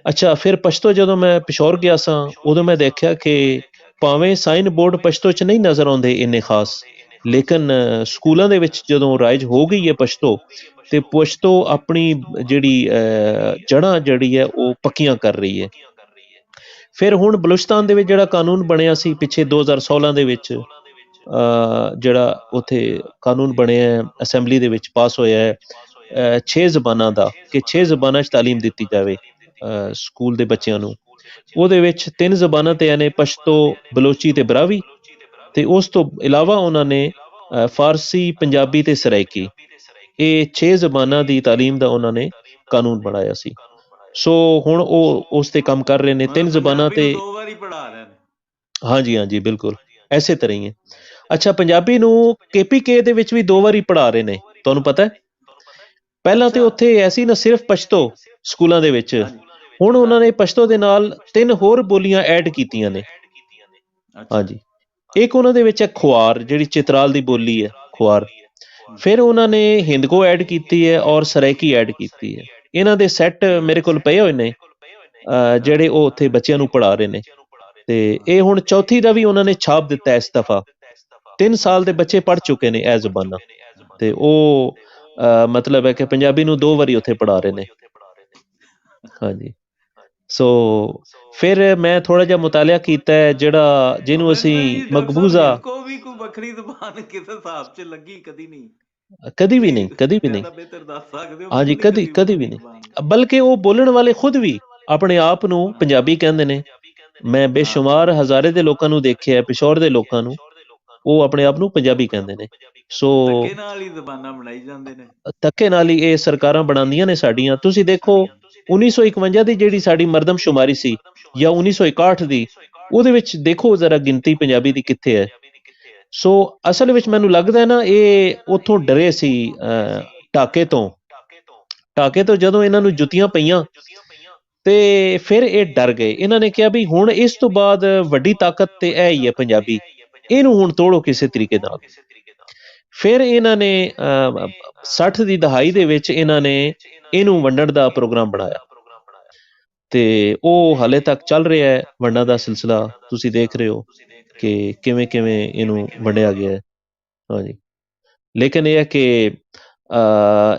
ਅੱਛਾ, ਫਿਰ ਪਸ਼ਤੋ ਜਦੋਂ ਮੈਂ ਪਿਸ਼ੌਰ ਗਿਆ ਸਾਂ ਉਦੋਂ ਮੈਂ ਦੇਖਿਆ ਕਿ ਭਾਵੇਂ ਸਾਈਨ ਬੋਰਡ ਪਸ਼ਤੋ 'ਚ ਨਹੀਂ ਨਜ਼ਰ ਆਉਂਦੇ ਇੰਨੇ ਖਾਸ, ਲੇਕਿਨ ਸਕੂਲਾਂ ਦੇ ਵਿੱਚ ਜਦੋਂ ਰਾਈਜ ਹੋ ਗਈ ਹੈ ਪਸ਼ਤੋ, ਤੇ ਪਸ਼ਤੋ ਆਪਣੀ ਜਿਹੜੀ ਜੜ੍ਹਾਂ ਜਿਹੜੀ ਹੈ ਉਹ ਪੱਕੀਆਂ ਕਰ ਰਹੀ ਹੈ। ਫਿਰ ਹੁਣ ਬਲੂਚਿਸਤਾਨ ਦੇ ਵਿੱਚ ਜਿਹੜਾ ਕਾਨੂੰਨ ਬਣਿਆ ਸੀ ਪਿੱਛੇ 2016 ਦੇ ਵਿੱਚ, ਜਿਹੜਾ ਉੱਥੇ ਕਾਨੂੰਨ ਬਣਿਆ ਅਸੈਂਬਲੀ ਦੇ ਵਿੱਚ ਪਾਸ ਹੋਇਆ ਹੈ 6 ਜ਼ਬਾਨਾਂ ਦਾ, ਕਿ 6 ਜ਼ਬਾਨਾਂ 'ਚ ਤਾਲੀਮ ਦਿੱਤੀ ਜਾਵੇ ਸਕੂਲ ਦੇ ਬੱਚਿਆਂ ਨੂੰ। ਉਹਦੇ ਵਿੱਚ 3 ਜ਼ਬਾਨਾਂ ਤੇ ਨੇ, ਪਸ਼ਤੋ, ਬਲੋਚੀ ਤੇ ਬਰਾਵੀ। ਤੇ ਉਸ ਤੋਂ ਇਲਾਵਾ ਉਹਨਾਂ ਨੇ ਫਾਰਸੀ, ਪੰਜਾਬੀ ਤੇ ਸਰਾਇਕੀ, ਇਹ 6 ਜ਼ਬਾਨਾਂ ਦੀ ਤਾਲੀਮ ਦਾ ਉਹਨਾਂ ਨੇ ਕਾਨੂੰਨ ਬਣਾਇਆ ਸੀ। ਸੋ ਹੁਣ ਉਹ ਉਸ ਤੇ ਕੰਮ ਕਰ ਰਹੇ ਨੇ, 3 ਜ਼ਬਾਨਾਂ ਪੰਜਾਬੀ ਤੇ। ਨੂੰ 2 ਵਾਰੀ ਪੜ੍ਹਾ ਰਹੇ ਨੇ। ਹਾਂਜੀ ਹਾਂਜੀ ਬਿਲਕੁਲ ਐਸੇ ਤਰ੍ਹਾਂ ਹੀ ਹੈ। ਅੱਛਾ, ਪੰਜਾਬੀ ਨੂੰ KPK ਦੇ ਵਿੱਚ ਵੀ 2 ਵਾਰੀ ਪੜ੍ਹਾ ਰਹੇ ਨੇ, ਤੁਹਾਨੂੰ ਪਤਾ ਹੈ। ਪਹਿਲਾਂ ਤੇ ਅੱਛਾ, ਉੱਥੇ ਐਸੀ ਨਾ ਸਿਰਫ ਪਸ਼ਤੋ ਸਕੂਲਾਂ ਦੇ ਵਿੱਚ, ਹਾਂਜੀ ਹੁਣ ਉਹਨਾਂ ਨੇ ਹਾਂਜੀ, ਪਸ਼ਤੋ ਦੇ ਨਾਲ 3 ਹੋਰ ਬੋਲੀਆਂ ਐਡ ਕੀਤੀਆਂ ਨੇ। ਅੱਛਾ, ਹਾਂਜੀ, ਇੱਕ ਉਹਨਾਂ ਦੇ ਵਿੱਚ ਹੈ ਖੁਆਰ, ਜਿਹੜੀ ਚਿਤਰਾਲ ਦੀ ਬੋਲੀ ਹੈ, ਖੁਆਰ। ਹਮ, ਫਿਰ ਉਹਨਾਂ ਨੇ ਹਿੰਦਕੋ ਐਡ ਕੀਤੀ ਹੈ ਔਰ ਸਰਾਇਕੀ ਐਡ ਕੀਤੀ ਹੈ। ਇਹਨਾਂ ਦੇ ਸੈੱਟ ਮੇਰੇ ਕੋਲ ਪਏ ਹੋਏ ਨੇ, ਜਿਹੜੇ ਉਹ ਉੱਥੇ ਬੱਚਿਆਂ ਨੂੰ ਪੜ੍ਹਾ ਰਹੇ ਨੇ। ਤੇ ਇਹ ਹੁਣ ਚੌਥੀ ਦਾ ਵੀ ਉਹਨਾਂ ਨੇ ਛਾਪ ਦਿੱਤਾ ਇਸ ਦਫਾ। 3 ਸਾਲ ਦੇ ਬੱਚੇ ਪੜ੍ਹ ਚੁੱਕੇ ਨੇ ਇਹ ਜ਼ਬਾਨਾਂ, ਤੇ ਉਹ ਮਤਲਬ ਹੈ ਕਿ ਪੰਜਾਬੀ ਨੂੰ 2 ਵਾਰੀ ਉੱਥੇ ਪੜ੍ਹਾ ਰਹੇ ਨੇ। ਹਾਂਜੀ, ਸੋ ਫਿਰ ਮੈਂ ਥੋੜ੍ਹਾ ਜਿਹਾ ਮੁਤਾਲਿਆ ਕੀਤਾ ਹੈ, ਜਿਹਨੂੰ ਵੈਸੇ ਅਸੀਂ ਜੀ ਡਾਕਟਰ ਸਾਹਿਬ, ਮਕਬੂਜ਼ਾ। ਹਿੰਦਕੋ ਵੀ ਕੋਈ ਵੱਖਰੀ ਜ਼ੁਬਾਨ ਕਿਸੇ ਹਿਸਾਬ 'ਚ ਲੱਗੀ ਕਦੀ ਨਹੀਂ। ਕਦੀ ਵੀ ਤੁਸੀਂ ਨਹੀਂ, ਕਦੀ ਵੀ ਨਹੀਂ। ਜ਼ਿਆਦਾ ਬਿਹਤਰ ਦੱਸ ਸਕਦੇ ਹੋ, ਹਾਂਜੀ, ਮੈਨੂੰ ਨਹੀਂ ਕਦੀ ਕਦੀ ਕਦੀ ਵੀ ਵੱਖਰੀ ਨਹੀਂ। ਜ਼ੁਬਾਨ। ਬਲਕਿ ਉਹ ਬੋਲਣ ਵਾਲੇ ਖੁਦ ਵੀ ਆਪਣੇ ਆਪ ਨੂੰ ਪੰਜਾਬੀ ਕਹਿੰਦੇ ਨੇ। ਮੈਂ ਹਾਂ, ਬੇਸ਼ੁਮਾਰ ਹਜ਼ਾਰੇ ਦੇ ਲੋਕਾਂ ਨੂੰ ਦੇਖਿਆ, ਪਿਸ਼ੌਰ ਦੇ ਲੋਕਾਂ ਨੂੰ, ਉਹ ਆਪਣੇ ਆਪ ਨੂੰ ਪੰਜਾਬੀ ਕਹਿੰਦੇ ਨੇ। ਸੋ ਧੱਕੇ ਨਾਲ ਹੀ ਜ਼ਬਾਨਾਂ ਬਣਾਈ ਜਾਂਦੇ ਨੇ। ਧੱਕੇ ਨਾਲ ਹੀ ਇਹ ਸਰਕਾਰਾਂ ਬਣਾਉਂਦੀਆਂ ਨੇ ਸਾਡੀਆਂ। ਤੁਸੀਂ ਦੇਖੋ 1951 ਦੀ ਜਿਹੜੀ ਸਾਡੀ ਮਰਦਮਸ਼ੁਮਾਰੀ ਸੀ ਜਾਂ 1961 ਦੀ, ਉਹਦੇ ਵਿੱਚ ਦੇਖੋ ਜ਼ਰਾ ਗਿਣਤੀ ਪੰਜਾਬੀ ਦੀ ਕਿੱਥੇ ਹੈ। ਸੋ ਅਸਲ ਵਿੱਚ ਮੈਨੂੰ ਲੱਗਦਾ ਨਾ ਇਹ ਉੱਥੋਂ ਡਰੇ ਸੀ, ਢਾਕੇ ਤੋਂ। ਢਾਕੇ ਤੋਂ ਜਦੋਂ ਇਹਨਾਂ ਨੂੰ ਜੁੱਤੀਆਂ ਪਈਆਂ ਤੇ ਫਿਰ ਇਹ ਡਰ ਗਏ। ਇਹਨਾਂ ਨੇ ਕਿਹਾ ਵੀ ਹੁਣ ਇਸ ਤੋਂ ਬਾਅਦ ਵੱਡੀ ਤਾਕਤ ਤੇ ਇਹ ਹੀ ਹੈ ਪੰਜਾਬੀ, ਇਹਨੂੰ ਹੁਣ ਤੋੜੋ ਕਿਸੇ ਤਰੀਕੇ ਨਾਲ। ਫਿਰ ਇਹਨਾਂ ਨੇ 60 ਦੀ ਦਹਾਈ ਦੇ ਵਿੱਚ ਇਹਨਾਂ ਨੇ ਇਹਨੂੰ ਵੰਡਣ ਦਾ ਪ੍ਰੋਗਰਾਮ ਬਣਾਇਆ ਤੇ ਉਹ ਹਾਲੇ ਤੱਕ ਚੱਲ ਰਿਹਾ ਹੈ ਵੰਡਾਂ ਦਾ ਸਿਲਸਿਲਾ। ਤੁਸੀਂ ਦੇਖ ਰਹੇ ਹੋ ਕਿ ਕਿਵੇਂ ਕਿਵੇਂ ਇਹਨੂੰ ਵੰਡਿਆ ਗਿਆ ਹੈ। ਹਾਂਜੀ, ਲੇਕਿਨ ਇਹ ਹੈ ਕਿ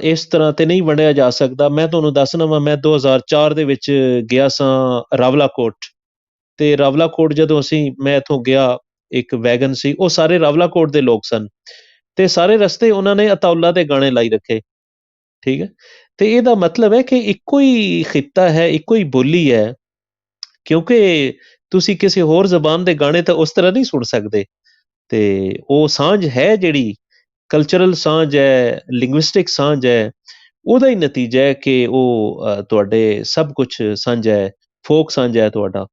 ਇਸ ਤਰ੍ਹਾਂ ਤੇ ਨਹੀਂ ਵੰਡਿਆ ਜਾ ਸਕਦਾ। ਮੈਂ ਤੁਹਾਨੂੰ ਦੱਸਣਾ ਵਾ, ਮੈਂ 2004 ਦੇ ਵਿੱਚ ਗਿਆ ਸਾਂ ਰਾਵਲਾਕੋਟ, ਤੇ ਰਾਵਲਾਕੋਟ ਜਦੋਂ ਮੈਂ ਇੱਥੋਂ ਗਿਆ, ਇੱਕ ਵੈਗਨ ਸੀ, ਉਹ ਸਾਰੇ ਰਾਵਲਾਕੋਟ ਦੇ ਲੋਕ ਸਨ ਤੇ ਸਾਰੇ ਰਸਤੇ ਉਹਨਾਂ ਨੇ ਅਤਾਉਲਾ ਦੇ ਗਾਣੇ ਲਾਈ ਰੱਖੇ। ਠੀਕ ਹੈ, ਤੇ ਇਹਦਾ ਮਤਲਬ ਹੈ ਕਿ ਇੱਕੋ ਹੀ ਖਿੱਤਾ ਹੈ, ਇੱਕੋ ਹੀ ਬੋਲੀ ਹੈ, ਕਿਉਂਕਿ ਤੁਸੀਂ ਕਿਸੇ ਹੋਰ ਜ਼ਬਾਨ ਦੇ ਗਾਣੇ ਤਾਂ ਉਸ ਤਰ੍ਹਾਂ ਨਹੀਂ ਸੁਣ ਸਕਦੇ। ਤੇ ਉਹ ਸਾਂਝ ਹੈ, ਜਿਹੜੀ ਕਲਚਰਲ ਸਾਂਝ ਹੈ, ਲਿੰਗੁਇਸਟਿਕ ਸਾਂਝ ਹੈ, ਉਹਦਾ ਹੀ ਨਤੀਜਾ ਹੈ ਕਿ ਉਹ ਤੁਹਾਡੇ ਸਭ ਕੁਝ ਸਾਂਝਾ ਹੈ, ਫੋਕ ਸਾਂਝਾ ਹੈ ਤੁਹਾਡਾ।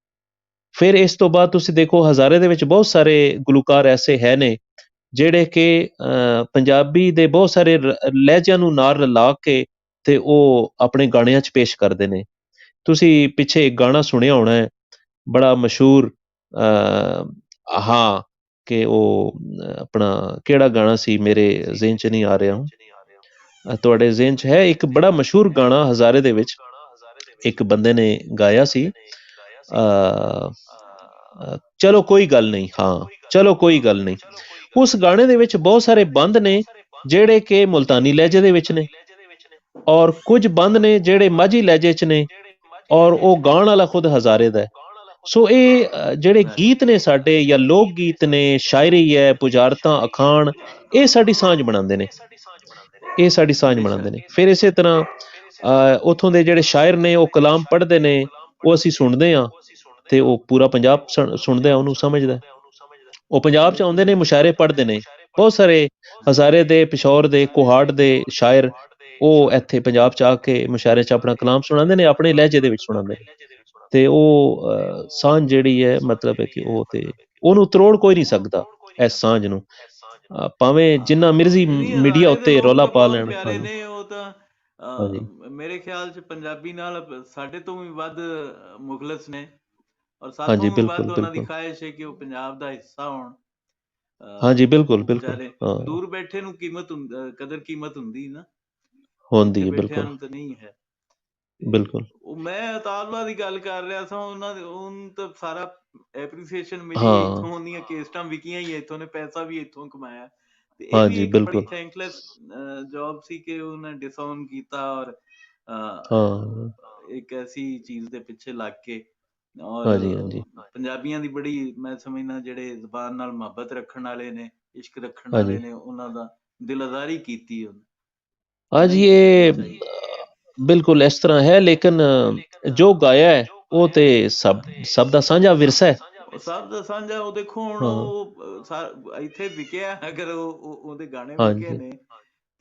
ਫਿਰ ਇਸ ਤੋਂ ਬਾਅਦ ਤੁਸੀਂ ਦੇਖੋ ਹਜ਼ਾਰੇ ਦੇ ਵਿੱਚ ਬਹੁਤ ਸਾਰੇ ਗੁਲੂਕਾਰ ਐਸੇ ਹੈ ਨੇ ਜਿਹੜੇ ਕਿ ਪੰਜਾਬੀ ਦੇ ਬਹੁਤ ਸਾਰੇ ਲਹਿਜਿਆਂ ਨੂੰ ਨਾਲ ਰਲਾ ਕੇ ਤੇ ਉਹ ਆਪਣੇ ਗਾਣਿਆਂ 'ਚ ਪੇਸ਼ ਕਰਦੇ ਨੇ। ਤੁਸੀਂ ਪਿੱਛੇ ਇੱਕ ਗਾਣਾ ਸੁਣਿਆ ਹੋਣਾ ਹੈ, ਬੜਾ ਮਸ਼ਹੂਰ, ਹਾਂ, ਕਿ ਉਹ ਆਪਣਾ ਕਿਹੜਾ ਗਾਣਾ ਸੀ, ਮੇਰੇ ਜ਼ਿਹਨ 'ਚ ਨਹੀਂ ਆ ਰਿਹਾ ਹੁਣ। ਤੁਹਾਡੇ ਜ਼ਿਹਨ 'ਚ ਹੈ ਇੱਕ ਬੜਾ ਮਸ਼ਹੂਰ ਗਾਣਾ ਹਜ਼ਾਰੇ ਦੇ ਵਿੱਚ ਇੱਕ ਬੰਦੇ ਨੇ ਗਾਇਆ ਸੀ, ਚਲੋ ਕੋਈ ਗੱਲ ਨਹੀਂ, ਹਾਂ ਚਲੋ ਕੋਈ ਗੱਲ ਨਹੀਂ। ਉਸ ਗਾਣੇ ਦੇ ਵਿੱਚ ਬਹੁਤ ਸਾਰੇ ਬੰਦ ਨੇ ਜਿਹੜੇ ਕਿ ਮੁਲਤਾਨੀ ਲਹਿਜੇ ਦੇ ਵਿੱਚ ਨੇ, ਔਰ ਕੁਝ ਬੰਦ ਨੇ ਜਿਹੜੇ ਮਾਝੀ ਲਹਿਜੇ 'ਚ ਨੇ, ਔਰ ਉਹ ਗਾਣ ਵਾਲਾ ਖੁਦ ਹਜ਼ਾਰੇ ਦਾ ਹੈ। ਸੋ ਇਹ ਜਿਹੜੇ ਗੀਤ ਨੇ ਸਾਡੇ, ਜਾਂ ਲੋਕ ਗੀਤ ਨੇ, ਸ਼ਾਇਰੀ ਹੈ, ਪੁਜਾਰਤਾਂ, ਅਖਾਣ, ਇਹ ਸਾਡੀ ਸਾਂਝ ਬਣਾਉਂਦੇ ਨੇ, ਇਹ ਸਾਡੀ ਸਾਂਝ ਬਣਾਉਂਦੇ ਨੇ। ਫਿਰ ਇਸੇ ਤਰ੍ਹਾਂ ਉੱਥੋਂ ਦੇ ਜਿਹੜੇ ਸ਼ਾਇਰ ਨੇ ਉਹ ਕਲਾਮ ਪੜ੍ਹਦੇ ਨੇ, ਉਹ ਅਸੀਂ ਸੁਣਦੇ ਹਾਂ ਤੇ ਉਹ ਪੂਰਾ ਪੰਜਾਬ ਸੁਣਦਾ, ਉਹਨੂੰ ਸਮਝਦਾ। ਉਹ ਪੰਜਾਬ 'ਚ ਆਉਂਦੇ ਨੇ, ਮੁਸ਼ਾਇਰੇ ਪੜ੍ਹਦੇ ਨੇ। ਬਹੁਤ ਸਾਰੇ ਹਜ਼ਾਰੇ ਦੇ, ਪਿਸ਼ੌਰ ਦੇ, ਕੋਹਾੜ ਦੇ ਸ਼ਾਇਰ ਉਹ ਇੱਥੇ ਪੰਜਾਬ 'ਚ ਆ ਕੇ ਮੁਸ਼ਾਇਰੇ 'ਚ ਆਪਣਾ ਕਲਾਮ ਸੁਣਾਉਂਦੇ ਨੇ, ਆਪਣੇ ਲਹਿਜੇ ਦੇ ਵਿੱਚ ਸੁਣਾਉਂਦੇ ਨੇ। ਤੇ ਉਹ ਸਾਂਝ ਜਿਹੜੀ ਹੈ, ਮਤਲਬ ਹੈ ਕਿ ਉਹ ਤੇ ਉਹਨੂੰ ਤਰੋੜ ਕੋਈ ਨਹੀਂ ਸਕਦਾ ਇਸ ਸਾਂਝ ਨੂੰ, ਭਾਵੇਂ ਜਿੰਨਾ ਮਿਰਜ਼ੀ ਮੀਡੀਆ ਉੱਤੇ ਰੌਲਾ ਪਾ ਲੈਣ। ਨੇ ਉਹ ਤਾਂ ਮੇਰੇ ਖਿਆਲ 'ਚ ਪੰਜਾਬੀ ਨਾਲ ਸਾਡੇ ਤੋਂ ਵੀ ਵੱਧ ਮੁਖਲਸ ਨੇ, ਔਰ ਸਾਥੋਂ ਵੀ ਵੱਧ ਉਹਨਾਂ ਦੀ ਖਾਹਿਸ਼ ਹੈ ਕਿ ਉਹ ਪੰਜਾਬ ਦਾ ਹਿੱਸਾ ਹੋਣ। ਹਾਂਜੀ, ਬਿਲਕੁਲ ਬਿਲਕੁਲ। ਦੂਰ ਬੈਠੇ ਨੂੰ ਕਦਰ ਕੀਮਤ ਹੁੰਦੀ ਨਾ, ਹੁੰਦੀ ਹੈ, ਬਿਲਕੁਲ ਨੂੰ ਤਾਂ ਨਹੀਂ ਹੈ। ਬਿਲਕੁਲ। ਮੈਂ ਅਤਾਉਲਾ ਦੀ ਗੱਲ ਕਰ ਰਿਹਾ ਸਾਂ, ਉਹਨੂੰ ਤਾਂ ਸਾਰਾ ਐਪਰੀਸੀਏਸ਼ਨ ਮਿਲੀ, ਇੱਥੋਂ ਉਹਦੀਆਂ ਕੇਸਟਾਂ ਵਿਕੀਆਂ ਹੀ ਇੱਥੋਂ ਨੇ, ਪੈਸਾ ਵੀ ਇੱਥੋਂ ਕਮਾਇਆ। ਤੇ ਇਹ ਵੀ ਇੱਕ ਬੜੀ ਥੈਂਕਲੈਸ ਜੌਬ ਸੀ ਕਿ ਉਹਨੇ ਡਿਸਓਨ ਕੀਤਾ, ਔਰ ਇੱਕ ਐਸੀ ਚੀਜ਼ ਦੇ ਪਿੱਛੇ ਲੱਗ ਕੇ, ਔਰ ਪੰਜਾਬੀਆਂ ਦੀ ਬੜੀ, ਮੈਂ ਸਮਝਦਾ ਜਿਹੜੇ ਜ਼ਬਾਨ ਨਾਲ ਮੁਹੱਬਤ ਰੱਖਣ ਵਾਲੇ ਨੇ, ਇਸ਼ਕ ਰੱਖਣ ਵਾਲੇ ਨੇ, ਉਹਨਾਂ ਦਾ ਦਿਲਆਜ਼ਾਰੀ ਕੀਤੀ ਉਹਨੇ। ਹਾਂਜੀ, ਇਹ ਬਿਲਕੁਲ ਇਸ ਤਰ੍ਹਾਂ ਹੈ, ਲੇਕਿਨ ਜੋ ਗਾਇਆ ਹੈ ਉਹ ਤੇ ਸਭ ਦਾ ਸਾਂਝਾ ਵਿਰਸਾ ਹੈ, ਸਭ ਦਾ ਸਾਂਝਾ। ਉਹ ਦੇਖੋ ਹੁਣ ਉਹ ਇੱਥੇ ਵਿਕਿਆ, ਅਗਰ ਉਹਦੇ ਗਾਣੇ ਵਿਕੇ ਨੇ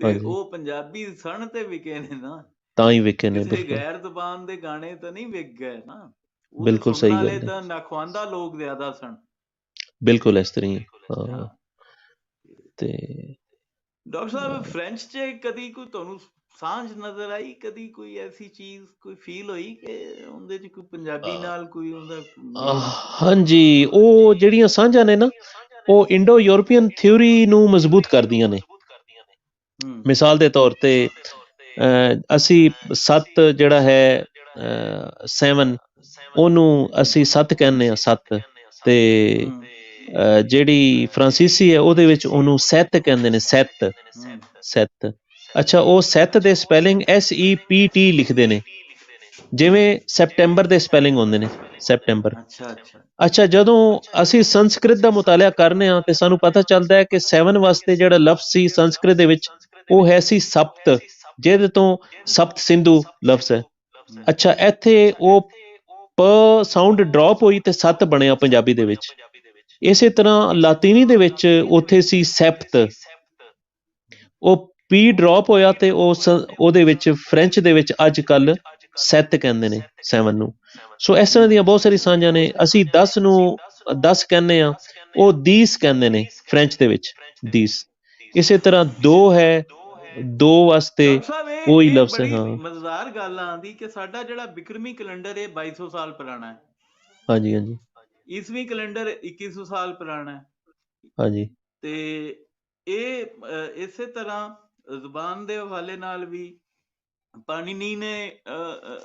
ਤੇ ਉਹ ਪੰਜਾਬੀ ਸਣ ਤੇ ਵਿਕੇ ਨੇ ਨਾ, ਤਾਂ ਹੀ ਵਿਕੇ ਨੇ। ਕਿਸੇ ਗੈਰ ਜ਼ਬਾਨ ਦੇ ਗਾਣੇ ਤਾਂ ਨਹੀਂ ਵਿਕ ਗਏ ਨਾ। ਬਿਲਕੁਲ ਸਹੀ ਗੱਲ ਹੈ। ਤਾਂ ਨਖਵਾਂਦਾ ਲੋਕ ਜ਼ਿਆਦਾ ਸਨ, ਬਿਲਕੁਲ ਇਸ ਤਰ੍ਹਾਂ। ਤੇ ਡਾਕਟਰ ਸਾਹਿਬ, ਫ੍ਰੈਂਚ 'ਚ ਕਦੀ ਕੋਈ ਤੁਹਾਨੂੰ ਸਾਂਝ ਨਜ਼ਰ ਆਈ, ਕਦੀ ਕੋਈ ਐਸੀ ਚੀਜ਼, ਕੋਈ ਫੀਲ ਹੋਈ ਕਿ ਉਹਦੇ 'ਚ ਕੋਈ ਪੰਜਾਬੀ ਨਾਲ ਕੋਈ ਉਹਦਾ? ਹਾਂਜੀ, ਉਹ ਜਿਹੜੀਆਂ ਸਾਂਝਾਂ ਨੇ ਨਾ, ਉਹ ਇੰਡੋ ਯੂਰਪੀਅਨ ਥਿਊਰੀ ਨੂੰ ਮਜ਼ਬੂਤ ਕਰਦੀਆਂ ਨੇ। ਮਿਸਾਲ ਦੇ ਤੌਰ ਤੇ ਅਸੀਂ 7 ਜਿਹੜਾ ਹੈ 7, ਉਹਨੂੰ ਅਸੀਂ 7 ਕਹਿੰਦੇ ਹਾਂ, 7। ਤੇ ਜਿਹੜੀ ਫਰਾਂਸੀਸੀ ਹੈ ਉਹਦੇ ਵਿੱਚ ਉਹਨੂੰ ਸੈਤ ਕਹਿੰਦੇ ਨੇ, ਸੈਤ। ਅੱਛਾ, ਉਹ ਸੈਤ ਦੇ ਸਪੈਲਿੰਗ SEPT ਲਿਖਦੇ ਨੇ, ਜਿਵੇਂ ਸੈਪਟੈਂਬਰ ਦੇ ਸਪੈਲਿੰਗ ਹੁੰਦੇ ਨੇ, ਸੈਪਟੈਂਬਰ। ਅੱਛਾ, ਜਦੋਂ ਅਸੀਂ ਸੰਸਕ੍ਰਿਤ ਦਾ ਮੁਤਾਲਿਆ ਕਰਨੇ ਹਾਂ ਤੇ ਸਾਨੂੰ ਪਤਾ ਚੱਲਦਾ ਹੈ ਕਿ 7 ਵਾਸਤੇ ਜਿਹੜਾ ਲਫ਼ਜ਼ ਸੀ ਸੰਸਕ੍ਰਿਤ ਦੇ ਵਿੱਚ, ਉਹ ਹੈ ਸੀ ਸਪਤ, ਜਿਹਦੇ ਤੋਂ ਸਪਤ ਸਿੰਧੂ ਲਫ਼ਜ਼ ਹੈ। ਅੱਛਾ, ਇੱਥੇ ਉਹ ਪ ਸਾਊਂਡ ਡ੍ਰੌਪ ਹੋਈ ਤੇ 7 ਬਣਿਆ ਪੰਜਾਬੀ ਦੇ ਵਿੱਚ। ਇਸੇ ਤਰ੍ਹਾਂ ਲਾਤੀਨੀ ਦੇ ਵਿੱਚ ਉੱਥੇ ਸੀ ਸੈਪਤ, ਉਹ ਪੀ ਡ੍ਰੌਪ ਹੋਇਆ ਤੇ ਉਹਦੇ ਵਿੱਚ ਫ੍ਰੈਂਚ ਦੇ ਵਿੱਚ ਅੱਜ ਕੱਲ੍ਹ ਸੈਤ ਕਹਿੰਦੇ ਨੇ 7 ਨੂੰ। ਸੋ ਇਸ ਤਰ੍ਹਾਂ ਦੀਆਂ ਬਹੁਤ ਸਾਰੀ ਸਾਂਝਾਂ ਨੇ। ਅਸੀਂ 10 ਨੂੰ 10 ਕਹਿੰਦੇ ਹਾਂ, ਉਹ ਦੀਸ ਕਹਿੰਦੇ ਨੇ ਫ੍ਰੈਂਚ ਦੇ ਵਿੱਚ, ਦੀਸ। ਇਸੇ ਤਰ੍ਹਾਂ 2 ਹੈ, 2 ਵਾਸਤੇ ਡਾਕਟਰ ਸਾਹਿਬ ਉਹੀ ਇਹ ਲਫ਼ਜ਼ ਹੈ। ਬੜੀ ਹਾਂ ਮਜ਼ੇਦਾਰ ਗੱਲ ਆਂਦੀ ਕਿ ਸਾਡਾ ਜਿਹੜਾ ਬਿਕਰਮੀ ਕੈਲੰਡਰ ਹੈ 2200 ਸਾਲ ਪੁਰਾਣਾ ਹੈ, ਹਾਂਜੀ ਹਾਂਜੀ ਈਸਵੀ ਕੈਲੰਡਰ 2100 ਸਾਲ ਪੁਰਾਣਾ ਹੈ, ਹਾਂਜੀ ਤੇ ਇਹ ਇਸੇ ਤਰ੍ਹਾਂ ਜ਼ੁਬਾਨ ਦੇ ਹਵਾਲੇ ਨਾਲ ਵੀ ਪਾਣਿਨੀ ਨੇ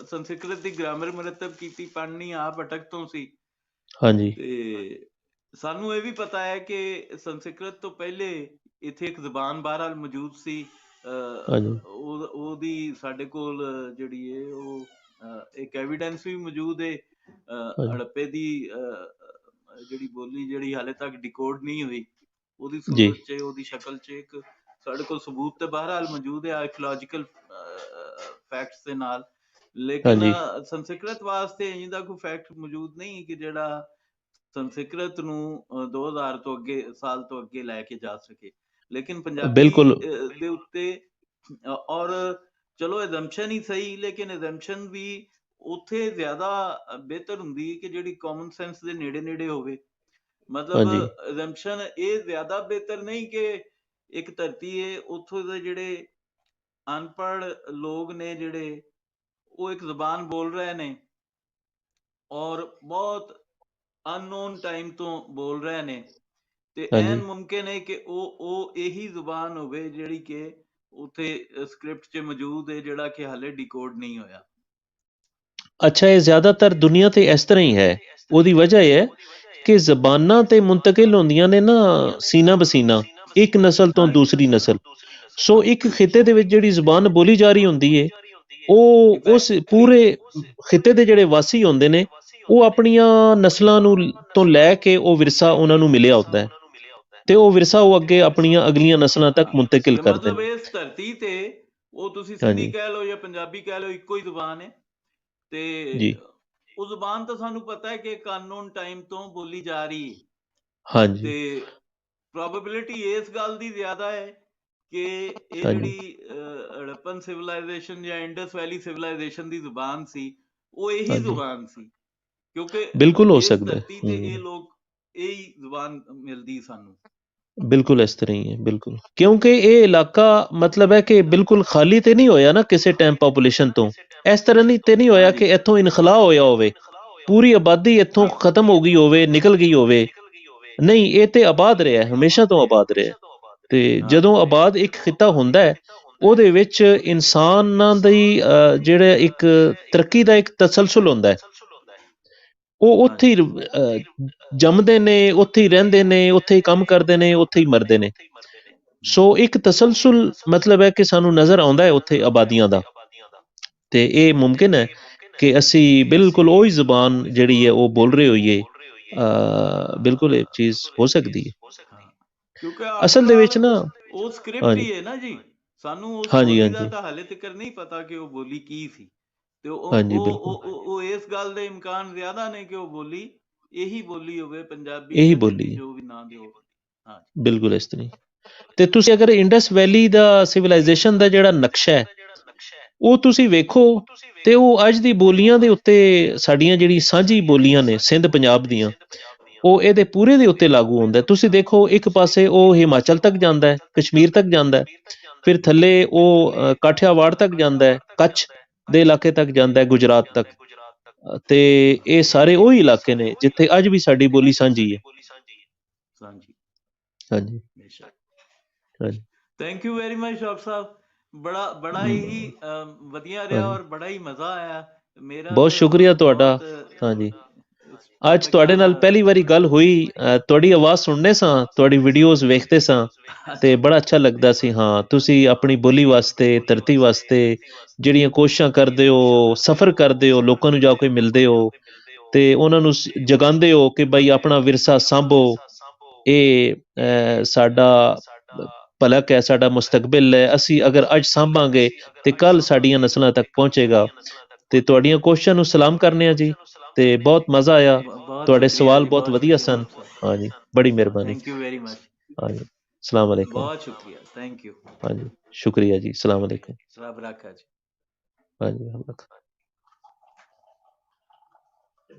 ਸੰਸਕ੍ਰਿਤ ਦੀ ਗ੍ਰਾਮਰ ਮੁਰਤਬ ਕੀਤੀ। ਪਾਣਿਨੀ ਆਪ ਅਟਕ ਤੋਂ ਸੀ, ਹਾਂਜੀ ਤੇ ਸਾਨੂੰ ਇਹ ਵੀ ਪਤਾ ਹੈ ਕਿ ਸੰਸਕ੍ਰਿਤ ਤੋਂ ਪਹਿਲੇ ਇੱਥੇ ਇੱਕ ਜ਼ੁਬਾਨ ਬਹਰਹਾਲ ਮੌਜੂਦ ਸੀ। ਹਾਂਜੀ ਉਹਦੀ ਸਾਡੇ ਕੋਲ ਜਿਹੜੀ ਹੈ ਉਹ ਇੱਕ ਐਵੀਡੈਂਸ ਵੀ ਮੌਜੂਦ ਹੈ ਹਾਂਜੀ ਹੜੱਪੇ ਦੀ ਜਿਹੜੀ ਬੋਲੀ ਜਿਹੜੀ ਹਾਲੇ ਤੱਕ ਡਿਕੋਡ ਨਹੀਂ ਹੋਈ, ਉਹਦੀ ਜੀ ਸੂਰਤ 'ਚ ਉਹਦੀ ਸ਼ਕਲ 'ਚ ਇੱਕ ਸਾਡੇ ਕੋਲ ਸਬੂਤ ਤੇ ਬਹਰਹਾਲ ਮੌਜੂਦ ਹੈ ਆਰਕੀਓਲੋਜੀਕਲ ਫੈਕਟਸ ਦੇ ਨਾਲ। ਲੇਕਿਨ ਹਾਂਜੀ ਸੰਸਕ੍ਰਿਤ ਵਾਸਤੇ ਇਹਦਾ ਕੋਈ ਫੈਕਟ ਮੌਜੂਦ ਨਹੀਂ ਕਿ ਜਿਹੜਾ ਸੰਸਕ੍ਰਿਤ ਨੂੰ 2000 ਤੋਂ ਅੱਗੇ ਸਾਲ ਤੋਂ ਅੱਗੇ ਲੈ ਕੇ ਜਾ ਸਕੇ। ਲੇਕਿਨ ਪੰਜਾਬੀ ਬਿਲਕੁਲ ਦੇ ਉੱਤੇ ਔਰ ਚਲੋ ਐਜ਼ੰਪਸ਼ਨ ਹੀ ਸਹੀ, ਲੇਕਿਨ ਐਜ਼ੰਪਸ਼ਨ ਵੀ ਉੱਥੇ ਜ਼ਿਆਦਾ ਬਿਹਤਰ ਹੁੰਦੀ ਕਿ ਜਿਹੜੀ ਕਾਮਨ ਸੈਂਸ ਦੇ ਨੇੜੇ ਨੇੜੇ ਹੋਵੇ। ਮਤਲਬ ਹਾਂਜੀ ਐਜ਼ੰਪਸ਼ਨ ਇਹ ਜ਼ਿਆਦਾ ਬਿਹਤਰ ਨਹੀਂ ਕਿ ਇੱਕ ਧਰਤੀ ਹੈ, ਉੱਥੋਂ ਦੇ ਜਿਹੜੇ ਅਨਪੜ੍ਹ ਲੋਕ ਨੇ ਜਿਹੜੇ ਉਹ ਇੱਕ ਜ਼ੁਬਾਨ ਬੋਲ ਰਹੇ ਨੇ ਔਰ ਬਹੁਤ ਅਨਨੋਨ ਟਾਈਮ ਤੋਂ ਬੋਲ ਰਹੇ ਨੇ, ਤੇ ਐਨ ਹਾਂਜੀ ਮੁਮਕਿਨ ਹੈ ਕਿ ਉਹ ਇਹੀ ਜ਼ੁਬਾਨ ਹੋਵੇ ਜਿਹੜੀ ਕਿ ਉੱਥੇ ਸਕ੍ਰਿਪਟ 'ਚ ਮੌਜੂਦ ਹੈ, ਜਿਹੜਾ ਕਿ ਹਾਲੇ ਡਿਕੋਡ ਨਹੀਂ ਹੋਇਆ। ਅੱਛਾ, ਇਹ ਜ਼ਿਆਦਾਤਰ ਦੁਨੀਆ ਤੇ ਇਸ ਤਰ੍ਹਾਂ ਹੀ ਹੈ। ਉਹਦੀ ਵਜ੍ਹਾ ਇਹ ਹੈ ਕਿ ਜ਼ਬਾਨਾਂ ਤੇ ਮੁੰਤਕਿਲ ਹੁੰਦੀਆਂ ਨੇ ਨਾ ਸੀਨਾ ਬਸੀਨਾ, ਇੱਕ ਨਸਲ ਤੋਂ ਦੂਸਰੀ ਨਸਲ। ਸੋ ਇੱਕ ਖਿੱਤੇ ਦੇ ਵਿੱਚ ਜਿਹੜੀ ਜ਼ੁਬਾਨ ਬੋਲੀ ਜਾ ਰਹੀ ਹੁੰਦੀ ਹੈ, ਉਹ ਉਸ ਪੂਰੇ ਖਿੱਤੇ ਦੇ ਜਿਹੜੇ ਵਾਸੀ ਹੁੰਦੇ ਨੇ, ਉਹ ਆਪਣੀਆਂ ਨਸਲਾਂ ਨੂੰ ਤੋਂ ਲੈ ਕੇ ਉਹ ਵਿਰਸਾ ਉਹਨਾਂ ਨੂੰ ਮਿਲਿਆ ਹੁੰਦਾ ਹੈ, ਤੇ ਉਹ ਵਿਰਸਾ ਉਹ ਅੱਗੇ ਆਪਣੀਆਂ ਅਗਲੀਆਂ ਨਸਲਾਂ ਤੱਕ ਮੁੰਤਕਿਲ ਤੇ ਕਰਦੇ ਮਤਲਬ ਨੇ। ਇਸ ਧਰਤੀ ਤੇ ਉਹ ਤੁਸੀਂ ਸਿੰਧੀ ਹਾਂਜੀ ਕਹਿ ਲਓ ਜਾਂ ਪੰਜਾਬੀ ਕਹਿ ਲਓ, ਇੱਕੋ ਹੀ ਜ਼ੁਬਾਨ ਹੈ, ਜੀ ਤੇ ਉਹ ਜ਼ੁਬਾਨ ਤਾਂ ਸਾਨੂੰ ਪਤਾ ਹੈ ਕਿ ਕਾਨੂੰਨ ਟਾਈਮ ਤੋਂ ਬੋਲੀ ਜਾ ਰਹੀ ਹੈ, ਹਾਂਜੀ ਤੇ ਪ੍ਰੋਬੇਬਿਲਿਟੀ ਇਸ ਗੱਲ ਦੀ ਜ਼ਿਆਦਾ ਹੈ ਕਿ ਇਹ ਹਾਂਜੀ ਜਿਹੜੀ ਹੜੱਪਨ ਸਿਵਲਾਈਜੇਸ਼ਨ ਜਾਂ ਇੰਡਸ ਵੈਲੀ ਸਿਵਲਾਈਜੇਸ਼ਨ ਦੀ ਜ਼ੁਬਾਨ ਸੀ, ਉਹ ਇਹੀ ਹਾਂਜੀ ਜ਼ੁਬਾਨ ਸੀ, ਕਿਉਂਕਿ ਬਿਲਕੁਲ ਹੋ ਇਸ ਸਕਦਾ ਹੈ। ਧਰਤੀ ਤੇ ਇਹ ਲੋਕ ਇਹੀ ਜ਼ੁਬਾਨ ਮਿਲਦੀ ਸਾਨੂੰ। ਬਿਲਕੁਲ ਇਸ ਤਰ੍ਹਾਂ ਹੀ ਹੈ, ਬਿਲਕੁਲ, ਕਿਉਂਕਿ ਇਹ ਇਲਾਕਾ ਮਤਲਬ ਹੈ ਕਿ ਬਿਲਕੁਲ ਖਾਲੀ ਤੇ ਨਹੀਂ ਹੋਇਆ ਨਾ ਕਿਸੇ ਟਾਈਮ ਪਾਪੂਲੇਸ਼ਨ ਤੋਂ। ਇਸ ਤਰ੍ਹਾਂ ਨਹੀਂ ਤੇ ਨਹੀਂ ਹੋਇਆ ਕਿ ਇੱਥੋਂ ਇਨਖਲਾ ਹੋਇਆ ਹੋਵੇ, ਪੂਰੀ ਆਬਾਦੀ ਇੱਥੋਂ ਖਤਮ ਹੋ ਗਈ ਹੋਵੇ, ਨਿਕਲ ਗਈ ਹੋਵੇ। ਨਹੀਂ, ਇਹ ਤੇ ਆਬਾਦ ਰਿਹਾ, ਹਮੇਸ਼ਾ ਤੋਂ ਆਬਾਦ ਰਿਹਾ। ਤੇ ਜਦੋਂ ਆਬਾਦ ਇੱਕ ਖਿੱਤਾ ਹੁੰਦਾ ਹੈ, ਉਹਦੇ ਵਿੱਚ ਇਨਸਾਨਾਂ ਦੀ ਜਿਹੜਾ ਇੱਕ ਤਰੱਕੀ ਦਾ ਇੱਕ ਤਸਲਸਲ ਹੁੰਦਾ ਹੈ। ਉਹ ਉੱਥੇ ਹੀ ਜੰਮਦੇ ਨੇ, ਉੱਥੇ ਹੀ ਰਹਿੰਦੇ ਨੇ, ਉੱਥੇ ਹੀ ਕੰਮ ਕਰਦੇ ਨੇ, ਉੱਥੇ ਹੀ ਮਰਦੇ ਨੇ। ਸੋ ਇੱਕ ਤਸਲਸਲ ਮਤਲਬ ਹੈ ਕਿ ਸਾਨੂੰ ਨਜ਼ਰ ਆਉਂਦਾ ਹੈ ਉੱਥੇ ਆਬਾਦੀਆਂ ਦਾ, ਤੇ ਇਹ ਮੁਮਕਿਨ ਹੈ ਕਿ ਅਸੀਂ ਬਿਲਕੁਲ ਉਹੀ ਜ਼ੁਬਾਨ ਜਿਹੜੀ ਹੈ ਉਹ ਬੋਲ ਰਹੇ ਹੋਈਏ। ਬਿਲਕੁਲ ਇਹ ਚੀਜ਼ ਹੋ ਸਕਦੀ ਹੈ। ਕਿਉਂਕਿ ਅਸਲ ਆਫਟਰ ਦੇ ਵਿੱਚ ਆਲ ਨਾ ਉਹ ਸਕ੍ਰਿਪਟ ਹਾਂਜੀ ਹੀ ਹੈ ਨਾ ਜੀ, ਸਾਨੂੰ ਉਸ ਹਾਂਜੀ ਬੋਲੀ ਦਾ ਹਾਂਜੀ ਤਾਂ ਹਾਲੇ ਤੱਕ ਨਹੀਂ ਪਤਾ ਕਿ ਉਹ ਬੋਲੀ ਕੀ ਸੀ, ਤੇ ਹਾਂਜੀ ਬਿਲਕੁਲ ਉਹ ਇਸ ਗੱਲ ਦੇ ਇਮਕਾਨ ਜ਼ਿਆਦਾ ਨੇ ਕਿ ਉਹ ਬੋਲੀ ਇਹੀ ਬੋਲੀ ਹੋਵੇ, ਪੰਜਾਬੀ ਇਹੀ ਜਾਂ ਬੋਲੀ ਹਿੰਦੀ ਹੈ, ਜੋ ਵੀ ਨਾਂ ਦਿਓ। ਹਾਂ ਬਿਲਕੁਲ ਇਸ ਤਰ੍ਹਾਂ। ਤੇ ਤੁਸੀਂ ਅਗਰ ਇੰਡਸ ਵੈਲੀ ਦਾ ਸਿਵਲਾਈਜੇਸ਼ਨ ਦਾ ਜਿਹੜਾ ਨਕਸ਼ਾ ਹੈ ਉਹ ਤੁਸੀਂ ਵੇਖੋ, ਤੇ ਉਹ ਅੱਜ ਦੀ ਬੋਲੀਆਂ ਦੇ ਉੱਤੇ ਸਾਡੀਆਂ ਜਿਹੜੀ ਸਾਂਝੀ ਬੋਲੀਆਂ ਨੇ ਸਿੰਧ ਪੰਜਾਬ ਦੀਆਂ, ਉਹ ਇਹਦੇ ਪੂਰੇ ਦੇ ਉੱਤੇ ਲਾਗੂ ਹੁੰਦਾ। ਤੁਸੀਂ ਦੇਖੋ, ਇੱਕ ਪਾਸੇ ਉਹ ਹਿਮਾਚਲ ਤੱਕ ਜਾਂਦਾ ਹੈ, ਕਸ਼ਮੀਰ ਤੱਕ ਜਾਂਦਾ ਹੈ, ਫਿਰ ਥੱਲੇ ਉਹ ਕਾਠਿਆਵਾੜ ਤੱਕ ਜਾਂਦਾ ਹੈ, ਕੱਛ ਦੇ ਇਲਾਕੇ ਤੱਕ ਜਾਂਦਾ ਹੈ, ਗੁਜਰਾਤ ਤੱਕ। ਤੇ ਇਹ ਸਾਰੇ ਉਹੀ ਇਲਾਕੇ ਨੇ ਜਿੱਥੇ ਅੱਜ ਵੀ ਸਾਡੀ ਬੋਲੀ ਸਾਂਝੀ ਹੈ। ਸਾਂਝੀ, ਹਾਂਜੀ ਬੇਸ਼ੱਕ। ਹਾਂਜੀ thank you very much doctor ਸਾਹਿਬ, ਬੜਾ ਹੀ ਵਧੀਆ ਰਿਹਾ ਹਾਂਜੀ ਔਰ ਬੜਾ ਹੀ ਮਜ਼ਾ ਆਇਆ ਮੇਰਾ ਬਹੁਤ ਤੇ ਹੁਣ ਸ਼ੁਕਰੀਆ ਤੁਹਾਡਾ। ਬਹੁਤ ਹਾਂਜੀ, ਇਸ ਅੱਜ ਟੌਪਿਕ ਤੁਹਾਡੇ ਨਾਲ ਨਾਲ ਪਹਿਲੀ ਵਾਰੀ ਗੱਲ ਹੋਈ, ਤੁਹਾਡੀ ਆਵਾਜ਼ ਸੁਣਨੇ ਸਾਂ, ਤੁਹਾਡੀ ਵੀਡੀਓਜ਼ ਵੇਖਦੇ ਸਾਂ, ਤੇ ਬੜਾ ਅੱਛਾ ਲੱਗਦਾ ਸੀ। ਹਾਂ, ਤੁਸੀਂ ਆਪਣੀ ਬੋਲੀ ਵਾਸਤੇ, ਧਰਤੀ ਵਾਸਤੇ ਜਿਹੜੀਆਂ ਕੋਸ਼ਿਸ਼ਾਂ ਕਰਦੇ ਹੋ, ਸਫ਼ਰ ਕਰਦੇ ਹੋ, ਲੋਕਾਂ ਨੂੰ ਜਾ ਕੇ ਮਿਲਦੇ ਹੋ, ਤੇ ਉਹਨਾਂ ਨੂੰ ਜਗਾਉਂਦੇ ਹੋ ਕਿ ਬਈ ਆਪਣਾ ਵਿਰਸਾ ਸਾਂਭੋ, ਇਹ ਸਾਡਾ ਭਲਕ ਹੈ, ਸਾਡਾ ਮੁਸਤਕਬਲ ਹੈ। ਅਸੀਂ ਅਗਰ ਅੱਜ ਸਾਂਭਾਂਗੇ ਤੇ ਕੱਲ ਸਾਡੀਆਂ ਨਸਲਾਂ ਤੱਕ ਪਹੁੰਚੇਗਾ। ਤੇ ਤੁਹਾਡੀਆਂ ਕੋਸ਼ਿਸ਼ਾਂ ਨੂੰ ਸਲਾਮ ਕਰਨੇ ਆ ਜੀ। ਤੇ ਬਹੁਤ ਮਜ਼ਾ ਆਇਆ। ਬਹੁਤ ਤੁਹਾਡੇ ਸ਼ੁਕਰੀਆ ਸਵਾਲ ਜੀ, ਬਹੁਤ ਬਹੁਤ ਵਧੀਆ ਸ਼ੁਕਰੀਆ ਸਨ। ਡਾਕਟਰ ਸਾਹਿਬ। ਹਾਂਜੀ, ਬੜੀ ਮਿਹਰਬਾਨੀ। Thank you very much. ਹਾਂਜੀ, ਅਸਲਾਮ ਅਲੈਕੁਮ। ਬਹੁਤ ਸ਼ੁਕਰੀਆ, ਥੈਂਕ ਯੂ। ਹਾਂਜੀ, ਸ਼ੁਕਰੀਆ ਜੀ, ਸਲਾਮ ਅਲੈਕੁਮ। ਰੱਬ ਰਾਖਾ ਜੀ। ਹਾਂਜੀ, ਰੱਬ ਰਾਖਾ।